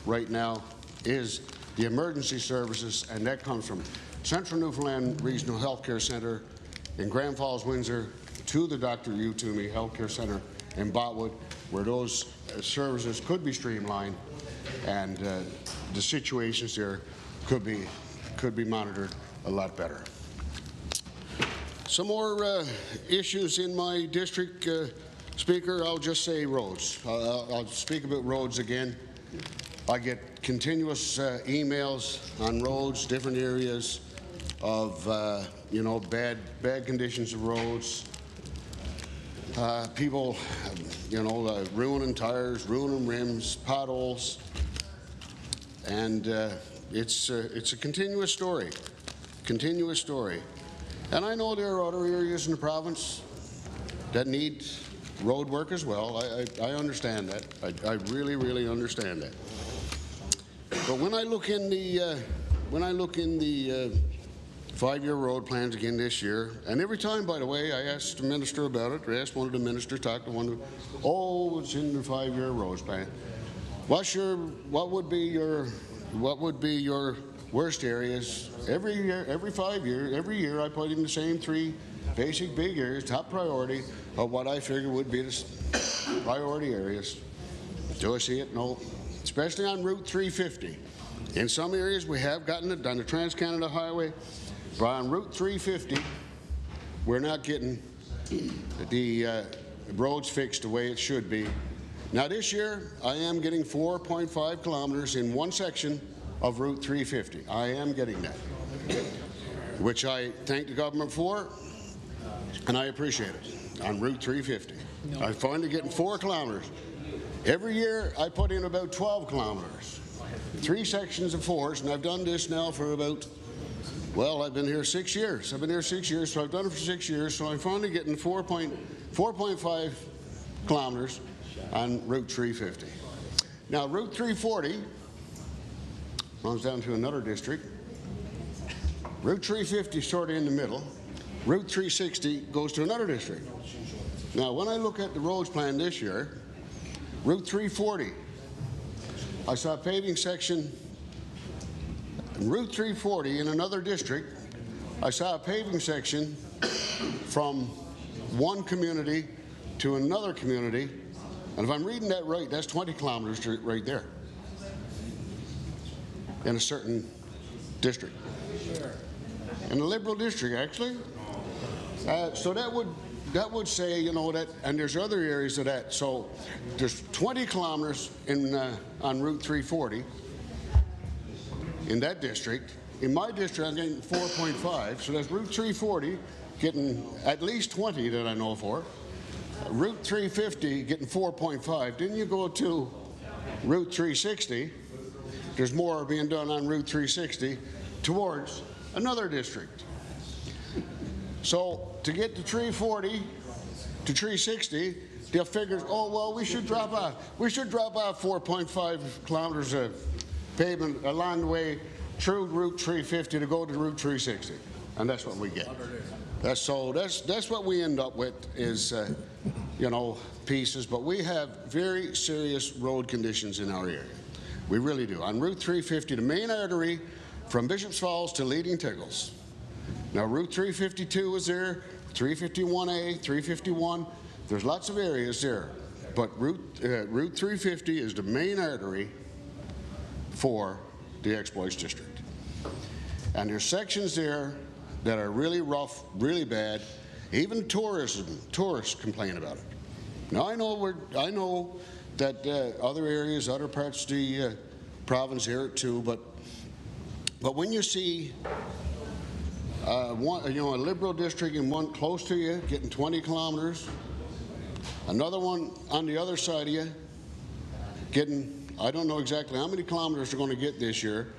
right now is the emergency services, and that comes from Central Newfoundland Regional Health Care Centre in Grand Falls, Windsor, to the Dr. U. Toomey Health Care Centre in Botwood, where those services could be streamlined and the situations there could be monitored a lot better. Some more issues in my district, Speaker. I'll just say roads. I'll speak about roads again. I get continuous emails on roads, different areas of bad conditions of roads. People, ruining tires, ruining rims, potholes, and it's a continuous story. Continuous story. And I know there are other areas in the province that need road work as well. I understand that. I really, really understand that. But when I look in the 5-year road plans again this year, and every time, by the way, I asked the minister about it, or asked one of the ministers, talked to one of them, oh, it's in the 5-year roads plan. What would be your worst areas? Every year, every 5 years, every year I put in the same 3 basic big areas, top priority of what I figure would be the priority areas. Do I see it? No. Especially on Route 350. In some areas we have gotten it done, the Trans-Canada Highway, but on Route 350 we're not getting the roads fixed the way it should be. Now this year I am getting 4.5 kilometers in one section of Route 350. I am getting that, which I thank the government for, and I appreciate it, on Route 350. I'm finally getting 4 kilometers. Every year I put in about 12 kilometers, 3 sections of 4s, and I've done this now for about, well, I've been here 6 years. I've been here 6 years, so I've done it for 6 years, so I'm finally getting 4.5 kilometers on Route 350. Now, Route 340 runs down to another district. Route 350 is sort of in the middle. Route 360 goes to another district. Now, when I look at the roads plan this year, Route 340, I saw a paving section. Route 340 in another district, I saw a paving section from one community to another community, and if I'm reading that right, that's 20 kilometers right there in a certain district. In a Liberal district, actually. So that would say, you know, that, and there's other areas of that. So there's 20 kilometers in on Route 340 in that district. In my district, I'm getting 4.5. So that's Route 340 getting at least 20 that I know for. Route 350 getting 4.5. Then you go to Route 360. There's more being done on Route 360 towards another district. So to get to 340 to 360, they'll figure, oh, well, we should drop off. We should drop off 4.5 kilometers of pavement along the way through Route 350 to go to Route 360. And that's what we get. That's what we end up with is, you know, pieces. But we have very serious road conditions in our area. We really do. On Route 350, the main artery from Bishop's Falls to Leading Tiggles. Now, Route 352 is there, 351A, 351. There's lots of areas there. But Route 350 is the main artery for the Exploits District. And there's sections there that are really rough, really bad. Even tourists complain about it. Now, I know that other areas, other parts of the province hear it too, but when you see a Liberal district in one close to you getting 20 kilometers, another one on the other side of you getting, I don't know exactly how many kilometers they're going to get this year,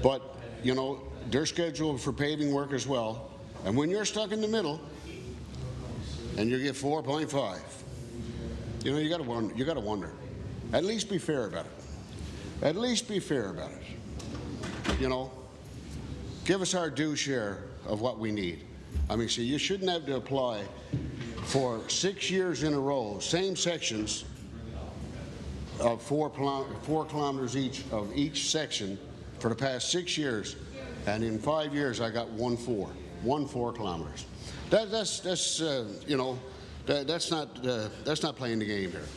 but you know they're scheduled for paving work as well. And when you're stuck in the middle and you get 4.5, you know, you got to wonder. At least be fair about it. At least be fair about it. You know, give us our due share of what we need. I mean, see, you shouldn't have to apply for 6 years in a row, same sections of 4 kilometers each of each section for the past 6 years, and in 5 years I got 4 kilometers. That's you know, that's not playing the game here.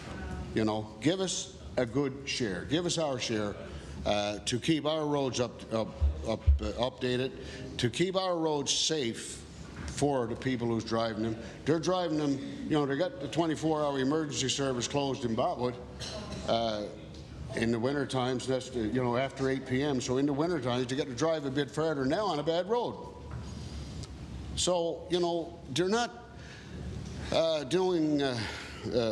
You know, give us a good share. Give us our share to keep our roads updated, to keep our roads safe for the people who's driving them. They're driving them, you know, they got the 24-hour emergency service closed in Botwood in the winter times. That's the, you know, after 8 p.m. So in the winter times, they got to drive a bit further now on a bad road. So, you know, they're not doing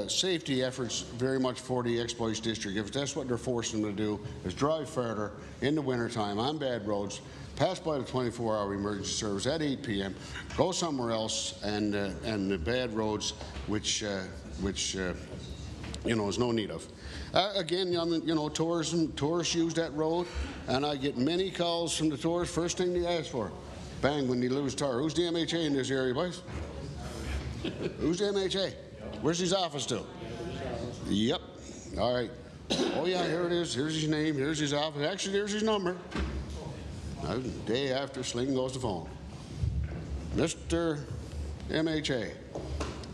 safety efforts very much for the Exploits District. If that's what they're forcing them to do, is drive further in the wintertime on bad roads, pass by the 24-hour emergency service at 8 p.m., go somewhere else, and the bad roads, which you know, is no need of. Again, you know, tourists use that road, and I get many calls from the tourists. First thing they ask for, bang, when they lose tar. Who's the MHA in this area, boys? Who's the MHA? Where's his office to? Yep. All right. Oh, yeah, here it is. Here's his name. Here's his office. Actually, here's his number. Now, day after, sling goes the phone. Mr. MHA,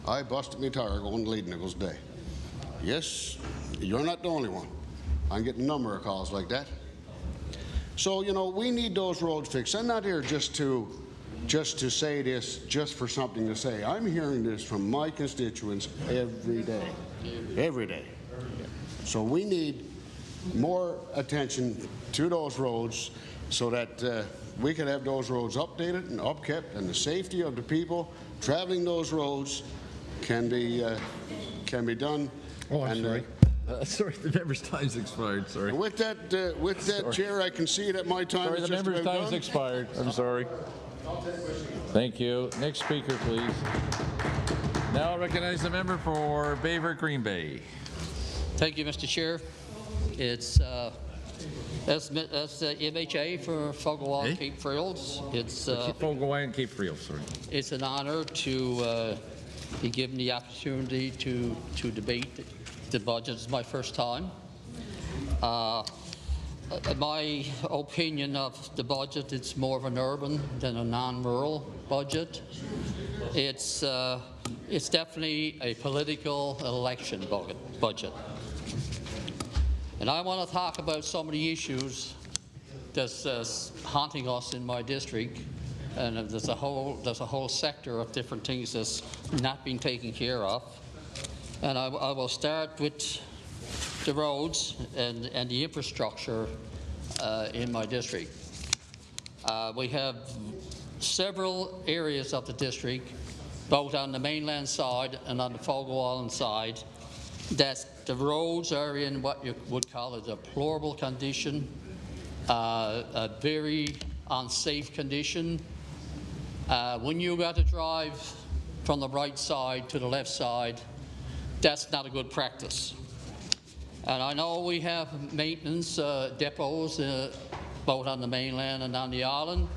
I busted my tire going to Leading Tiggles today. Yes, you're not the only one. I'm getting a number of calls like that. So, you know, we need those roads fixed. I'm not here just to say this just for something to say. I'm hearing this from my constituents every day. Every day. So we need more attention to those roads so that we can have those roads updated and upkept, and the safety of the people traveling those roads can be done. Oh, I'm sorry. Sorry, the member's time's expired. Sorry. And with that, Chair, I can see that my time sorry, is the just member's about time's done. expired. I'm sorry. Thank you. Next speaker, please. Now I recognize the member for Bayver Green Bay. Thank you, Mr. Chair. It's that's the MHA for Fogowan and Cape Frills. It's Fogowan and Cape Frills. Sorry. It's an honour to be given the opportunity to debate the budget. It's my first time. My opinion of the budget, it's more of an urban than a non-rural budget. It's definitely a political election budget. And I want to talk about some of the issues that's haunting us in my district, and there's a whole sector of different things that's not being taken care of. And I will start with the roads and the infrastructure in my district. We have several areas of the district, both on the mainland side and on the Fogo Island side, that the roads are in what you would call a deplorable condition, a very unsafe condition. When you got to drive from the right side to the left side, that's not a good practice. And I know we have maintenance depots both on the mainland and on the island,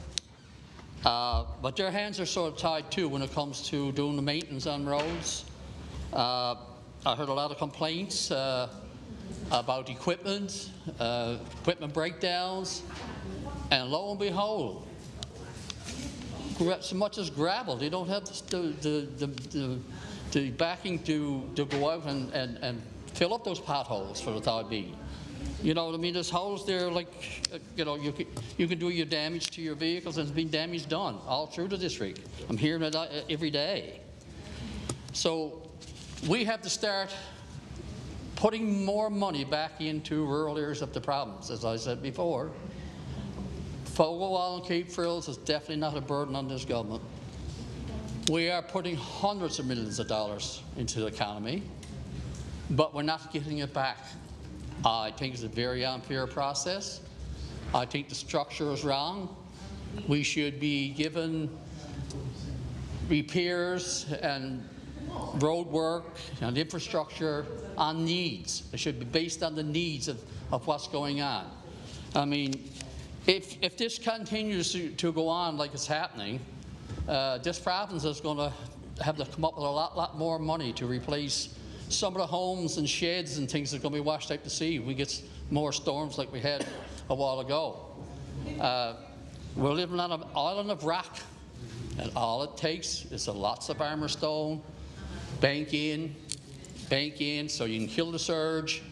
but their hands are sort of tied too when it comes to doing the maintenance on roads. I heard a lot of complaints about equipment breakdowns, and lo and behold, so much as gravel, they don't have the backing to go out and fill up those potholes for the time being. You know what I mean? There's holes there, like, you know, you can do your damage to your vehicles, and there's been damage done all through the district. I'm hearing it every day. So we have to start putting more money back into rural areas of the province, as I said before. Fogo Island, Cape Frills is definitely not a burden on this government. We are putting hundreds of millions of dollars into the economy, but we're not getting it back. I think it's a very unfair process. I think the structure is wrong. We should be given repairs and road work and infrastructure on needs. It should be based on the needs of what's going on. I mean, if this continues to go on like it's happening, this province is going to have to come up with a lot more money to replace some of the homes and sheds and things that are going to be washed out to sea if we get more storms like we had a while ago. We're living on an island of rock, and all it takes is lots of armor stone, bank in, so you can kill the surge,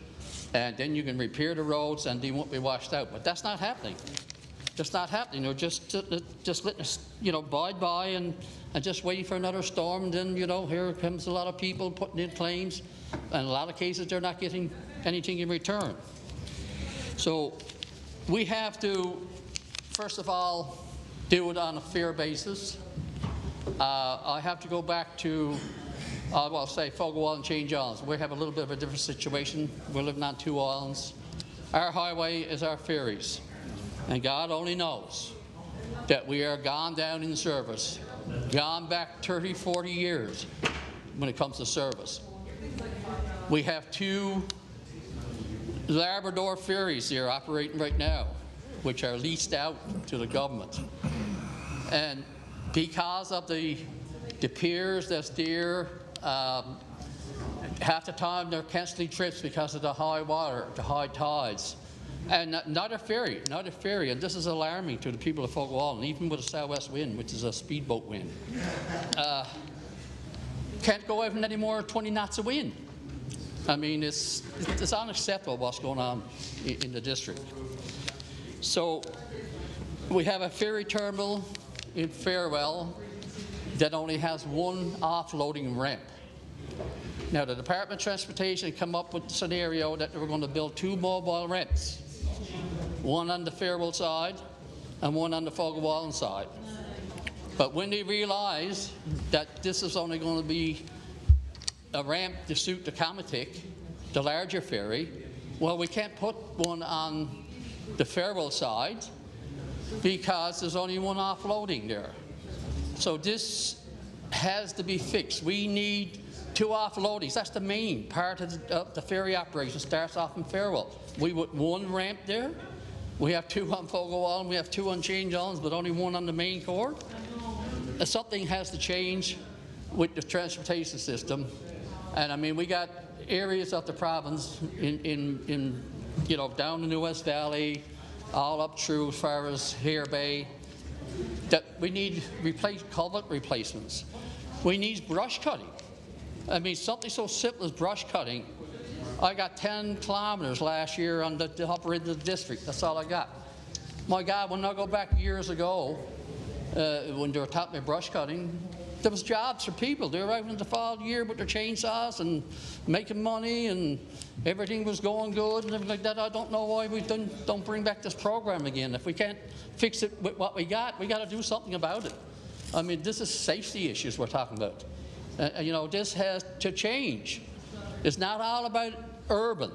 and then you can repair the roads and they won't be washed out. But that's not happening. Just not happening. They're just letting us, you know, bide by and just waiting for another storm. And then, you know, here comes a lot of people putting in claims, and in a lot of cases they're not getting anything in return. So we have to, first of all, do it on a fair basis. I have to go back to, well, say Fogo Island and Change Islands. We have a little bit of a different situation. We're living on two islands. Our highway is our ferries. And God only knows that we are gone down in service, gone back 30, 40 years when it comes to service. We have two Labrador ferries here operating right now, which are leased out to the government. And because of the piers that's there, half the time they're canceling trips because of the high water, the high tides. And not a ferry, and this is alarming to the people of Fogo Island, even with a southwest wind, which is a speedboat wind. Can't go even any more 20 knots of wind. I mean, it's unacceptable what's going on in the district. So we have a ferry terminal in Farewell that only has one offloading ramp. Now, the Department of Transportation came up with a scenario that they were going to build two mobile ramps, one on the Farewell side and one on the Fogo Island side. But when they realized that this is only going to be a ramp to suit the Comatic, the larger ferry, well, we can't put one on the Farewell side because there's only one offloading there. So this has to be fixed. We need two offloadings. That's the main part of the ferry operation. Starts off in Farewell. We put one ramp there. We have two on Fogo Island. We have two on Change Islands, but only one on the main core. Something has to change with the transportation system. And I mean, we got areas of the province in you know, down in the West Valley, all up through as far as Hare Bay, that we need culvert replacements. We need brush cutting. I mean, something so simple as brush cutting. I got 10 kilometers last year on the upper end of the district. That's all I got. My God, when I go back years ago, when they were taught me brush cutting, there was jobs for people. They were out in the fall year with their chainsaws and making money, and everything was going good and everything like that. I don't know why we don't bring back this program again. If we can't fix it with what we got to do something about it. I mean, this is safety issues we're talking about. You know, this has to change. It's not all about urban.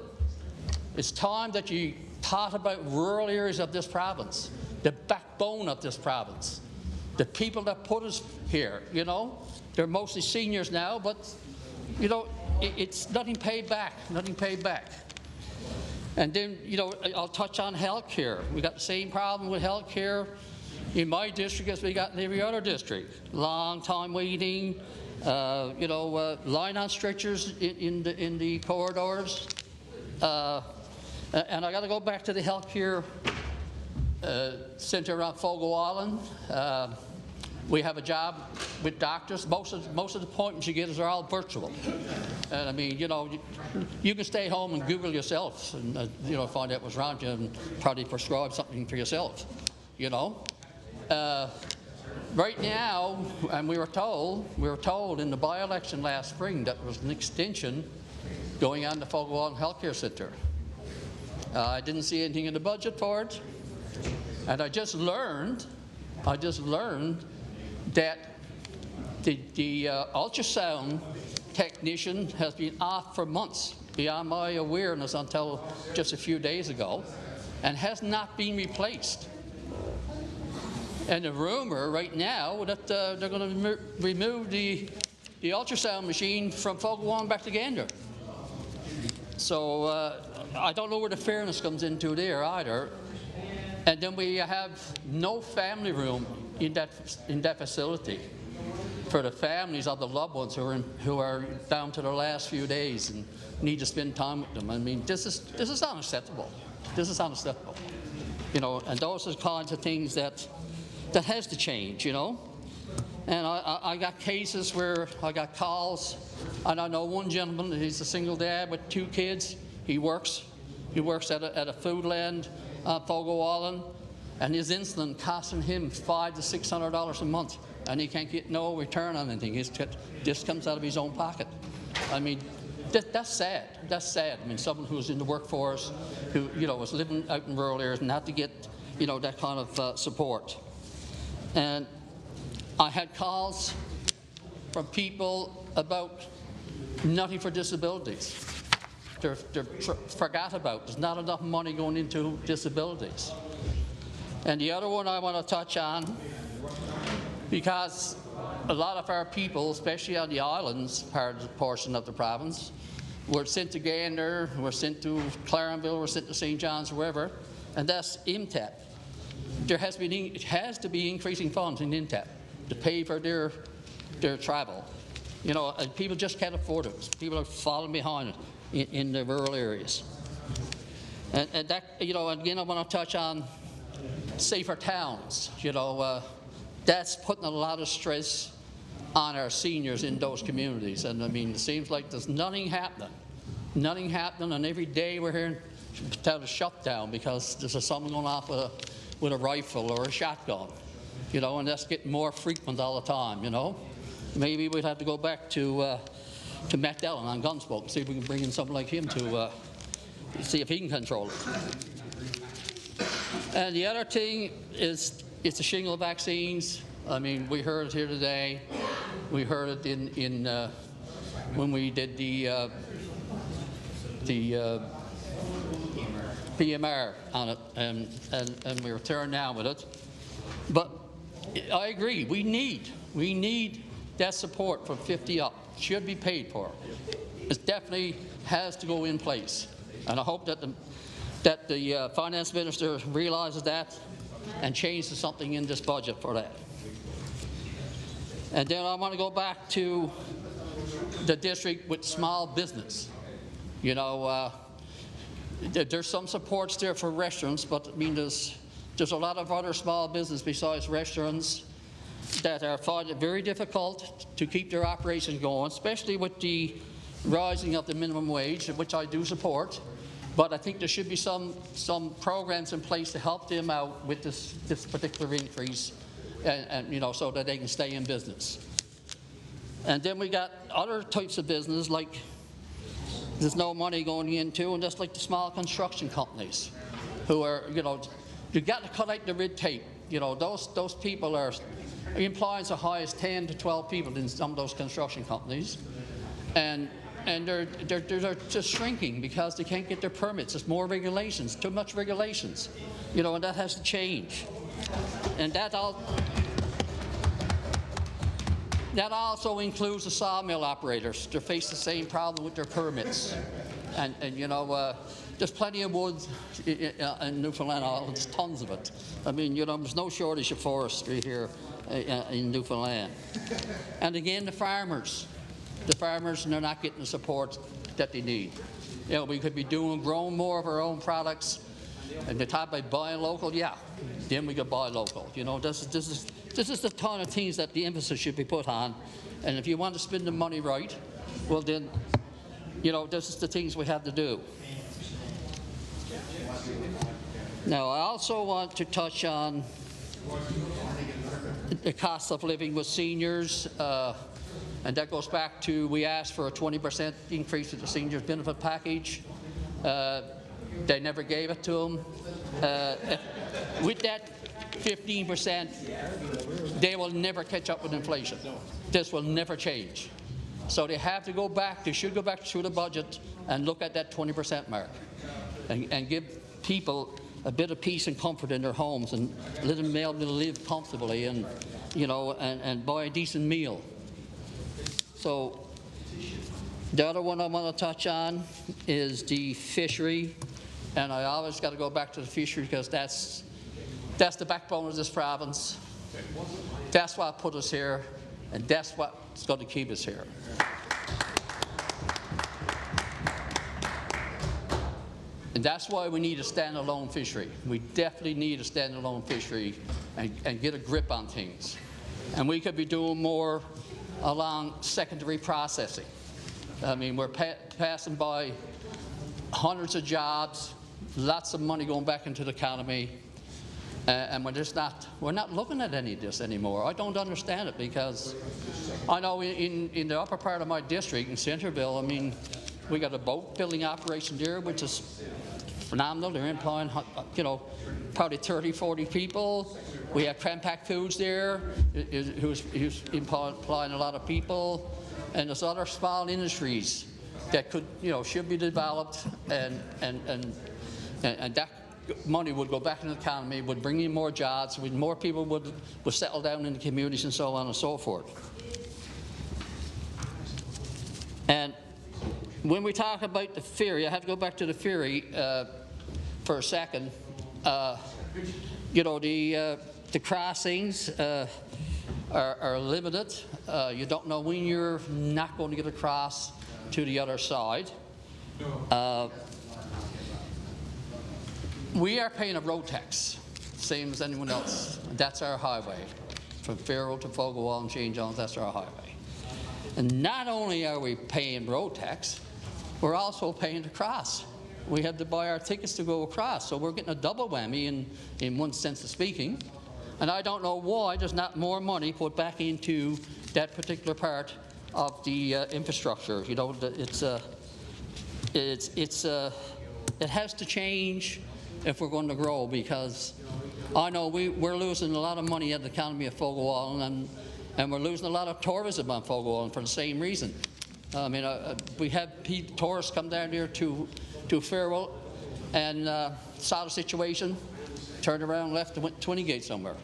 It's time that you thought about rural areas of this province, the backbone of this province, the people that put us here, you know. They're mostly seniors now, but, you know, it's nothing paid back, nothing paid back. And then, you know, I'll touch on health care. We got the same problem with health care in my district as we got in every other district. Long time waiting, you know, line on stretchers in the corridors. And I got to go back to the health care center around Fogo Island. We have a job with doctors. Most of the appointments you get are all virtual. And I mean, you know, you can stay home and Google yourself and, you know, find out what's wrong with you and probably prescribe something for yourself, you know. Right now, and we were told in the by-election last spring that there was an extension going on the Fogo Island Healthcare Center. I didn't see anything in the budget for it, and I just learned that the ultrasound technician has been off for months, beyond my awareness until just a few days ago, and has not been replaced. And the rumor right now that they're going to remove the ultrasound machine from Fogo Island back to Gander. So I don't know where the fairness comes into there either. And then we have no family room in that facility for the families of the loved ones who are down to their last few days and need to spend time with them. I mean, this is unacceptable. This is unacceptable. You know, and those are the kinds of things that has to change, you know. And I got cases where I got calls, and I know one gentleman, he's a single dad with 2 kids. He works at a food land on Fogo Island, and his insulin costing him $500 to $600 a month, and he can't get no return on anything. It just comes out of his own pocket. I mean, that's sad. That's sad. I mean, someone who's in the workforce, who, you know, was living out in rural areas and had to get, you know, that kind of support. And I had calls from people about nothing for disabilities. They're forgot about. There's not enough money going into disabilities. And the other one I want to touch on, because a lot of our people, especially on the islands portion of the province, were sent to Gander, were sent to Clarenville, were sent to St. John's, wherever, and that's IMTAP. There has to be increasing funds in IMTAP to pay for their travel. You know, people just can't afford it. People are falling behind in the rural areas. And that, you know, again, I want to touch on safer towns. You know, that's putting a lot of stress on our seniors in those communities. And I mean, it seems like there's nothing happening. Nothing happening, and every day we're hearing town is shut down because there's someone going off with a rifle or a shotgun, you know, and that's getting more frequent all the time, you know. Maybe we'd have to go back to Matt Dillon on Gunsmoke and see if we can bring in someone like him to see if he can control it. And the other thing is it's the shingle vaccines. I mean, we heard it here today. We heard it in when we did the PMR on it, and we were tearing down with it. But I agree, we need that support from 50 up. Should be paid for. It definitely has to go in place, and I hope that the finance minister realizes that and changes something in this budget for that. And then I want to go back to the district with small business. You know, there's some supports there for restaurants, but I mean, there's a lot of other small business besides restaurants that are finding it very difficult to keep their operations going, especially with the rising of the minimum wage, which I do support. But I think there should be some programs in place to help them out with this particular increase, and you know, so that they can stay in business. And then we got other types of business like there's no money going into, and that's like the small construction companies, who are, you know, you got to cut out the red tape. You know, those people are employing as high as 10 to 12 people in some of those construction companies, and they're just shrinking because they can't get their permits. There's more regulations, too much regulations, you know, and that has to change. And that also includes the sawmill operators. They face the same problem with their permits. And you know, there's plenty of wood in Newfoundland Island. There's tons of it. I mean, you know, there's no shortage of forestry here in Newfoundland. And again, the farmers, they're not getting the support that they need. You know, we could be growing more of our own products. And they talk about buying local, yeah, then we could buy local. You know, this is the ton of things that the emphasis should be put on. And if you want to spend the money right, well then, you know, this is the things we have to do. Now, I also want to touch on the cost of living with seniors, and that goes back to, we asked for a 20% increase in the seniors benefit package. They never gave it to them. With that 15%, they will never catch up with inflation. This will never change. So they have to go back, they should go back through the budget and look at that 20% mark and give people a bit of peace and comfort in their homes and let them be able to live comfortably and, you know, and buy a decent meal. So the other one I want to touch on is the fishery. And I always got to go back to the fishery because that's the backbone of this province. That's what put us here, and that's what's going to keep us here. And that's why we need a standalone fishery. We definitely need a standalone fishery and get a grip on things. And we could be doing more along secondary processing. I mean, we're passing by hundreds of jobs, lots of money going back into the economy, and we're not looking at any of this anymore. I don't understand it, because I know in the upper part of my district, in Centreville, I mean, we got a boat building operation there, which is phenomenal. They're employing, you know, probably 30, 40 people. We have Crampack Foods there, who's employing a lot of people, and there's other small industries that could, you know, should be developed, and that money would go back in the economy, would bring in more jobs, more people would settle down in the communities and so on and so forth. And when we talk about the ferry, I have to go back to the ferry for a second. You know, the crossings are limited. You don't know when you're not going to get across to the other side. We are paying a road tax, same as anyone else. That's our highway. From Faro to Fogarwall and St. John's, that's our highway. And not only are we paying road tax, we're also paying to cross. We have to buy our tickets to go across, so we're getting a double whammy in one sense of speaking. And I don't know why there's not more money put back into that particular part of the infrastructure. You know, it has to change if we're going to grow, because I know we're losing a lot of money at the economy of Fogarwall, and we're losing a lot of tourism on Fogarwall for the same reason. I mean, we have tourists come down here to Farewell and saw the situation, turned around, left, and went to Twinigate somewhere.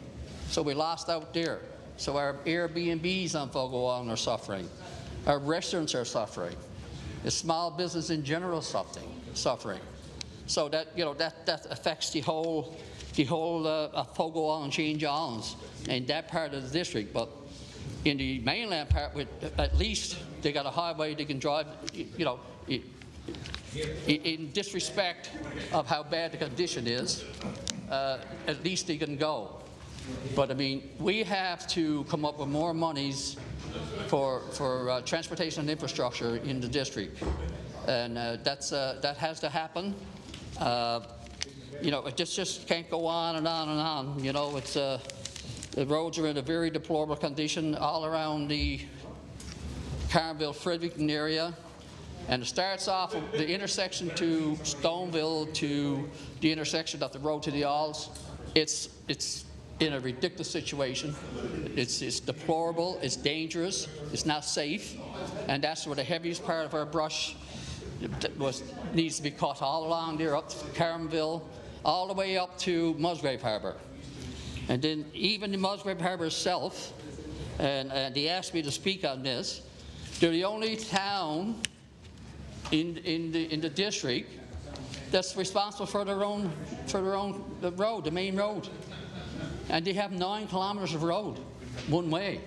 So we lost out there. So our Airbnbs on Fogarwall are suffering. Our restaurants are suffering. The small business in general suffering. So that, you know, that affects the whole Fogarwall and St. John's and that part of the district. But in the mainland part, at least they got a highway they can drive. You know, in disrespect of how bad the condition is, at least they can go. But I mean, we have to come up with more monies for transportation and infrastructure in the district, and that has to happen. You know, it just can't go on and on and on. You know, it's the roads are in a very deplorable condition all around the Carnville-Fredericton area. And it starts off with the intersection to Stoneville to the intersection of the road to the Alls. It's in a ridiculous situation. It's deplorable, it's dangerous, it's not safe, and that's where the heaviest part of our brush needs to be cut all along there, up to Carnville, all the way up to Musgrave Harbour. And then even in Musgrave Harbour itself, and they asked me to speak on this, they're the only town in the district that's responsible for their own road, the main road. And they have 9 kilometers of road, one way.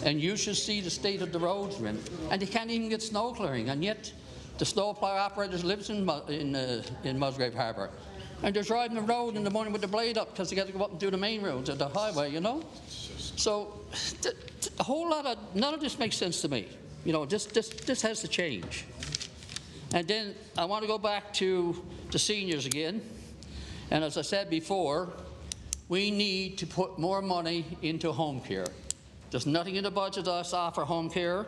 And you should see the state of the roads, and they can't even get snow clearing, and yet the snowplow operators live in Musgrave Harbour. And they're driving the road in the morning with the blade up because they got to go up and do the main roads at the highway, you know? So a whole lot of, none of this makes sense to me. You know, this has to change. And then I want to go back to the seniors again. And as I said before, we need to put more money into home care. There's nothing in the budget that I saw for home care.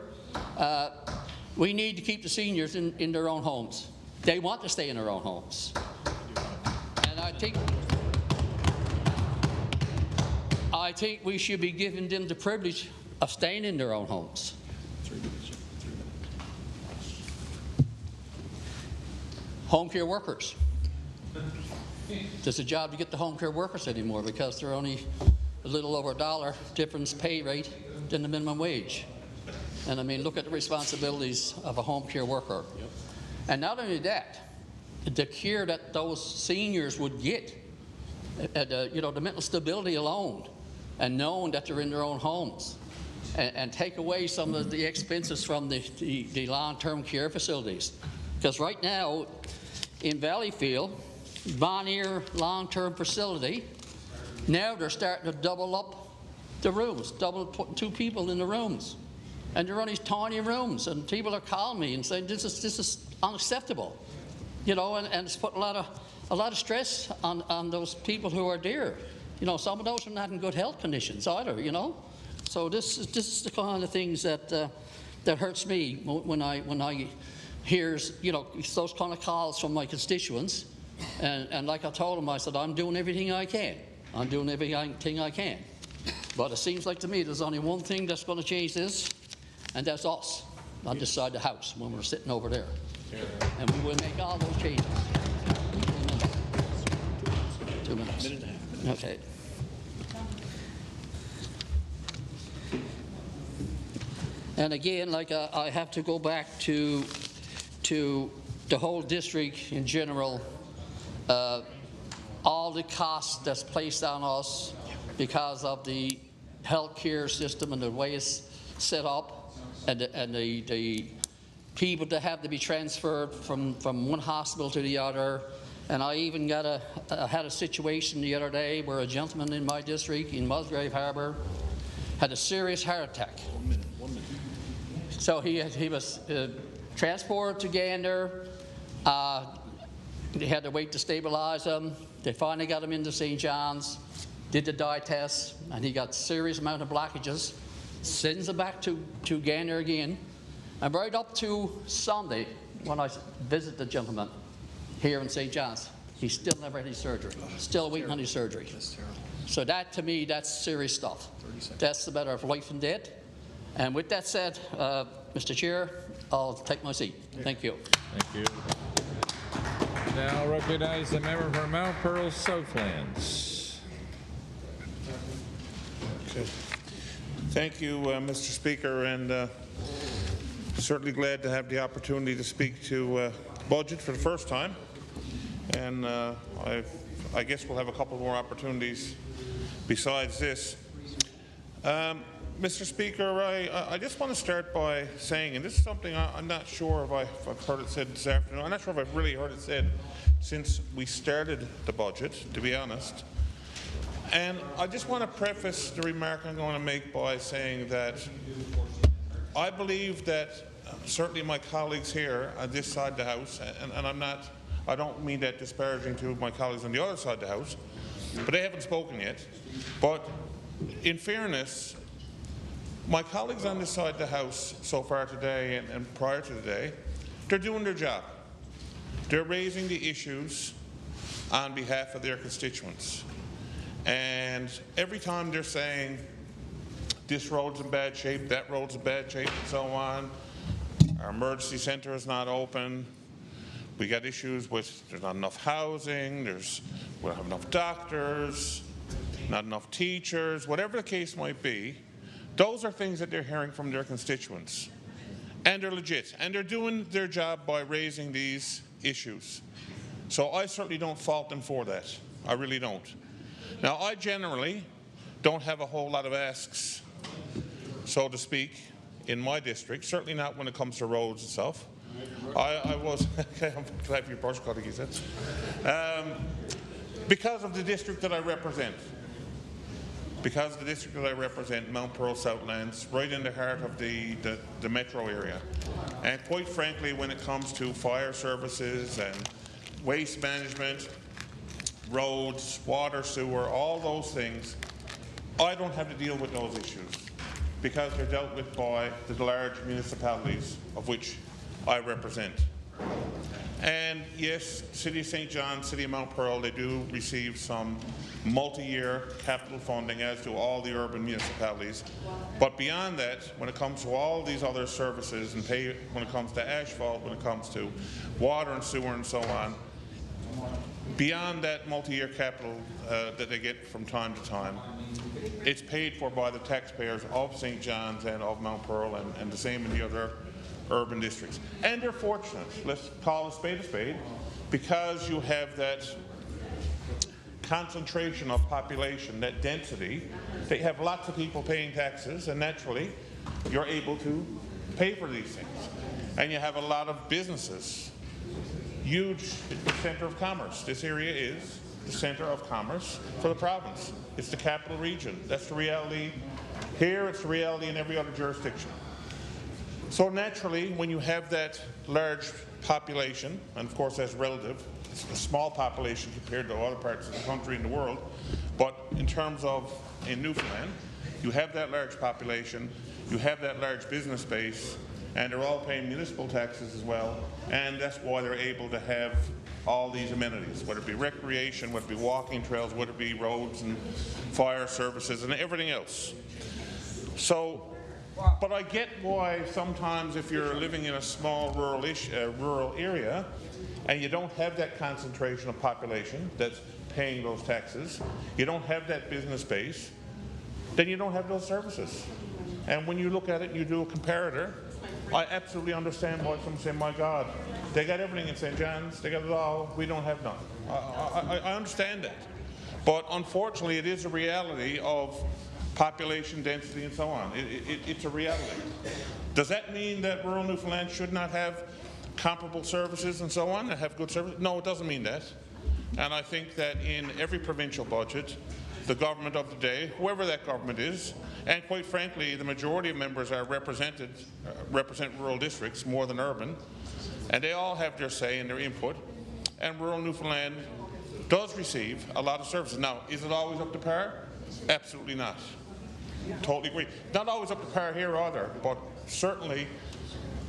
We need to keep the seniors in their own homes. They want to stay in their own homes. And I think we should be giving them the privilege of staying in their own homes. Home care workers. There's a job to get the home care workers anymore because they're only a little over $1 difference pay rate than the minimum wage. And I mean, look at the responsibilities of a home care worker. Yep. And not only that, the care that those seniors would get, you know, the mental stability alone, and knowing that they're in their own homes, and take away some of the expenses from the long-term care facilities. Because right now, in Valleyfield, Bonnier long-term facility, now they're starting to double up the rooms, putting 2 people in the rooms. And they're on these tiny rooms, and people are calling me and saying, this is unacceptable. You know, and it's putting a lot of stress on those people who are there. You know, some of those are not in good health conditions either, you know. So this is the kind of things that hurts me when I hear, you know, those kind of calls from my constituents. And like I told them, I said, I'm doing everything I can. I'm doing everything I can. But it seems like to me there's only one thing that's going to change this, and that's us on this side of the house when we're sitting over there. And we will make all those changes. 2 minutes. Minute and a half. Okay. And again, like I have to go back to the whole district in general, all the costs that's placed on us because of the health care system and the way it's set up, and the people that have to be transferred from one hospital to the other. And I even had a situation the other day where a gentleman in my district in Musgrave Harbour had a serious heart attack. 1 minute. So he was transported to Gander. They had to wait to stabilize him. They finally got him into St. John's, did the dye test, and he got serious amount of blockages. Sends him back to Gander again. And right up to Sunday, when I visit the gentleman here in St. John's, he still never had any surgery. Still waiting on his surgery. That's terrible. So that, to me, that's serious stuff. That's the matter of life and death. And with that said, Mr. Chair, I'll take my seat. Thank you. Thank you. Now recognize the member for Mount Pearl Southlands. Okay. Thank you, Mr. Speaker, and certainly glad to have the opportunity to speak to budget for the first time. And I guess we'll have a couple more opportunities besides this. Mr. Speaker, I just want to start by saying, and this is something I'm not sure if I've heard it said this afternoon. I'm not sure if I've really heard it said since we started the budget, to be honest. And I just want to preface the remark I'm going to make by saying that I believe that certainly my colleagues here on this side of the House, and I'm I don't mean that disparaging to my colleagues on the other side of the House, but they haven't spoken yet. But in fairness, my colleagues on this side of the House so far today and prior to today, they're doing their job. They're raising the issues on behalf of their constituents. And every time they're saying, this road's in bad shape, that road's in bad shape, and so on, our emergency centre is not open, we got issues with there's not enough housing, we don't have enough doctors, not enough teachers, whatever the case might be, those are things that they're hearing from their constituents. And they're legit. And they're doing their job by raising these issues. So I certainly don't fault them for that. I really don't. Now, I generally don't have a whole lot of asks, so to speak, in my district, certainly not when it comes to roads itself. I was, I'm glad your brush colleague, he said, because of the district that I represent. Because the district that I represent, Mount Pearl Southlands, right in the heart of the metro area. And quite frankly, when it comes to fire services and waste management, roads, water, sewer, all those things, I don't have to deal with those issues because they're dealt with by the large municipalities of which I represent. And yes, City of St. John, City of Mount Pearl, they do receive some multi-year capital funding, as do all the urban municipalities. But beyond that, when it comes to all these other services and when it comes to asphalt, when it comes to water and sewer and so on, beyond that multi-year capital that they get from time to time, it's paid for by the taxpayers of St. John's and of Mount Pearl, and the same in the other urban districts. And they're fortunate, let's call a spade, because you have that concentration of population, that density, they have lots of people paying taxes, and naturally you're able to pay for these things. And you have a lot of businesses, huge center of commerce. This area is the center of commerce for the province. It's the capital region. That's the reality here, it's the reality in every other jurisdiction. So naturally, when you have that large population, and of course that's relative, it's a small population compared to other parts of the country and the world, but in terms of in Newfoundland, you have that large population, you have that large business base, and they're all paying municipal taxes as well, and that's why they're able to have all these amenities, whether it be recreation, whether it be walking trails, whether it be roads and fire services and everything else. So, but I get why sometimes if you're living in a small rural area and you don't have that concentration of population that's paying those taxes, you don't have that business base, then you don't have those services. And when you look at it and you do a comparator, I absolutely understand why some say, my God, they got everything in St. John's, they got it all, we don't have none. I understand that. But unfortunately, it is a reality of population density and so on. It's a reality. Does that mean that rural Newfoundland should not have comparable services and so on, and have good services? No, it doesn't mean that. And I think that in every provincial budget, the government of the day, whoever that government is, and quite frankly, the majority of members are represent rural districts more than urban, and they all have their say and their input, and rural Newfoundland does receive a lot of services. Now, is it always up to par? Absolutely not. Totally agree. Not always up to par here either, but certainly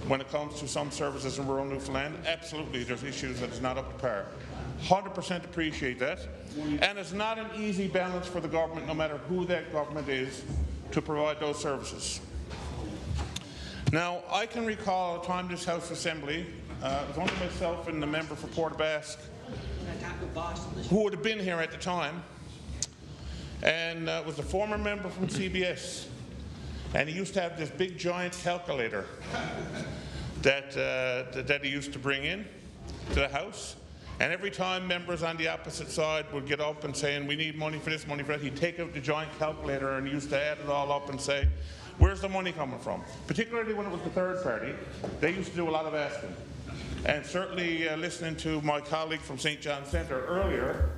when it comes to some services in rural Newfoundland, absolutely there's issues that is not up to par. 100% appreciate that. And it's not an easy balance for the government, no matter who that government is, to provide those services. Now, I can recall a time this House Assembly, it was only myself and the member for Port Basque, who would have been here at the time, and was a former member from CBS, and he used to have this big giant calculator that he used to bring in to the House, and every time members on the opposite side would get up and saying, we need money for this, money for that, he'd take out the giant calculator and he used to add it all up and say, where's the money coming from? Particularly when it was the third party, they used to do a lot of asking. And certainly listening to my colleague from St. John's Centre earlier,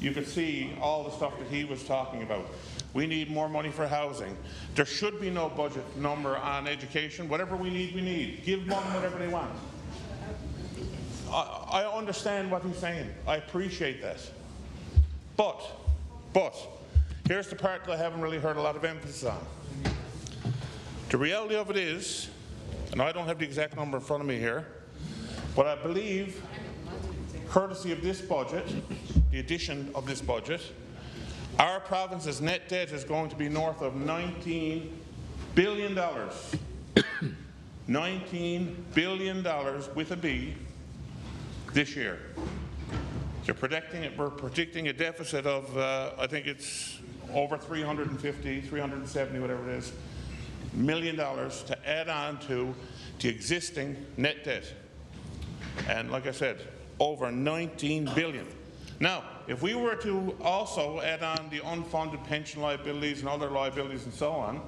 you could see all the stuff that he was talking about. We need more money for housing. There should be no budget number on education. Whatever we need, we need. Give them whatever they want. I understand what he's saying. I appreciate that. But, here's the part that I haven't really heard a lot of emphasis on. The reality of it is, and I don't have the exact number in front of me here, but I believe, courtesy of this budget, the addition of this budget, our province's net debt is going to be north of $19 billion. $19 billion with a B this year. We're predicting a deficit of, I think it's over 350, 370, whatever it is, $1 million to add on to the existing net debt. And like I said, over 19 billion. Now, if we were to also add on the unfunded pension liabilities and other liabilities and so on,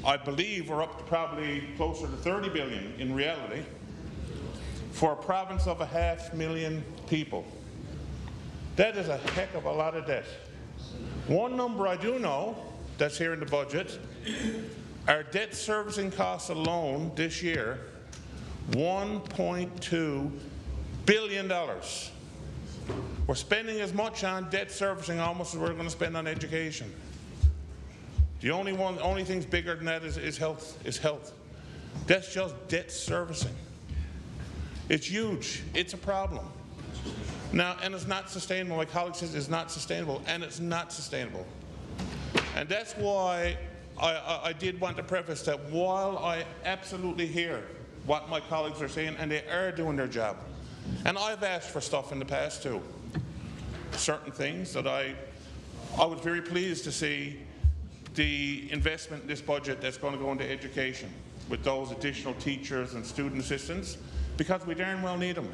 I believe we're up to probably closer to 30 billion in reality for a province of 500,000 people. That is a heck of a lot of debt. One number I do know that's here in the budget, our debt servicing costs alone this year, $1.2 billion. We're spending as much on debt servicing almost as we're going to spend on education. The only things bigger than that is health. That's just debt servicing. It's huge. It's a problem. Now, and it's not sustainable. My colleague says it's not sustainable, and it's not sustainable. And that's why I did want to preface that while I absolutely hear what my colleagues are saying, and they are doing their job, and I've asked for stuff in the past too, certain things that I was very pleased to see the investment in this budget that's going to go into education with those additional teachers and student assistants, because we darn well need them.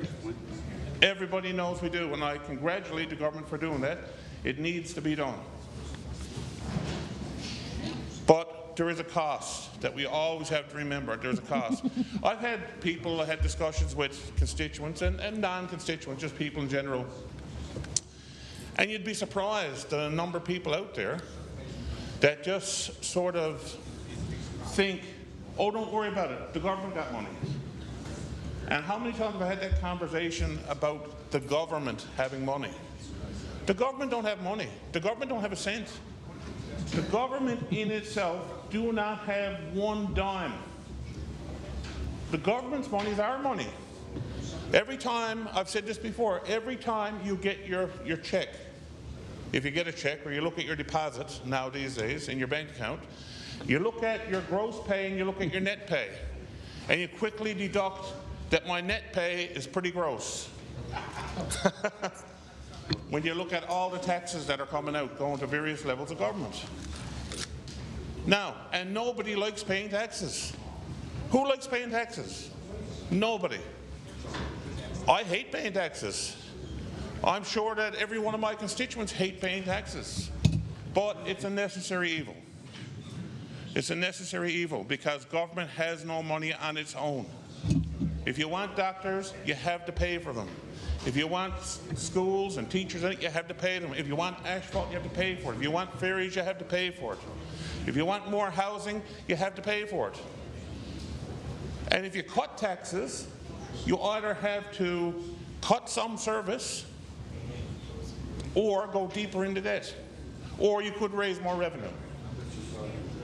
Everybody knows we do, and I congratulate the government for doing that. It needs to be done. But there is a cost that we always have to remember. There's a cost. I've had discussions with constituents and non-constituents, just people in general, and you'd be surprised the number of people out there that just sort of think, oh, don't worry about it, the government got money. And how many times have I had that conversation about the government having money? The government don't have money. The government don't have a cent. The government in itself do not have one dime. The government's money is our money. Every time, I've said this before, every time you get your check, if you get a check or you look at your deposit now these days in your bank account, you look at your gross pay and you look at your net pay, and you quickly deduct that my net pay is pretty gross. When you look at all the taxes that are coming out, going to various levels of government. Now, and nobody likes paying taxes. Who likes paying taxes? Nobody. I hate paying taxes. I'm sure that every one of my constituents hate paying taxes. But it's a necessary evil. It's a necessary evil because government has no money on its own. If you want doctors, you have to pay for them. If you want schools and teachers, you have to pay them. If you want asphalt, you have to pay for it. If you want ferries, you have to pay for it. If you want more housing, you have to pay for it. And if you cut taxes, you either have to cut some service or go deeper into debt. Or you could raise more revenue.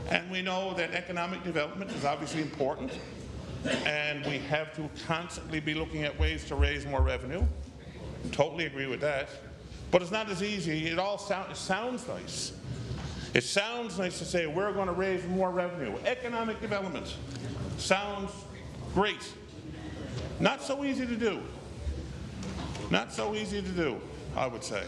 And we know that economic development is obviously important, and we have to constantly be looking at ways to raise more revenue. Totally agree with that. But it's not as easy. It sounds nice. It sounds nice to say we're going to raise more revenue. Economic development sounds great. Not so easy to do. Not so easy to do, I would say.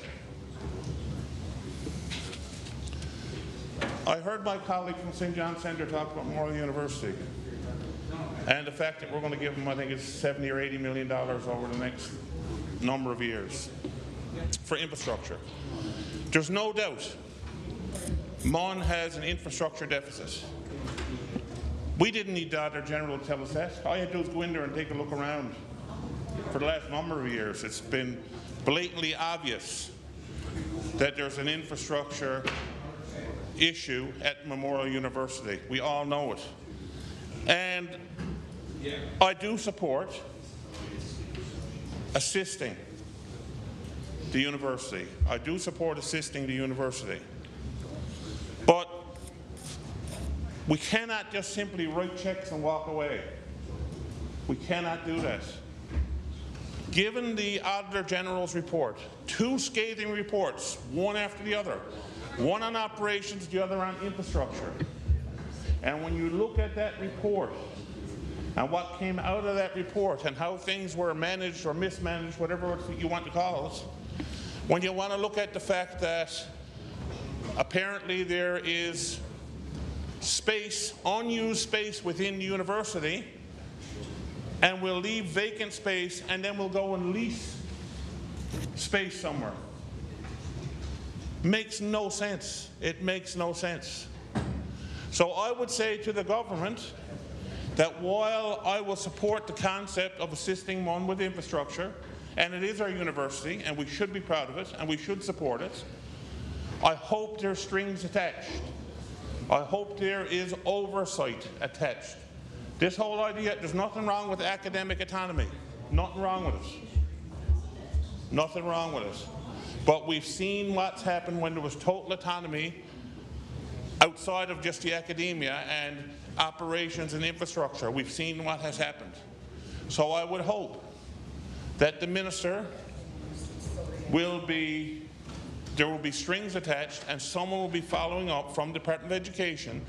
I heard my colleague from St. John's Centre talk about Memorial University and the fact that we're going to give them, I think it's $70 or $80 million over the next number of years for infrastructure. There's no doubt Mon has an infrastructure deficit. We didn't need the Auditor General to tell us that. All you had to do was go in there and take a look around. For the last number of years, it's been blatantly obvious that there's an infrastructure issue at Memorial University. We all know it. And I do support assisting the university. I do support assisting the university. But we cannot just simply write checks and walk away. We cannot do that. Given the Auditor General's report, 2 scathing reports, one after the other, one on operations, the other on infrastructure. And when you look at that report and what came out of that report and how things were managed or mismanaged, whatever you want to call it, when you want to look at the fact that apparently there is space, unused space within the university, and we'll leave vacant space and then we'll go and lease space somewhere. Makes no sense. It makes no sense. So I would say to the government that while I will support the concept of assisting one with infrastructure, and it is our university and we should be proud of it and we should support it, I hope there's strings attached. I hope there is oversight attached. This whole idea, there's nothing wrong with academic autonomy. Nothing wrong with it. Nothing wrong with it. But we've seen what's happened when there was total autonomy outside of just the academia and operations and infrastructure. We've seen what has happened. So I would hope that the minister will be, there will be strings attached and someone will be following up from the Department of Education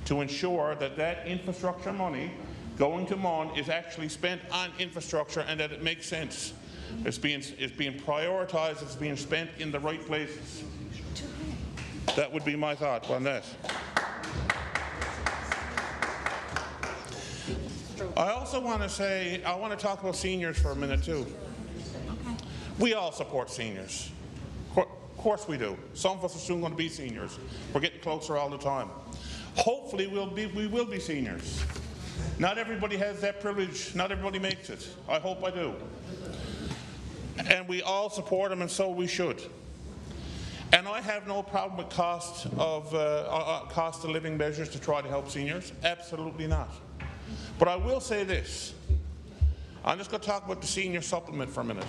to ensure that that infrastructure money going to MUN is actually spent on infrastructure and that it makes sense. It's being prioritized, it's being spent in the right places. That would be my thought on that. I also want to say, I want to talk about seniors for a minute too. Okay. We all support seniors. Of course we do. Some of us are soon going to be seniors. We're getting closer all the time. Hopefully we will be seniors. Not everybody has that privilege. Not everybody makes it. I hope I do. And we all support them, and so we should. And I have no problem with cost of living measures to try to help seniors. Absolutely not. But I will say this. I'm just going to talk about the senior supplement for a minute.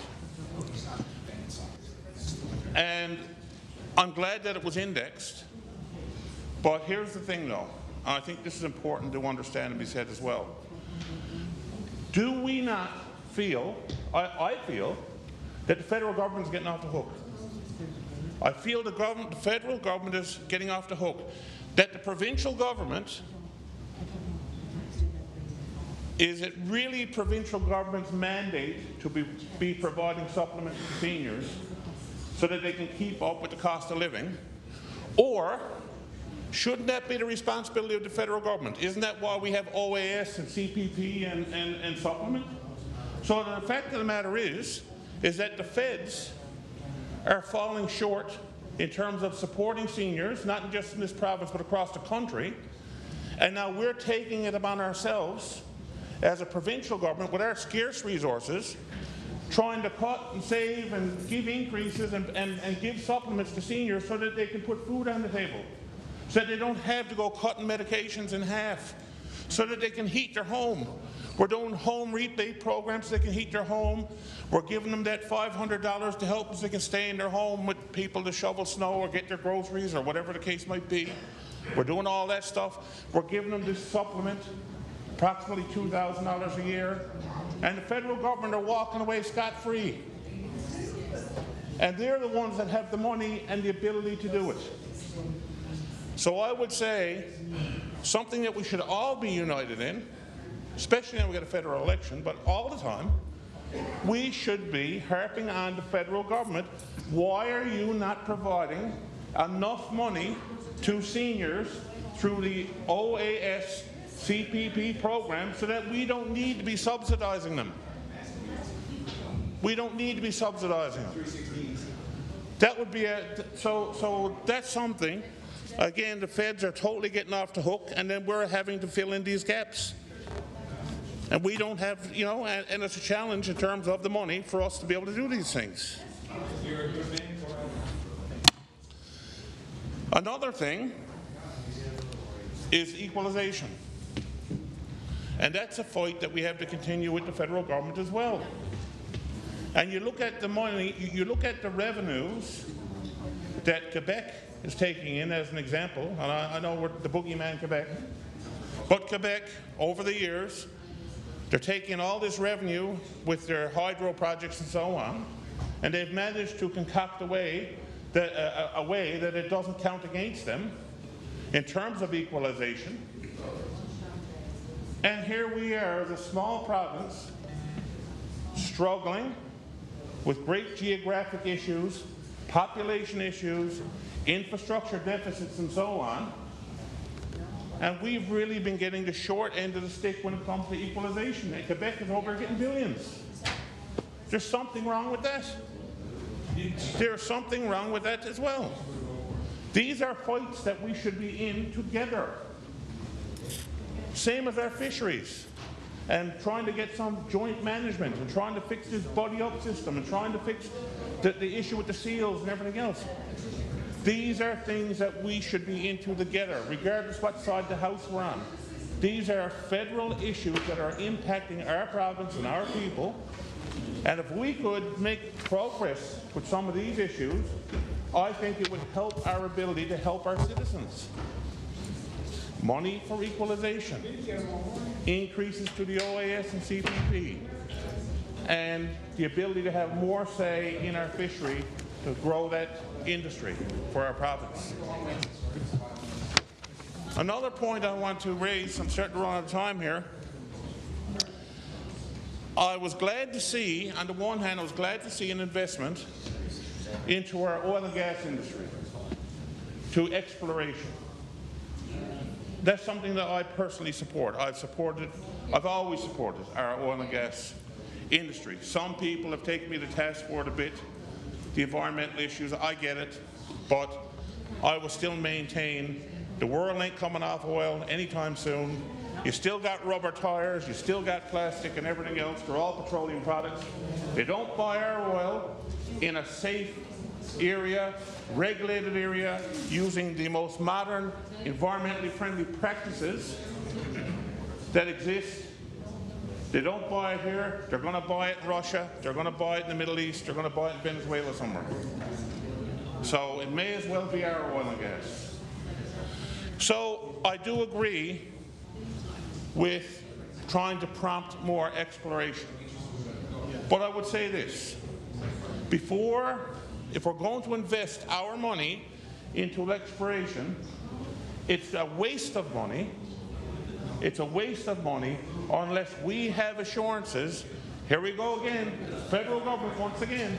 And I'm glad that it was indexed. But here's the thing, though. I think this is important to understand and be said as well. Do we not feel, I feel, that the federal government is getting off the hook? I feel the federal government is getting off the hook. That the provincial government, is it really provincial government's mandate to be providing supplements to seniors so that they can keep up with the cost of living? Or shouldn't that be the responsibility of the federal government? Isn't that why we have OAS and CPP and supplement? So the fact of the matter is that the feds are falling short in terms of supporting seniors, not just in this province but across the country. And now we're taking it upon ourselves as a provincial government with our scarce resources, trying to cut and save and give increases and give supplements to seniors so that they can put food on the table, so that they don't have to go cutting medications in half, so that they can heat their home. We're doing home rebate programs so they can heat their home. We're giving them that $500 to help so they can stay in their home with people to shovel snow or get their groceries or whatever the case might be. We're doing all that stuff. We're giving them this supplement, approximately $2,000 a year. And the federal government are walking away scot-free. And they're the ones that have the money and the ability to do it. So I would say something that we should all be united in, especially now we got a federal election, but all the time, we should be harping on the federal government. Why are you not providing enough money to seniors through the OAS CPP program so that we don't need to be subsidizing them? We don't need to be subsidizing them. That would be so that's something. Again, the feds are totally getting off the hook, and then we're having to fill in these gaps. And we don't have, you know, and it's a challenge in terms of the money for us to be able to do these things. Another thing is equalization. And that's a fight that we have to continue with the federal government as well. And you look at the money, you look at the revenues that Quebec is taking in as an example, and I know we're the boogeyman Quebec, but Quebec, over the years, they're taking all this revenue with their hydro projects and so on, and they've managed to concoct a way that it doesn't count against them in terms of equalization. And here we are as a small province struggling with great geographic issues, population issues, infrastructure deficits and so on. And we've really been getting the short end of the stick when it comes to equalization. And Quebec is over getting billions. There's something wrong with that. There's something wrong with that as well. These are fights that we should be in together. Same as our fisheries. And trying to get some joint management and trying to fix this buddy-up system and trying to fix the issue with the seals and everything else. These are things that we should be into together, regardless what side of the house we're on. These are federal issues that are impacting our province and our people. And if we could make progress with some of these issues, I think it would help our ability to help our citizens. Money for equalization, increases to the OAS and CPP, and the ability to have more say in our fishery to grow that industry for our province. Another point I want to raise, I'm starting to run out of time here. I was glad to see, on the one hand, I was glad to see an investment into our oil and gas industry, to exploration. That's something that I personally support. I've always supported our oil and gas industry. Some people have taken me to task for it a bit, the environmental issues, I get it, but I will still maintain the world ain't coming off oil anytime soon. You still got rubber tires, you still got plastic and everything else. They're all petroleum products. They don't buy our oil in a safe area, regulated area, using the most modern, environmentally friendly practices that exist. They don't buy it here, they're going to buy it in Russia, they're going to buy it in the Middle East, they're going to buy it in Venezuela somewhere. So it may as well be our oil and gas. So I do agree with trying to prompt more exploration. But I would say this, if we're going to invest our money into exploration, it's a waste of money. It's a waste of money unless we have assurances. Here we go again, federal government once again.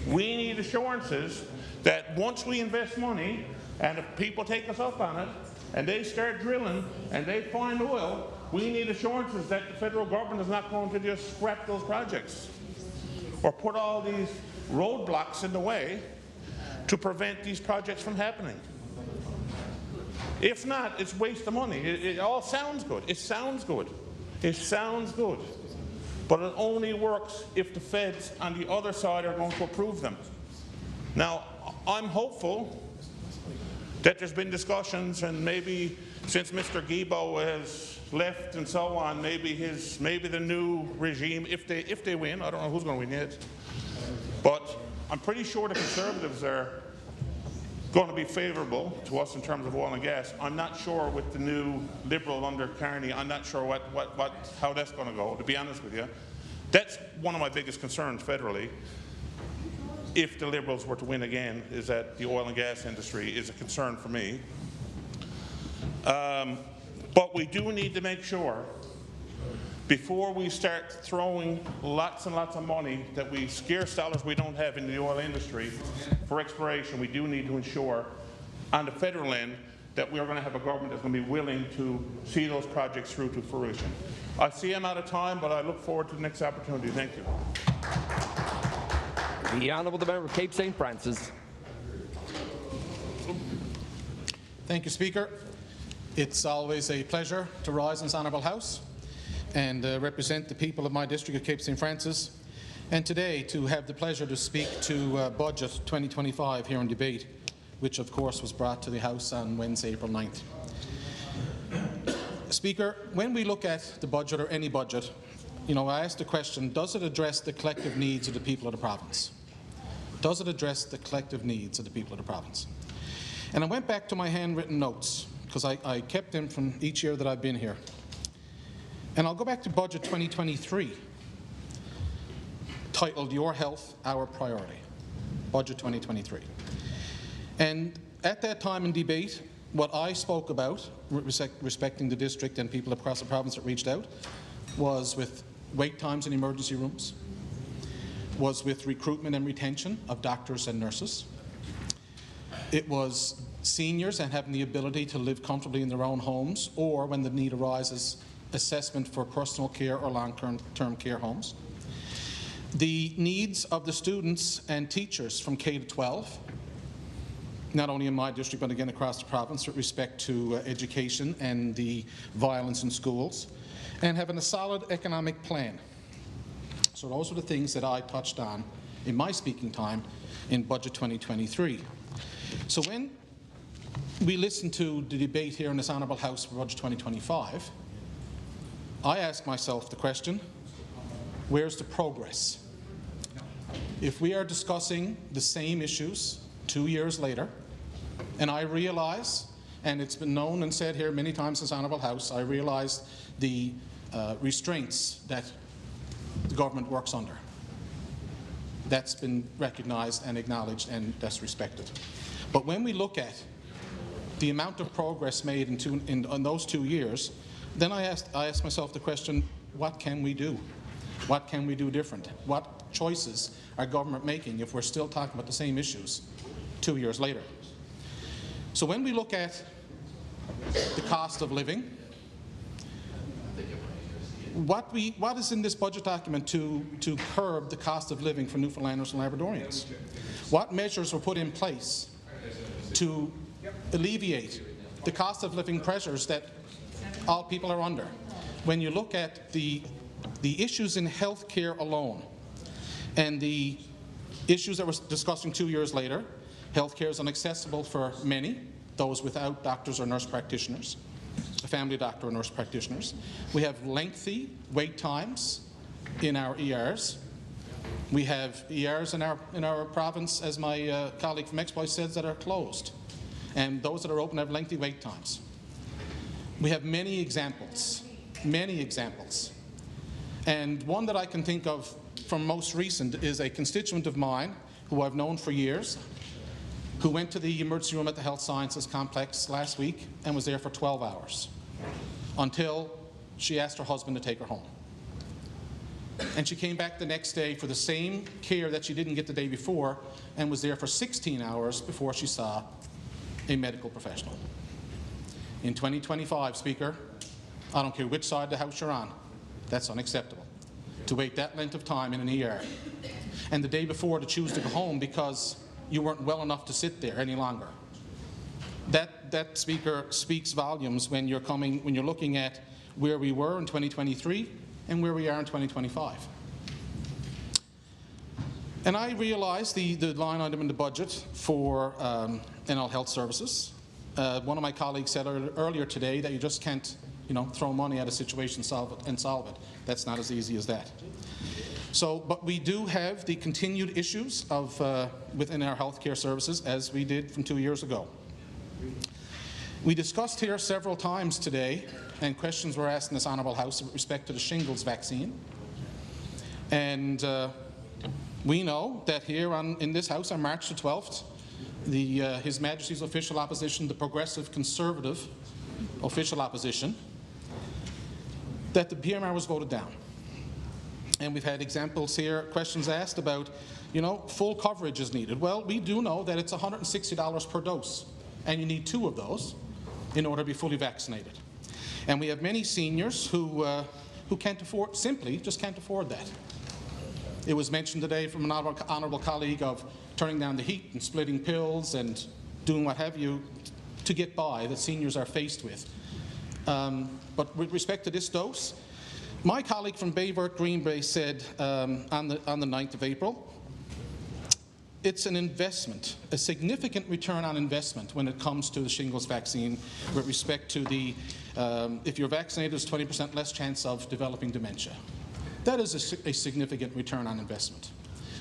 We need assurances that once we invest money, and if people take us up on it, and they start drilling, and they find oil, we need assurances that the federal government is not going to just scrap those projects or put all these roadblocks in the way to prevent these projects from happening. If not, it's waste of money. It all sounds good. It sounds good. It sounds good. But it only works if the feds on the other side are going to approve them. Now, I'm hopeful that there's been discussions, and maybe since Mr. Guilbeault has left and so on, maybe the new regime, if they win, I don't know who's going to win yet, but I'm pretty sure the Conservatives are going to be favourable to us in terms of oil and gas. I'm not sure with the new Liberal under Carney. I'm not sure how that's going to go, to be honest with you. That's one of my biggest concerns federally. If the Liberals were to win again, is that the oil and gas industry is a concern for me. But we do need to make sure, before we start throwing lots and lots of money, that we scarce dollars we don't have in the oil industry for exploration, we do need to ensure on the federal end that we are going to have a government that's going to be willing to see those projects through to fruition. I see I'm out of time, but I look forward to the next opportunity. Thank you. The Honourable the Member of Cape St. Francis. Thank you, Speaker. It's always a pleasure to rise in this Honourable House and represent the people of my district of Cape St. Francis, and today to have the pleasure to speak to Budget 2025 here in debate, which of course was brought to the House on Wednesday, April 9th. Speaker, when we look at the budget or any budget, I asked the question, does it address the collective needs of the people of the province? Does it address the collective needs of the people of the province? And I went back to my handwritten notes, because I kept them from each year that I've been here. And I'll go back to Budget 2023, titled Your Health, Our Priority. Budget 2023. And at that time in debate, what I spoke about, respecting the district and people across the province that reached out, was with wait times in emergency rooms, was with recruitment and retention of doctors and nurses. It was seniors and having the ability to live comfortably in their own homes, or when the need arises, assessment for personal care or long-term care homes. The needs of the students and teachers from K to 12, not only in my district but again across the province with respect to education and the violence in schools, and having a solid economic plan. So those are the things that I touched on in my speaking time in Budget 2023. So when we listen to the debate here in this Honourable House for Budget 2025, I ask myself the question, where's the progress? If we are discussing the same issues 2 years later, and I realize, and it's been known and said here many times in this Honourable House, I realize the restraints that the government works under. That's been recognized and acknowledged, and that's respected. But when we look at the amount of progress made in those 2 years, then I ask myself the question, what can we do? What can we do different? What choices are government making if we're still talking about the same issues 2 years later? So when we look at the cost of living, what is in this budget document to curb the cost of living for Newfoundlanders and Labradorians? What measures were put in place to alleviate the cost of living pressures that all people are under? When you look at the issues in health care alone and the issues that we're discussing 2 years later, health care is inaccessible for many, those without doctors or nurse practitioners, a family doctor or nurse practitioners. We have lengthy wait times in our ERs. We have ERs in our province, as my colleague from Exploit says, that are closed. And those that are open have lengthy wait times. We have many examples. And one that I can think of from most recent is a constituent of mine who I've known for years, who went to the emergency room at the Health Sciences Complex last week and was there for 12 hours until she asked her husband to take her home. And she came back the next day for the same care that she didn't get the day before and was there for 16 hours before she saw a medical professional. In 2025, Speaker, I don't care which side of the House you're on, that's unacceptable, to wait that length of time in an ER. And the day before to choose to go home because you weren't well enough to sit there any longer. That, Speaker, speaks volumes when you're looking at where we were in 2023 and where we are in 2025. And I realize the line item in the budget for NL Health Services. One of my colleagues said earlier today that you just can't, throw money at a situation and solve it. That's not as easy as that. So, but we do have the continued issues of within our healthcare services as we did from 2 years ago. We discussed here several times today, and questions were asked in this Honourable House with respect to the shingles vaccine. And we know that here in this House on March the 12th, His Majesty's official opposition, the Progressive Conservative official opposition, that the PMR was voted down. And we've had examples here, questions asked about, full coverage is needed. Well, we do know that it's $160 per dose, and you need 2 of those in order to be fully vaccinated. And we have many seniors who can't afford, simply just can't afford that. It was mentioned today from an honourable colleague of turning down the heat and splitting pills and doing what have you to get by that seniors are faced with. But with respect to this dose, my colleague from Bayvert Green Bay said on the 9th of April, it's an investment, a significant return on investment when it comes to the shingles vaccine with respect to the, if you're vaccinated, there's 20% less chance of developing dementia. That is a significant return on investment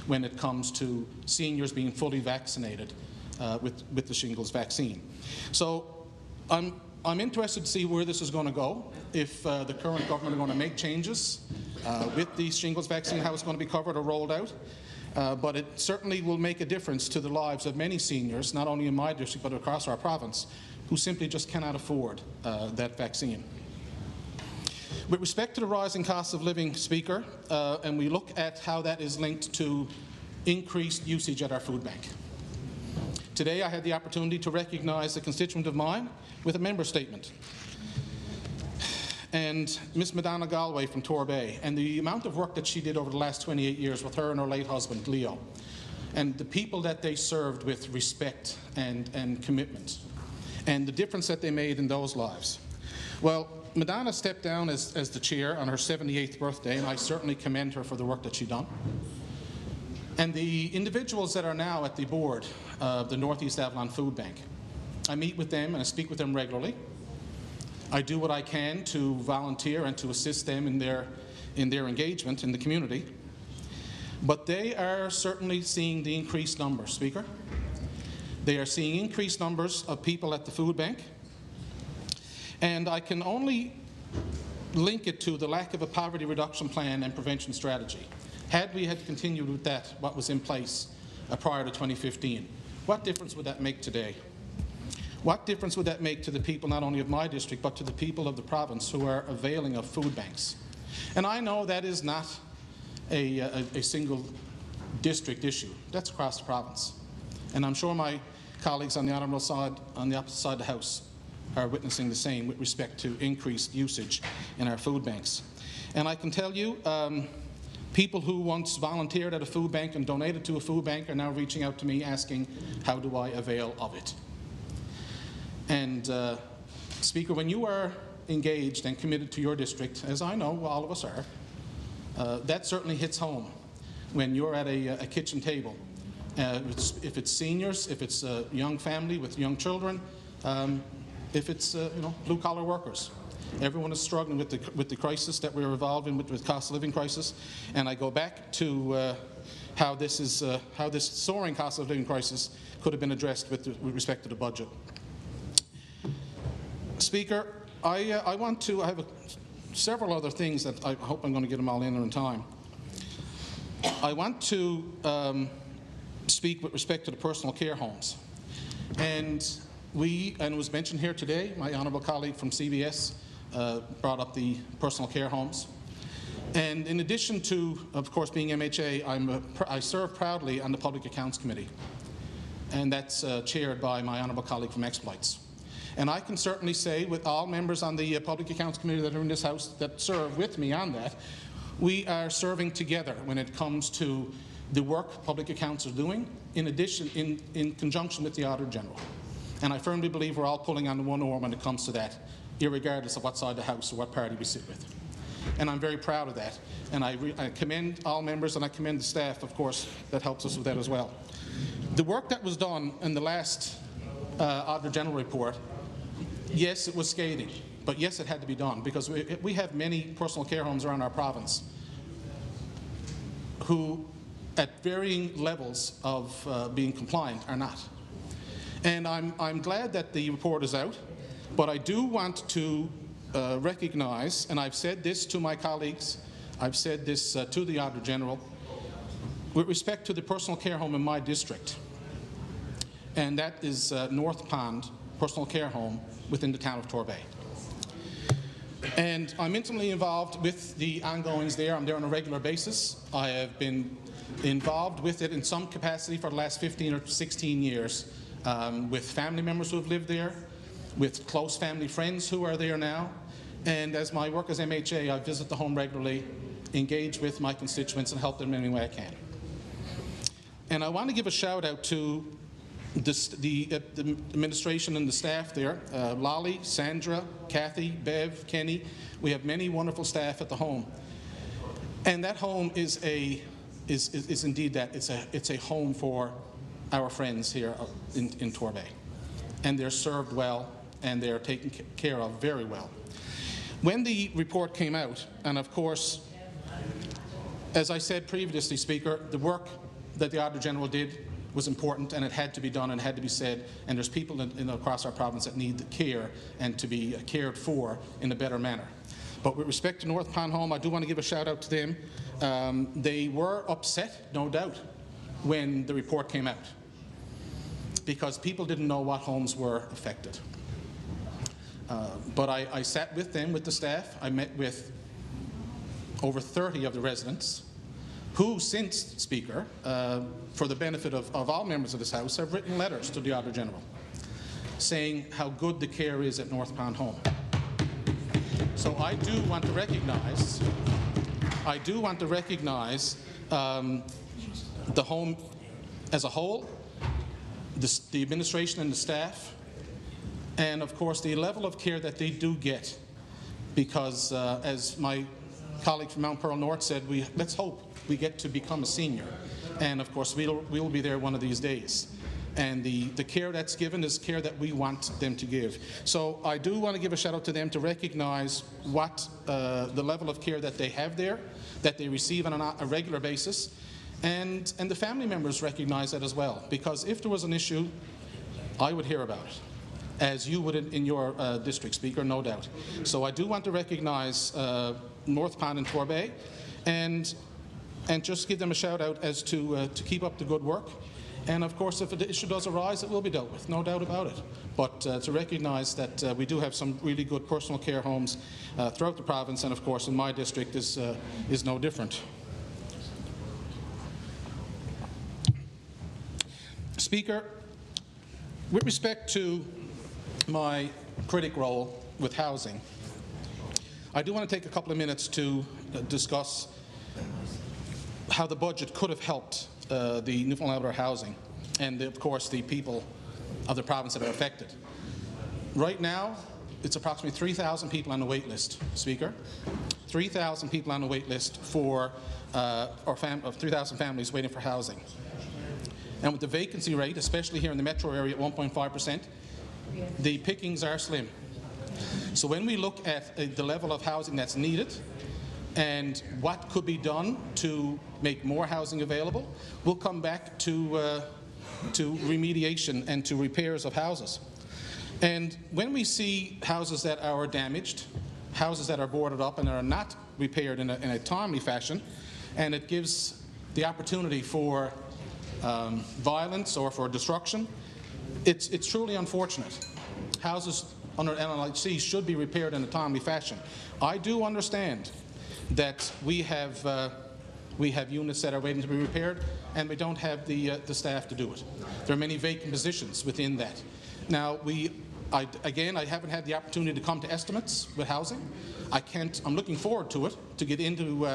when it comes to seniors being fully vaccinated with the shingles vaccine. So I'm interested to see where this is going to go, if the current government are going to make changes with the shingles vaccine, how it's going to be covered or rolled out. But it certainly will make a difference to the lives of many seniors, not only in my district but across our province, who simply just cannot afford that vaccine. With respect to the rising cost of living, Speaker, and we look at how that is linked to increased usage at our food bank. Today I had the opportunity to recognize a constituent of mine with a member statement. And Miss Madonna Galway from Torbay, and the amount of work that she did over the last 28 years with her and her late husband, Leo, and the people that they served with respect and commitment, and the difference that they made in those lives. Well, Madonna stepped down as the chair on her 78th birthday, and I certainly commend her for the work that she's done. And the individuals that are now at the board of the Northeast Avalon Food Bank, I meet with them and I speak with them regularly. I do what I can to volunteer and to assist them in their engagement in the community. But they are certainly seeing the increased numbers, Speaker. They are seeing increased numbers of people at the food bank. And I can only link it to the lack of a poverty reduction plan and prevention strategy. Had we had continued with that, what was in place prior to 2015, what difference would that make today? What difference would that make to the people not only of my district, but to the people of the province who are availing of food banks? And I know that is not a single district issue. That's across the province. And I'm sure my colleagues on the honourable side, on the opposite side of the House, are witnessing the same with respect to increased usage in our food banks. And I can tell you, people who once volunteered at a food bank and donated to a food bank are now reaching out to me asking, how do I avail of it? And Speaker, when you are engaged and committed to your district, as I know all of us are, that certainly hits home when you're at a kitchen table. If it's seniors, if it's a young family with young children, if it's blue-collar workers. Everyone is struggling with the crisis that we're involved in with cost of living crisis. And I go back to how this soaring cost of living crisis could have been addressed with respect to the budget. Speaker, I have several other things that I hope I'm going to get them all in time. I want to speak with respect to the personal care homes. And it was mentioned here today, my honourable colleague from CBS brought up the personal care homes. And in addition to, of course, being MHA, I serve proudly on the Public Accounts Committee. And that's chaired by my honourable colleague from Exploits. And I can certainly say, with all members on the Public Accounts Committee that are in this House that serve with me on that, we are serving together when it comes to the work public accounts are doing, in addition, in conjunction with the Auditor General. And I firmly believe we're all pulling on the one oar when it comes to that, irregardless of what side of the House or what party we sit with. And I'm very proud of that. And I commend all members, and I commend the staff, of course, that helps us with that as well. The work that was done in the last Auditor General report, yes, it was scathing, but yes, it had to be done, because we have many personal care homes around our province who, at varying levels of being compliant, are not. And I'm glad that the report is out, but I do want to recognize, and I've said this to my colleagues, I've said this to the Auditor General, with respect to the personal care home in my district, and that is North Pond Personal Care Home within the town of Torbay. And I'm intimately involved with the ongoings there. I'm there on a regular basis. I have been involved with it in some capacity for the last 15 or 16 years, with family members who have lived there, with close family friends who are there now. And as my work as MHA, I visit the home regularly, engage with my constituents, and help them in any way I can. And I want to give a shout out to the administration and the staff there, Lolly, Sandra, Kathy, Bev, Kenny. We have many wonderful staff at the home. And that home is indeed that. It's a home for our friends here in Torbay. And they're served well, and they're taken care of very well. When the report came out, and of course, As I said previously, Speaker, the work that the Auditor General did was important, and it had to be done and had to be said, and there's people across our province that need the care and to be cared for in a better manner. But with respect to North Pond Home, I do want to give a shout out to them. They were upset, no doubt, when the report came out, because people didn't know what homes were affected. But I sat with them, with the staff. I met with over 30 of the residents who, since, Speaker, for the benefit of all members of this House, have written letters to the Auditor General saying how good the care is at North Pond Home. So I do want to recognize the home as a whole, the administration and the staff, and of course the level of care that they do get, because as my colleague from Mount Pearl North said, let's hope we get to become a senior, and of course we'll be there one of these days. And the care that's given is care that we want them to give. So I do want to give a shout out to them to recognize what the level of care that they have there, that they receive on a regular basis, and the family members recognize that as well, because if there was an issue, I would hear about it, as you would in your district, Speaker, no doubt. So I do want to recognize North Pond and Torbay, and just give them a shout out as to keep up the good work. And of course, if an issue does arise, it will be dealt with, no doubt about it. But to recognize that we do have some really good personal care homes throughout the province, and of course in my district is no different. Speaker, with respect to my critic role with housing, I do want to take a couple of minutes to discuss how the budget could have helped the Newfoundland Labrador housing and, of course, the people of the province that are affected. Right now, it's approximately 3,000 people on the wait list, Speaker. 3,000 people on the wait list for 3,000 families waiting for housing. And with the vacancy rate, especially here in the metro area at 1.5%, the pickings are slim. So when we look at the level of housing that's needed and what could be done to make more housing available, we'll come back to remediation and to repairs of houses. And when we see houses that are damaged, houses that are boarded up and are not repaired in a timely fashion, and it gives the opportunity for violence or for destruction, it's truly unfortunate. Houses under NLHC should be repaired in a timely fashion. I do understand that we have units that are waiting to be repaired, and we don't have the staff to do it. There are many vacant positions within that. Now, I haven't had the opportunity to come to estimates with housing. I'm looking forward to it, to get into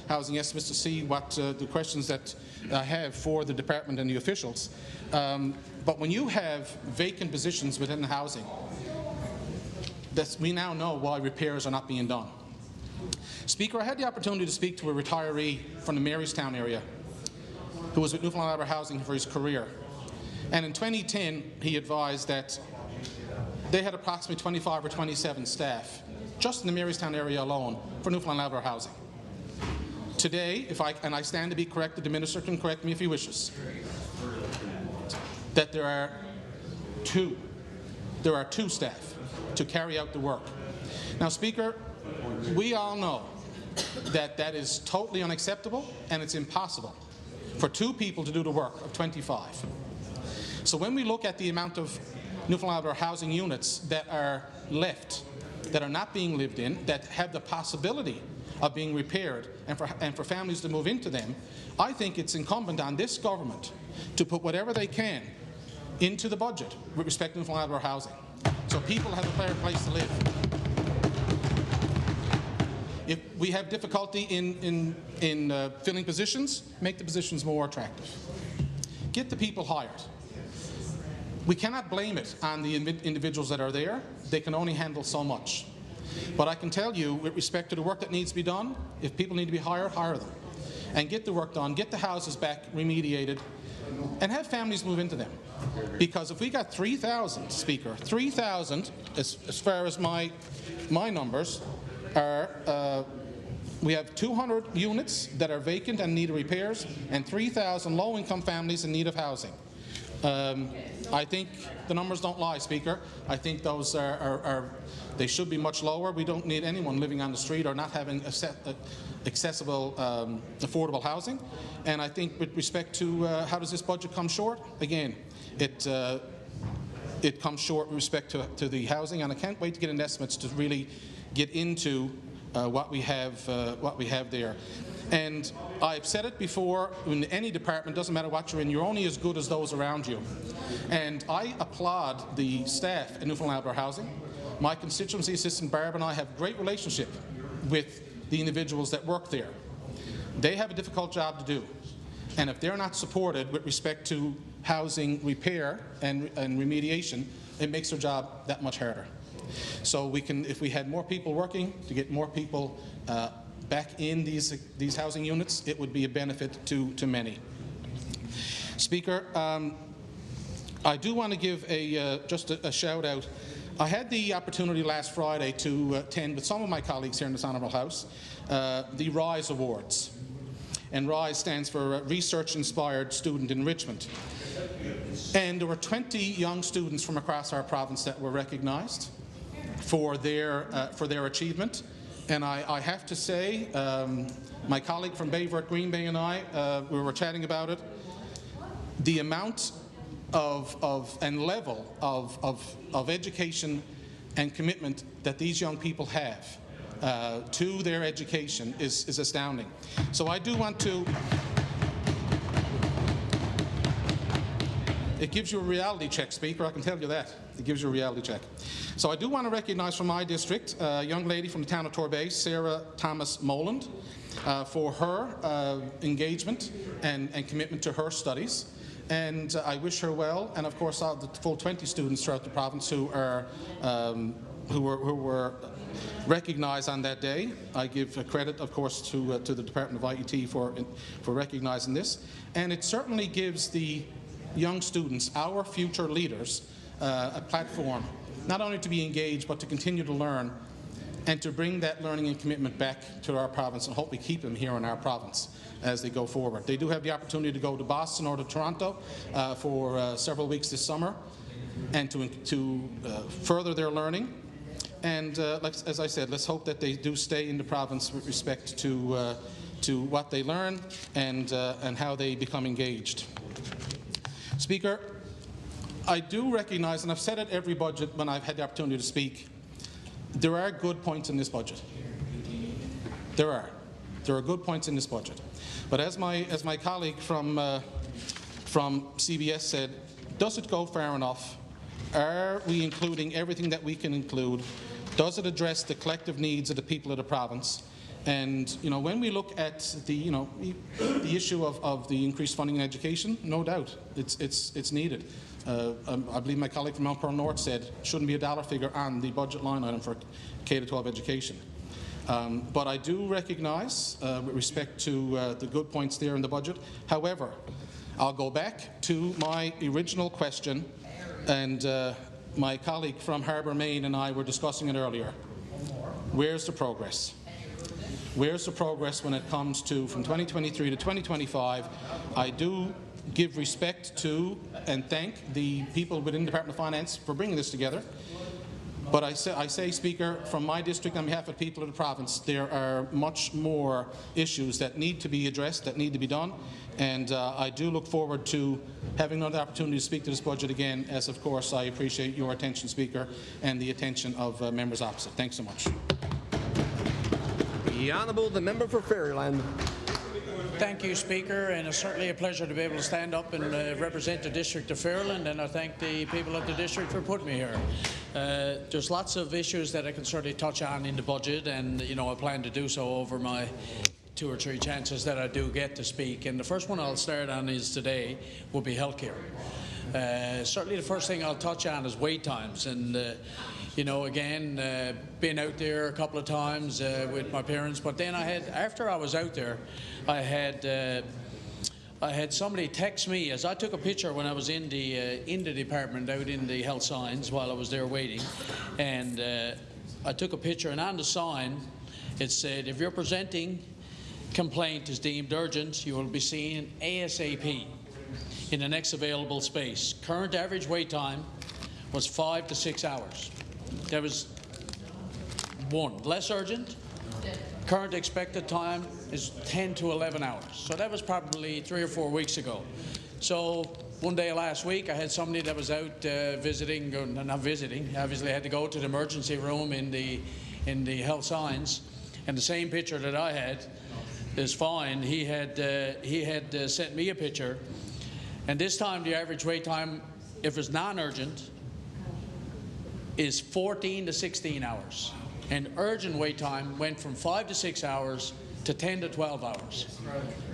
housing estimates to see what the questions that I have for the department and the officials. But when you have vacant positions within the housing, we now know why repairs are not being done. Speaker, I had the opportunity to speak to a retiree from the Marystown area who was with Newfoundland Labrador Housing for his career. And in 2010, he advised that they had approximately 25 or 27 staff just in the Marystown area alone for Newfoundland Labrador Housing. Today, and I stand to be corrected, the minister can correct me if he wishes, that there are two staff to carry out the work. Now, Speaker, we all know that that is totally unacceptable, and it's impossible for two people to do the work of 25. So when we look at the amount of Newfoundland Labrador housing units that are left, that are not being lived in, that have the possibility of being repaired, and for families to move into them, I think it's incumbent on this government to put whatever they can into the budget with respect to Newfoundland Labrador housing, so people have a better place to live. If we have difficulty in filling positions, make the positions more attractive. Get the people hired. We cannot blame it on the individuals that are there. They can only handle so much. But I can tell you, with respect to the work that needs to be done, if people need to be hired, hire them. And get the work done, get the houses back remediated, and have families move into them. Because if we got 3,000, Speaker, 3,000, as far as my numbers, are We have 200 units that are vacant and need repairs, and 3,000 low-income families in need of housing. I think the numbers don't lie, Speaker. I think those they should be much lower. We don't need anyone living on the street or not having accessible, affordable housing. And I think with respect to how does this budget come short? Again, it comes short with respect to the housing, and I can't wait to get an estimates to really get into what we have there. And I've said it before, in any department, doesn't matter what you're only as good as those around you. And I applaud the staff in Newfoundland Labrador Housing. My constituency assistant Barb and I have a great relationship with the individuals that work there. They have a difficult job to do. And if they're not supported with respect to housing repair and remediation, it makes their job that much harder. So we can, if we had more people working to get more people back in these housing units, it would be a benefit to many. Speaker, I do want to give just a shout out. I had the opportunity last Friday to attend with some of my colleagues here in this Honourable House the RISE Awards. And RISE stands for Research Inspired Student Enrichment. And there were 20 young students from across our province that were recognised for their achievement. And I have to say, my colleague from Bayvert Green Bay and I, we were chatting about it. The amount and level of education and commitment that these young people have to their education is astounding. So I do want to. It gives you a reality check, Speaker, I can tell you that. It gives you a reality check. So I do want to recognise from my district a young lady from the town of Torbay, Sarah Thomas Moland, for her engagement and commitment to her studies. And I wish her well, and of course the full 20 students throughout the province who were recognised on that day. I give credit, of course, to the Department of IET for recognising this. And it certainly gives the young students, our future leaders, a platform, not only to be engaged, but to continue to learn and to bring that learning and commitment back to our province, and hope we keep them here in our province as they go forward. They do have the opportunity to go to Boston or to Toronto for several weeks this summer and to further their learning. And as I said, let's hope that they do stay in the province with respect to what they learn and how they become engaged. Speaker, I do recognise, and I've said it every budget when I've had the opportunity to speak, there are good points in this budget. There are good points in this budget. But as my colleague from CBS said, does it go far enough? Are we including everything that we can include? Does it address the collective needs of the people of the province? And when we look at the issue of the increased funding in education, no doubt it's needed. I believe my colleague from Mount Pearl North said shouldn't be a dollar figure on the budget line item for K-12 education. But I do recognise, with respect to the good points there in the budget. However, I'll go back to my original question, and my colleague from Harbour, Maine and I were discussing it earlier. Where's the progress? Where's the progress when it comes to from 2023 to 2025? I do give respect to and thank the people within the Department of Finance for bringing this together. But I say, Speaker, from my district on behalf of the people of the province, there are much more issues that need to be addressed, that need to be done. And I do look forward to having another opportunity to speak to this budget again, as of course I appreciate your attention, Speaker, and the attention of members opposite. Thanks so much. The Honourable, the member for Fairyland. Thank you, Speaker, and it's certainly a pleasure to be able to stand up and represent the district of Fairyland, and I thank the people of the district for putting me here. There's lots of issues that I can certainly touch on in the budget, and I plan to do so over my 2 or 3 chances that I do get to speak. And the first one I'll start on is today will be healthcare. Certainly the first thing I'll touch on is wait times, and again, been out there a couple of times with my parents, but then after I was out there, I had somebody text me as I took a picture when I was in the department out in the health science while I was there waiting, and I took a picture, and on the sign it said, if your presenting complaint is deemed urgent, you will be seen ASAP in the next available space. Current average wait time was 5 to 6 hours. There was one. Less urgent, current expected time is 10 to 11 hours. So that was probably 3 or 4 weeks ago. So one day last week, I had somebody that was out visiting, or not visiting, obviously had to go to the emergency room in the health science, and the same picture that I had is fine. He had sent me a picture, and this time the average wait time, if it's non-urgent, is 14 to 16 hours. And urgent wait time went from 5 to 6 hours to 10 to 12 hours.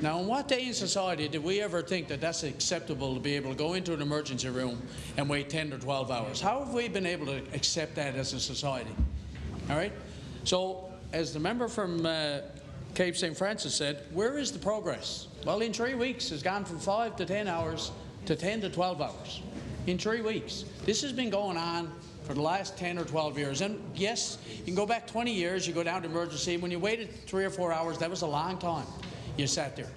Now, in what day in society did we ever think that that's acceptable to be able to go into an emergency room and wait 10 to 12 hours? How have we been able to accept that as a society? All right? So, as the member from Cape St. Francis said, where is the progress? Well, in 3 weeks, it's gone from 5 to 10 hours to 10 to 12 hours. In 3 weeks. This has been going on for the last 10 or 12 years. And yes, you can go back 20 years, you go down to emergency. When you waited 3 or 4 hours, that was a long time. You sat there.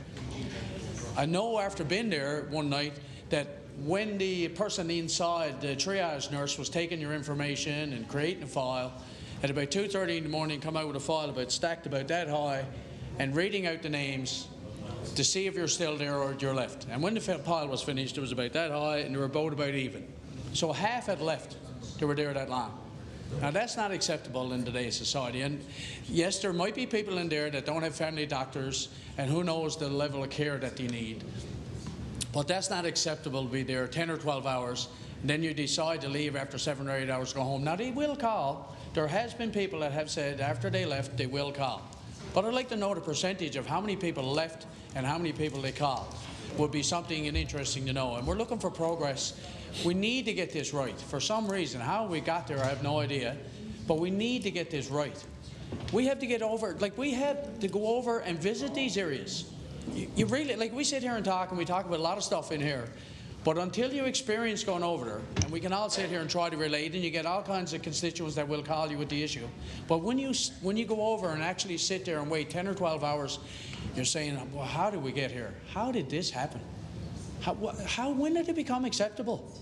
I know after being there one night that when the person inside, the triage nurse, was taking your information and creating a file, at about 2:30 in the morning, come out with a file stacked about that high and reading out the names to see if you're still there or you're left. And when the pile was finished, it was about that high and they were both about even. So half had left. They were there that long. Now, that's not acceptable in today's society. And yes, there might be people in there that don't have family doctors, and who knows the level of care that they need. But that's not acceptable to be there 10 or 12 hours, and then you decide to leave after 7 or 8 hours, go home. Now, they will call. There has been people that have said after they left, they will call. But I'd like to know the percentage of how many people left and how many people they called. Would be something interesting to know. And we're looking for progress. We need to get this right. For some reason, how we got there, I have no idea. But we need to get this right. We have to get over, like we have to go over and visit these areas. You really, like we sit here and talk, and we talk about a lot of stuff in here. But until you experience going over there, and we can all sit here and try to relate, and you get all kinds of constituents that will call you with the issue. But when you go over and actually sit there and wait 10 or 12 hours, you're saying, well, how did we get here? How did this happen? When did it become acceptable?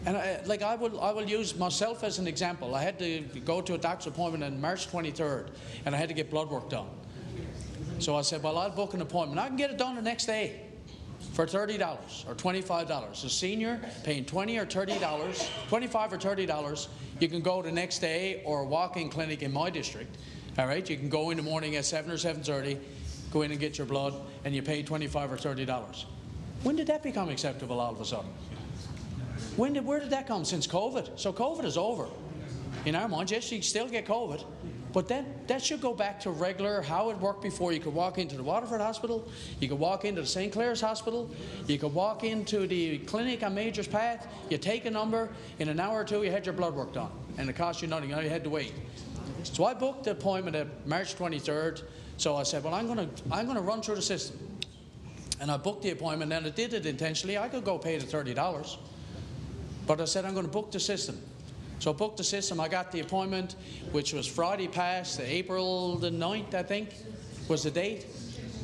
And I will use myself as an example. I had to go to a doctor's appointment on March 23rd, and I had to get blood work done. So I said, well, I'll book an appointment. I can get it done the next day for $30 or $25. A senior paying $20 or $30, $25 or $30, you can go the next day or a walk-in clinic in my district. All right, you can go in the morning at 7 or 7:30, go in and get your blood, and you pay $25 or $30. When did that become acceptable all of a sudden? Where did that come? Since COVID. So COVID is over. In our minds, yes, you can still get COVID, but that should go back to regular how it worked before. You could walk into the Waterford Hospital, you could walk into the St. Clair's Hospital, you could walk into the clinic on Major's Path, you take a number, in an hour or two you had your blood work done, and it cost you nothing, you had to wait. So I booked the appointment at March 23rd, so I said, well, I'm going to run through the system. And I booked the appointment, and I did it intentionally. I could go pay the $30. But I said, I'm going to book the system. So I booked the system. I got the appointment, which was Friday past, April the 9th, I think, was the date.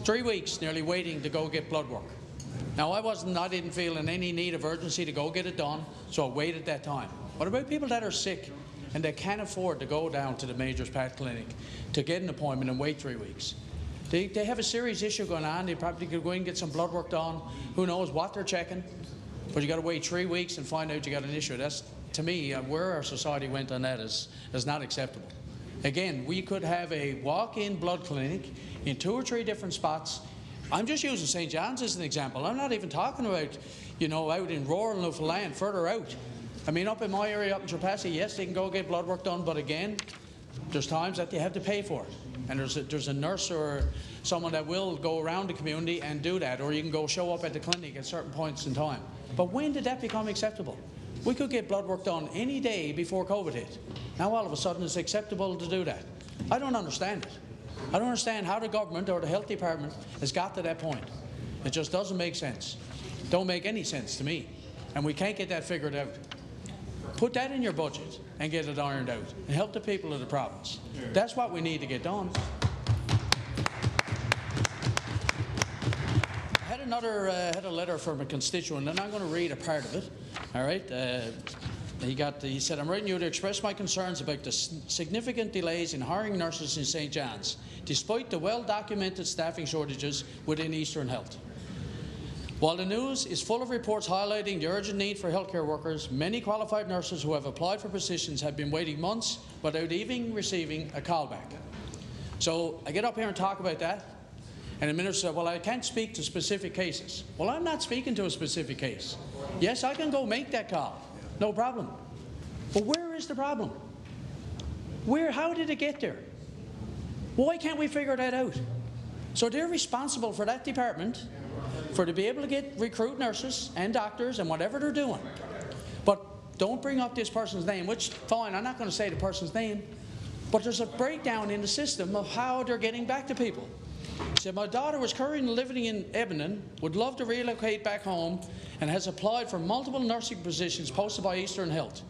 3 weeks nearly waiting to go get blood work. Now, I didn't feel in any need of urgency to go get it done, so I waited that time. What about people that are sick and they can't afford to go down to the Major's Path Clinic to get an appointment and wait 3 weeks? They have a serious issue going on. They probably could go in and get some blood work done. Who knows what they're checking? But you got to wait 3 weeks and find out you got an issue. That's, to me, where our society went on that is not acceptable. Again, we could have a walk-in blood clinic in 2 or 3 different spots. I'm just using St. John's as an example. I'm not even talking about, out in rural Newfoundland, further out. I mean, up in my area, up in Trapassi, yes, they can go get blood work done, but again, there's times that you have to pay for it. And there's a nurse or someone that will go around the community and do that, or you can go show up at the clinic at certain points in time. But when did that become acceptable? We could get blood work done any day before COVID hit. Now all of a sudden it's acceptable to do that. I don't understand it. I don't understand how the government or the health department has got to that point. It just doesn't make sense. Don't make any sense to me. And we can't get that figured out. Put that in your budget and get it ironed out and help the people of the province. That's what we need to get done. I had a letter from a constituent, and I'm going to read a part of it. All right. He said, I'm writing you to express my concerns about the significant delays in hiring nurses in St. John's, despite the well-documented staffing shortages within Eastern Health. While the news is full of reports highlighting the urgent need for healthcare workers, many qualified nurses who have applied for positions have been waiting months without even receiving a callback. So I get up here and talk about that, and the minister said, well, I can't speak to specific cases. Well, I'm not speaking to a specific case. Yes, I can go make that call. No problem. But where is the problem? How did it get there? Why can't we figure that out? So they're responsible for that department, to be able to recruit nurses and doctors and whatever they're doing. But don't bring up this person's name, which, fine, I'm not going to say the person's name, but there's a breakdown in the system of how they're getting back to people. He said, my daughter was currently living in Ebenen, would love to relocate back home, and has applied for multiple nursing positions posted by Eastern Health.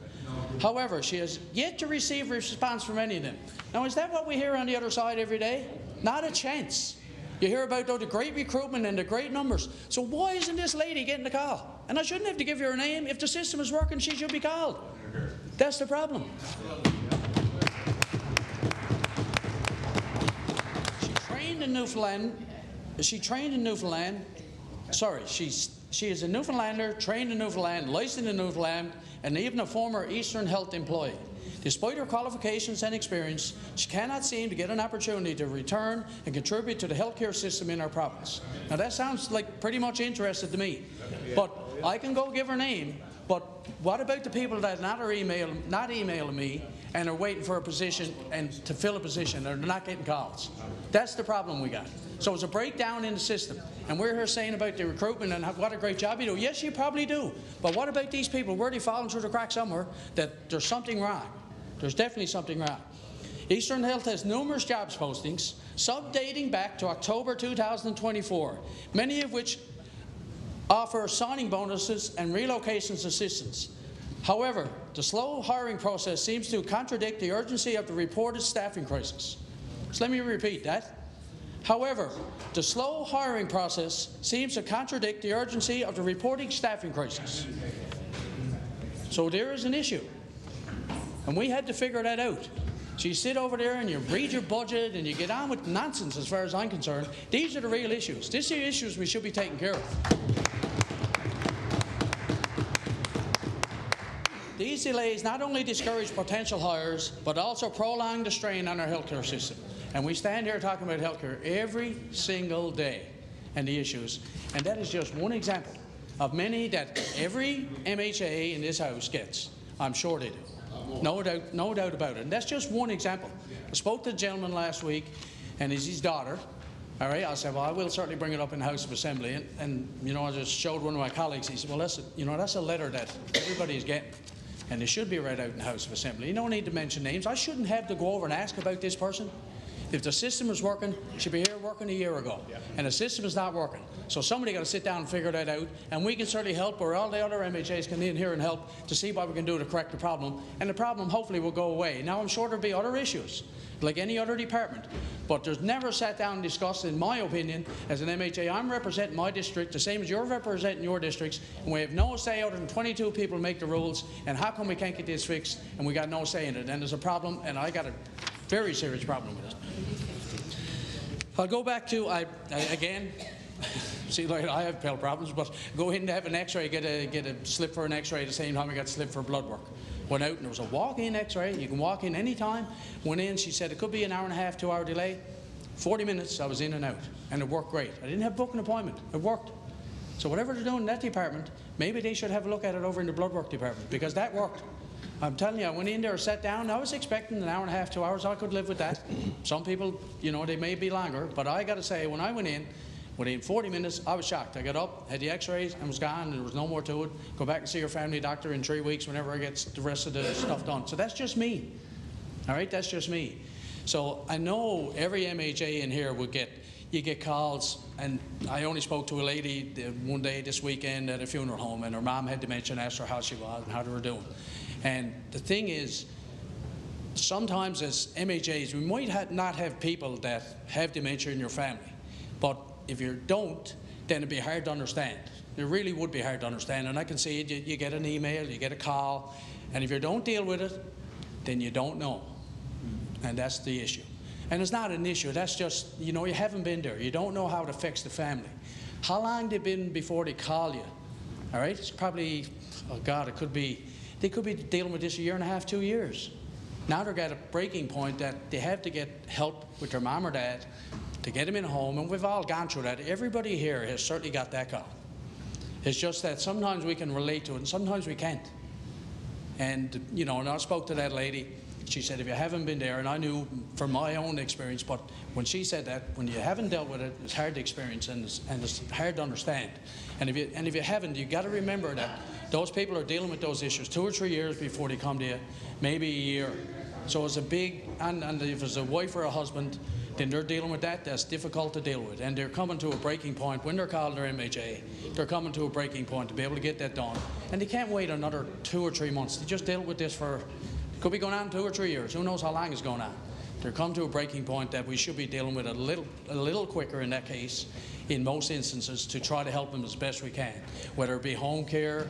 However, she has yet to receive a response from any of them. Now, is that what we hear on the other side every day? Not a chance. You hear about the great recruitment and the great numbers. So why isn't this lady getting the call? And I shouldn't have to give you her name. If the system is working, she should be called. That's the problem. She trained in Newfoundland. Sorry, she is a Newfoundlander, trained in Newfoundland, licensed in Newfoundland, and even a former Eastern Health employee. Despite her qualifications and experience, she cannot seem to get an opportunity to return and contribute to the healthcare system in our province. Now that sounds like pretty much interested to me, but I can go give her name, but what about the people that are not emailing me and are waiting for a position and to fill a position and they're not getting calls? That's the problem we got. So it's a breakdown in the system. And we're here saying about the recruitment and what a great job you do. Yes, you probably do. But what about these people? Were they falling through the cracks somewhere that there's something wrong? There's definitely something wrong. Eastern Health has numerous jobs postings, some dating back to October 2024, many of which offer signing bonuses and relocations assistance. However, the slow hiring process seems to contradict the urgency of the reported staffing crisis. So let me repeat that. However, the slow hiring process seems to contradict the urgency of the reporting staffing crisis. So there is an issue, and we had to figure that out. So you sit over there and you read your budget and you get on with nonsense as far as I'm concerned. These are the real issues. These are the issues we should be taking care of. These delays not only discourage potential hires, but also prolong the strain on our healthcare system. And we stand here talking about healthcare every single day and the issues. And that is just one example of many that every MHA in this House gets. I'm sure they do. No doubt about it. And that's just one example. I spoke to the gentleman last week, and it's his daughter. All right, I said, well, I will certainly bring it up in the House of Assembly. And you know, I just showed one of my colleagues. He said, well, that's a letter that everybody is getting. And it should be read out in the House of Assembly. You don't need to mention names. I shouldn't have to go over and ask about this person. If the system is working, it should be here working a year ago. And the system is not working. So somebody got to sit down and figure that out. And we can certainly help, or all the other MHAs can in here and help to see what we can do to correct the problem. And the problem hopefully will go away. Now I'm sure there'll be other issues, like any other department. But there's never sat down and discussed, in my opinion, as an MHA, I'm representing my district, the same as you're representing your districts, and we have no say other than 22 people make the rules, and how come we can't get this fixed, and we got no say in it? And there's a problem, and I got a very serious problem with it. I'll go back to, again, see, like I have pill problems, but go in to have an X-ray, get a slip for an X-ray the same time I got a slip for blood work. Went out and there was a walk-in X-ray. You can walk in any time. Went in, she said it could be an hour and a half, 2 hour delay. 40 minutes, I was in and out, and it worked great. I didn't have to book an appointment. It worked. So whatever they're doing in that department, maybe they should have a look at it over in the blood work department, because that worked. I'm telling you, I went in there, sat down, I was expecting an hour and a half, 2 hours. I could live with that. Some people, you know, they may be longer, but I got to say, when I went in, within 40 minutes, I was shocked. I got up, had the X-rays, and was gone, and there was no more to it. Go back and see your family doctor in 3 weeks whenever I get the rest of the stuff done. So that's just me. All right, that's just me. So I know every MHA in here would you get calls, and I only spoke to a lady one day this weekend at a funeral home, and her mom had dementia and asked her how she was and how they were doing. And the thing is, sometimes as MHAs, we might not have people that have dementia in your family, but if you don't, then it'd be hard to understand. It really would be hard to understand, and I can see it. You get an email, you get a call, and if you don't deal with it, then you don't know, and that's the issue. And it's not an issue, that's just, you know, you haven't been there. You don't know how it affects the family. How long they've been before they call you, all right? It's probably, oh God, they could be dealing with this a year and a half, 2 years. Now they're at a breaking point that they have to get help with their mom or dad to get them in a home, and we've all gone through that. Everybody here has certainly got that call. It's just that sometimes we can relate to it and sometimes we can't. And, you know, and I spoke to that lady. She said, if you haven't been there, and I knew from my own experience, but when she said that, when you haven't dealt with it, it's hard to experience and it's hard to understand. And if you haven't, you've got to remember that those people are dealing with those issues 2 or 3 years before they come to you, maybe a year. So it's a big, and if it's a wife or a husband, then they're dealing with that. That's difficult to deal with. And they're coming to a breaking point. When they're called their MHA, they're coming to a breaking point to be able to get that done. And they can't wait another 2 or 3 months. They just deal with this for, could be going on 2 or 3 years. Who knows how long it's going on. They're come to a breaking point that we should be dealing with a little quicker in that case, in most instances, to try to help them as best we can. Whether it be home care,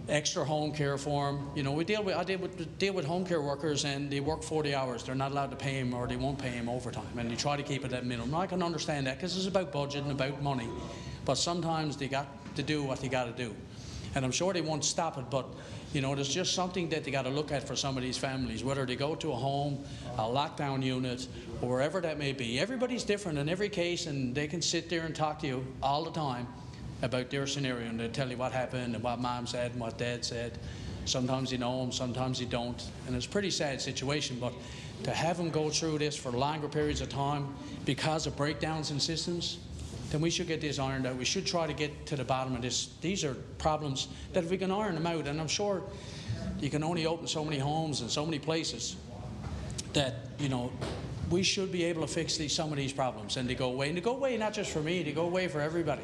extra home care for them. You know, I deal with home care workers, and they work 40 hours. They're not allowed to pay them, or they won't pay them overtime, and you try to keep it at minimum. I can understand that because it's about budget and about money, but sometimes they got to do what they got to do, and I'm sure they won't stop it. But you know, there's just something that they got to look at for some of these families, whether they go to a home, a lockdown unit, or wherever that may be. Everybody's different in every case, and they can sit there and talk to you all the time about their scenario, and they'll tell you what happened and what mom said and what dad said. Sometimes you know them, sometimes you don't, and it's a pretty sad situation. But to have them go through this for longer periods of time because of breakdowns in systems, then we should get this ironed out. We should try to get to the bottom of this. These are problems that if we can iron them out, and I'm sure you can only open so many homes and so many places, that, you know, we should be able to fix some of these problems, and they go away. And they go away not just for me, they go away for everybody.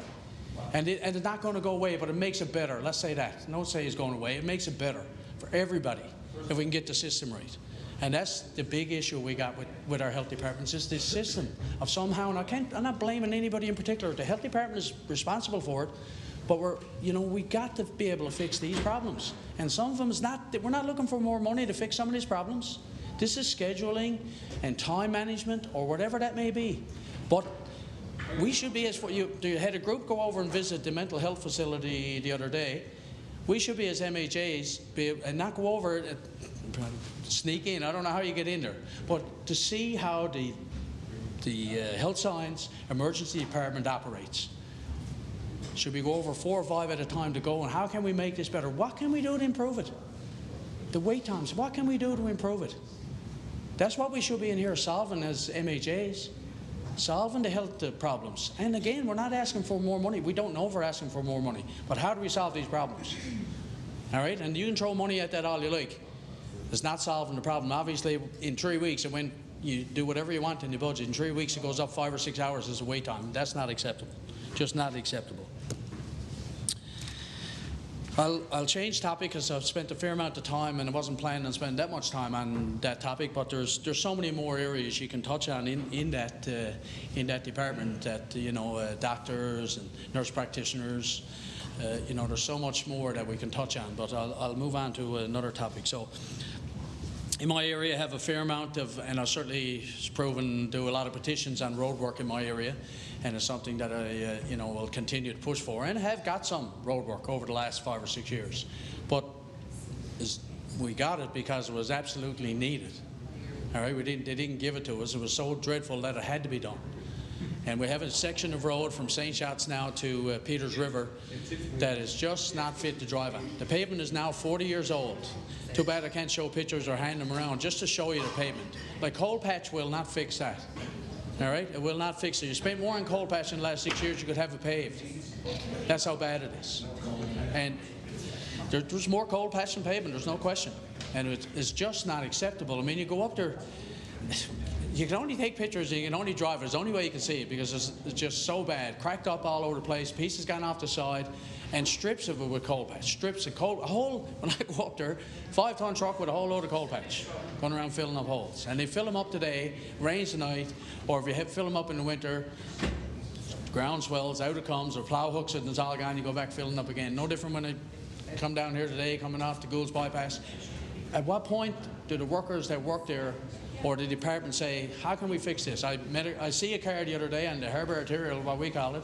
And it's not going to go away, but it makes it better. Let's say that. Don't say it's going away. It makes it better for everybody if we can get the system right. And that's the big issue we got with our health departments, is this system of somehow, and I'm not blaming anybody in particular. The health department is responsible for it, but we got to be able to fix these problems. And some of them is not, we're not looking for more money to fix some of these problems. This is scheduling and time management or whatever that may be. But we should be, as you had a group go over and visit the mental health facility the other day. We should be, as MHAs, and not go over, sneak in. I don't know how you get in there, but to see how the health science emergency department operates. Should we go over 4 or 5 at a time to go, and how can we make this better? What can we do to improve it? The wait times, what can we do to improve it? That's what we should be in here solving as MHAs. Solving the health problems. And again, we're not asking for more money. We don't know if we're asking for more money. But how do we solve these problems? All right? And you can throw money at that all you like. It's not solving the problem. Obviously, in 3 weeks, and when you do whatever you want in your budget, in 3 weeks it goes up 5 or 6 hours as a wait time. That's not acceptable. Just not acceptable. I'll change topic because I've spent a fair amount of time, and I wasn't planning on spending that much time on that topic. But there's so many more areas you can touch on in that department. That doctors and nurse practitioners. There's so much more that we can touch on. But I'll move on to another topic. So, in my area, I have a fair amount of, and I've certainly proven do a lot of petitions on road work in my area. And it's something that I, will continue to push for, and have got some road work over the last 5 or 6 years. But we got it because it was absolutely needed. All right, they didn't give it to us. It was so dreadful that it had to be done. And we have a section of road from St. Shots now to Peters River that is just not fit to drive on. The pavement is now 40 years old. Too bad I can't show pictures or hand them around just to show you the pavement. Like coal patch will not fix that. All right, it will not fix it. You spent more on coal patch in the last 6 years, you could have it paved. That's how bad it is. And there's more coal patch than pavement, there's no question. And it's just not acceptable. I mean, you go up there, you can only take pictures and you can only drive. It's the only way you can see it because it's just so bad. Cracked up all over the place, pieces gone off the side, and strips of it with coal patch, strips of coal, a whole, when I go up there, 5-ton truck with a whole load of coal patch going around filling up holes. And they fill them up today, rains tonight, or if you fill them up in the winter, ground swells, out it comes, or plough hooks it and it's all gone, you go back filling up again. No different when I come down here today, coming off the Gould's bypass. At what point do the workers that work there or the department say, how can we fix this? I see a car the other day on the Harbour Arterial, what we call it,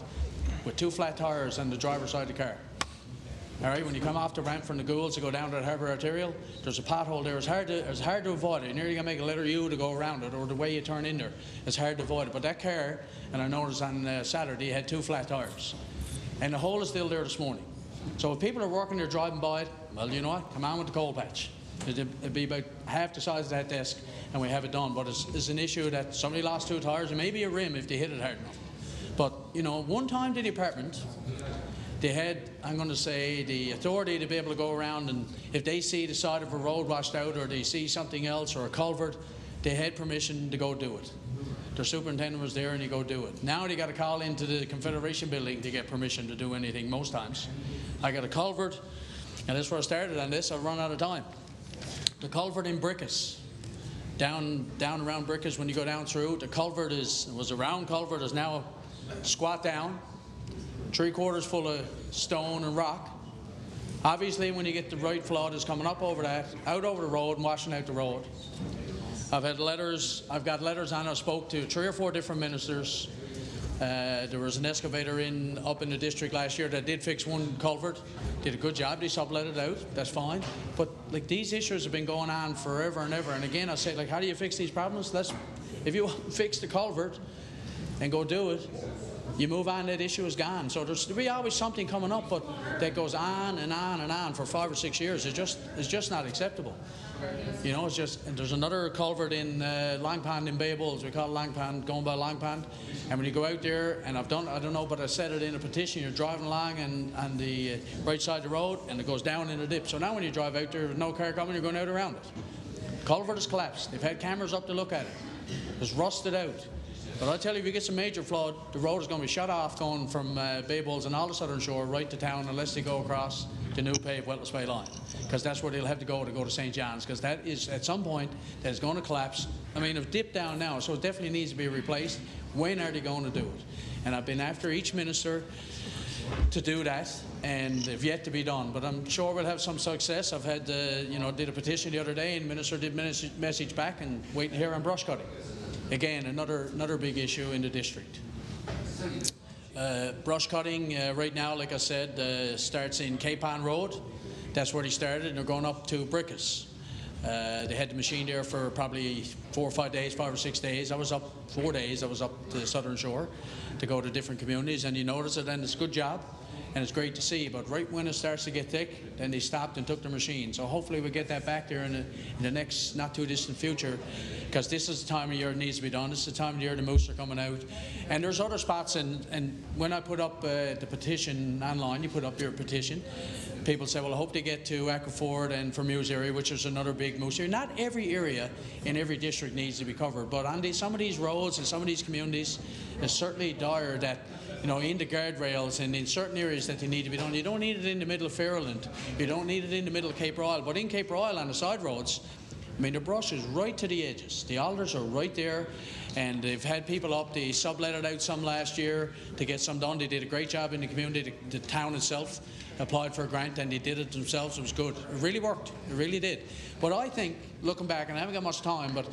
with 2 flat tires on the driver's side of the car. All right, when you come off the ramp from the Goulds to go down to the Harbour Arterial, there's a pothole there. It's hard to avoid it. You're nearly going to make a letter U to go around it, or the way you turn in there. It's hard to avoid it. But that car, and I noticed on Saturday, had 2 flat tires. And the hole is still there this morning. So if people are working there driving by it, well, you know what? Come on with the coal patch. It'd be about half the size of that desk, and we have it done. But it's an issue that somebody lost 2 tires, and maybe a rim if they hit it hard enough. But, you know, one time the department, they had, I'm going to say, the authority to be able to go around, and if they see the side of a road washed out or they see something else or a culvert, they had permission to go do it. Their superintendent was there and you go do it. Now they got to call into the Confederation building to get permission to do anything most times. I got a culvert, and that's where I started on this. I've run out of time. The culvert in Brickus, down around Brickus when you go down through, the culvert was a round culvert, is now squat down, 3/4 full of stone and rock. Obviously, when you get the right flood, it's coming up over that, out over the road and washing out the road. I've got letters on. I spoke to 3 or 4 different ministers. There was an excavator up in the district last year that did fix one culvert, did a good job. They sublet it out. That's fine. But like, these issues have been going on forever and ever. And again, I say, like, how do you fix these problems? If you fix the culvert and go do it, you move on, that issue is gone. So there'll be always something coming up, but that goes on and on and on for 5 or 6 years. It's just not acceptable. You know, it's just, and there's another culvert in Long Pond in Bay Bulls. We call it Long Pond, going by Long Pond. And when you go out there, and I don't know, but I said it in a petition, you're driving along and on the right side of the road, and it goes down in a dip. So now when you drive out there with no car coming, you're going out around it. Culvert has collapsed. They've had cameras up to look at it. It's rusted out. But I tell you, if you get some major flood, the road is going to be shut off going from Bay Bulls and all the southern shore right to town unless they go across the new paved Wetlands Bay line. Because that's where they'll have to go to St. John's, because that is, at some point, that is going to collapse. I mean, it's dipped down now, so it definitely needs to be replaced. When are they going to do it? And I've been after each minister to do that, and they've yet to be done. But I'm sure we'll have some success. I've had, did a petition the other day, and the minister did message back, and waiting to hear on brush cutting. Again, another big issue in the district. Brush cutting right now, like I said, starts in Capon Road. That's where they started, and they're going up to Brickus. They had the machine there for probably 4 or 5 days, 5 or 6 days. I was up 4 days. I was up to the southern shore to go to different communities, and you notice it, and it's a good job, and it's great to see. But right when it starts to get thick, then they stopped and took the machine. So hopefully we'll get that back there in the next not too distant future, because this is the time of year it needs to be done. This is the time of year the moose are coming out. And there's other spots, and when I put up the petition online, you put up your petition, people say, well, I hope they get to Acroford and Fermuse area, which is another big moose area. Not every area in every district needs to be covered, but on some of these roads and some of these communities, it's certainly dire that, you know, in the guardrails and in certain areas that they need to be done. You don't need it in the middle of Fairland. You don't need it in the middle of Cape Royal. But in Cape Royal on the side roads, I mean, the brush is right to the edges. The alders are right there, and they've had people up. They sublet it out some last year to get some done. They did a great job in the community. The town itself applied for a grant, and they did it themselves. It was good. It really worked. It really did. But I think, looking back, and I haven't got much time, but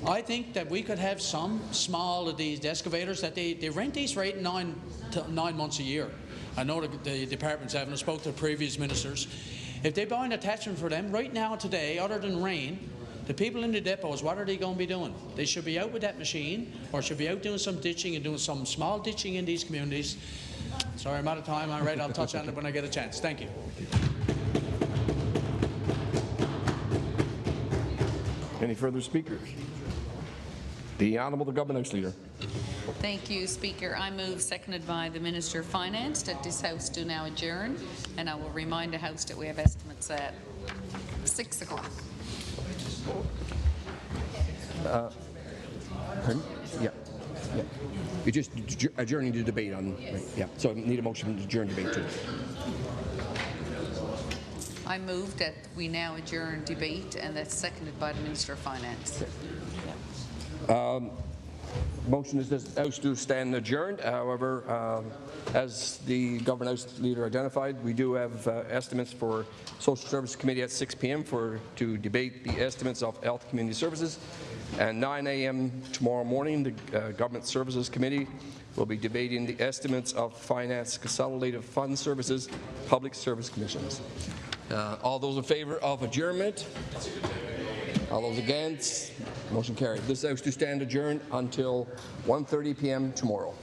I think that we could have some small of these excavators that they rent these for 8 and 9 months a year. I know the departments haven't. I spoke to previous ministers. If they buy an attachment for them right now today, other than rain, the people in the depots, what are they going to be doing? They should be out with that machine, or should be out doing some ditching and doing some small ditching in these communities. Sorry, I'm out of time. All right, I'll touch on it when I get a chance. Thank you. Any further speakers? The Honourable the Government House Leader. Thank you, Speaker. I move, seconded by the Minister of Finance, that this House do now adjourn, and I will remind the House that we have estimates at 6 o'clock. Yeah. You're just adjourning the debate on, right, yeah. So I need a motion to adjourn debate too. I move that we now adjourn debate, and that's seconded by the Minister of Finance. Motion is this House to stand adjourned. However, as the Government House Leader identified, we do have estimates for Social Service Committee at 6 p.m. to debate the estimates of Health Community Services. And 9 a.m. tomorrow morning, the Government Services Committee will be debating the estimates of Finance Consolidated Fund Services Public Service Commissions. All those in favour of adjournment? All those against? Motion carried. This House to stand adjourned until 1:30 p.m. tomorrow.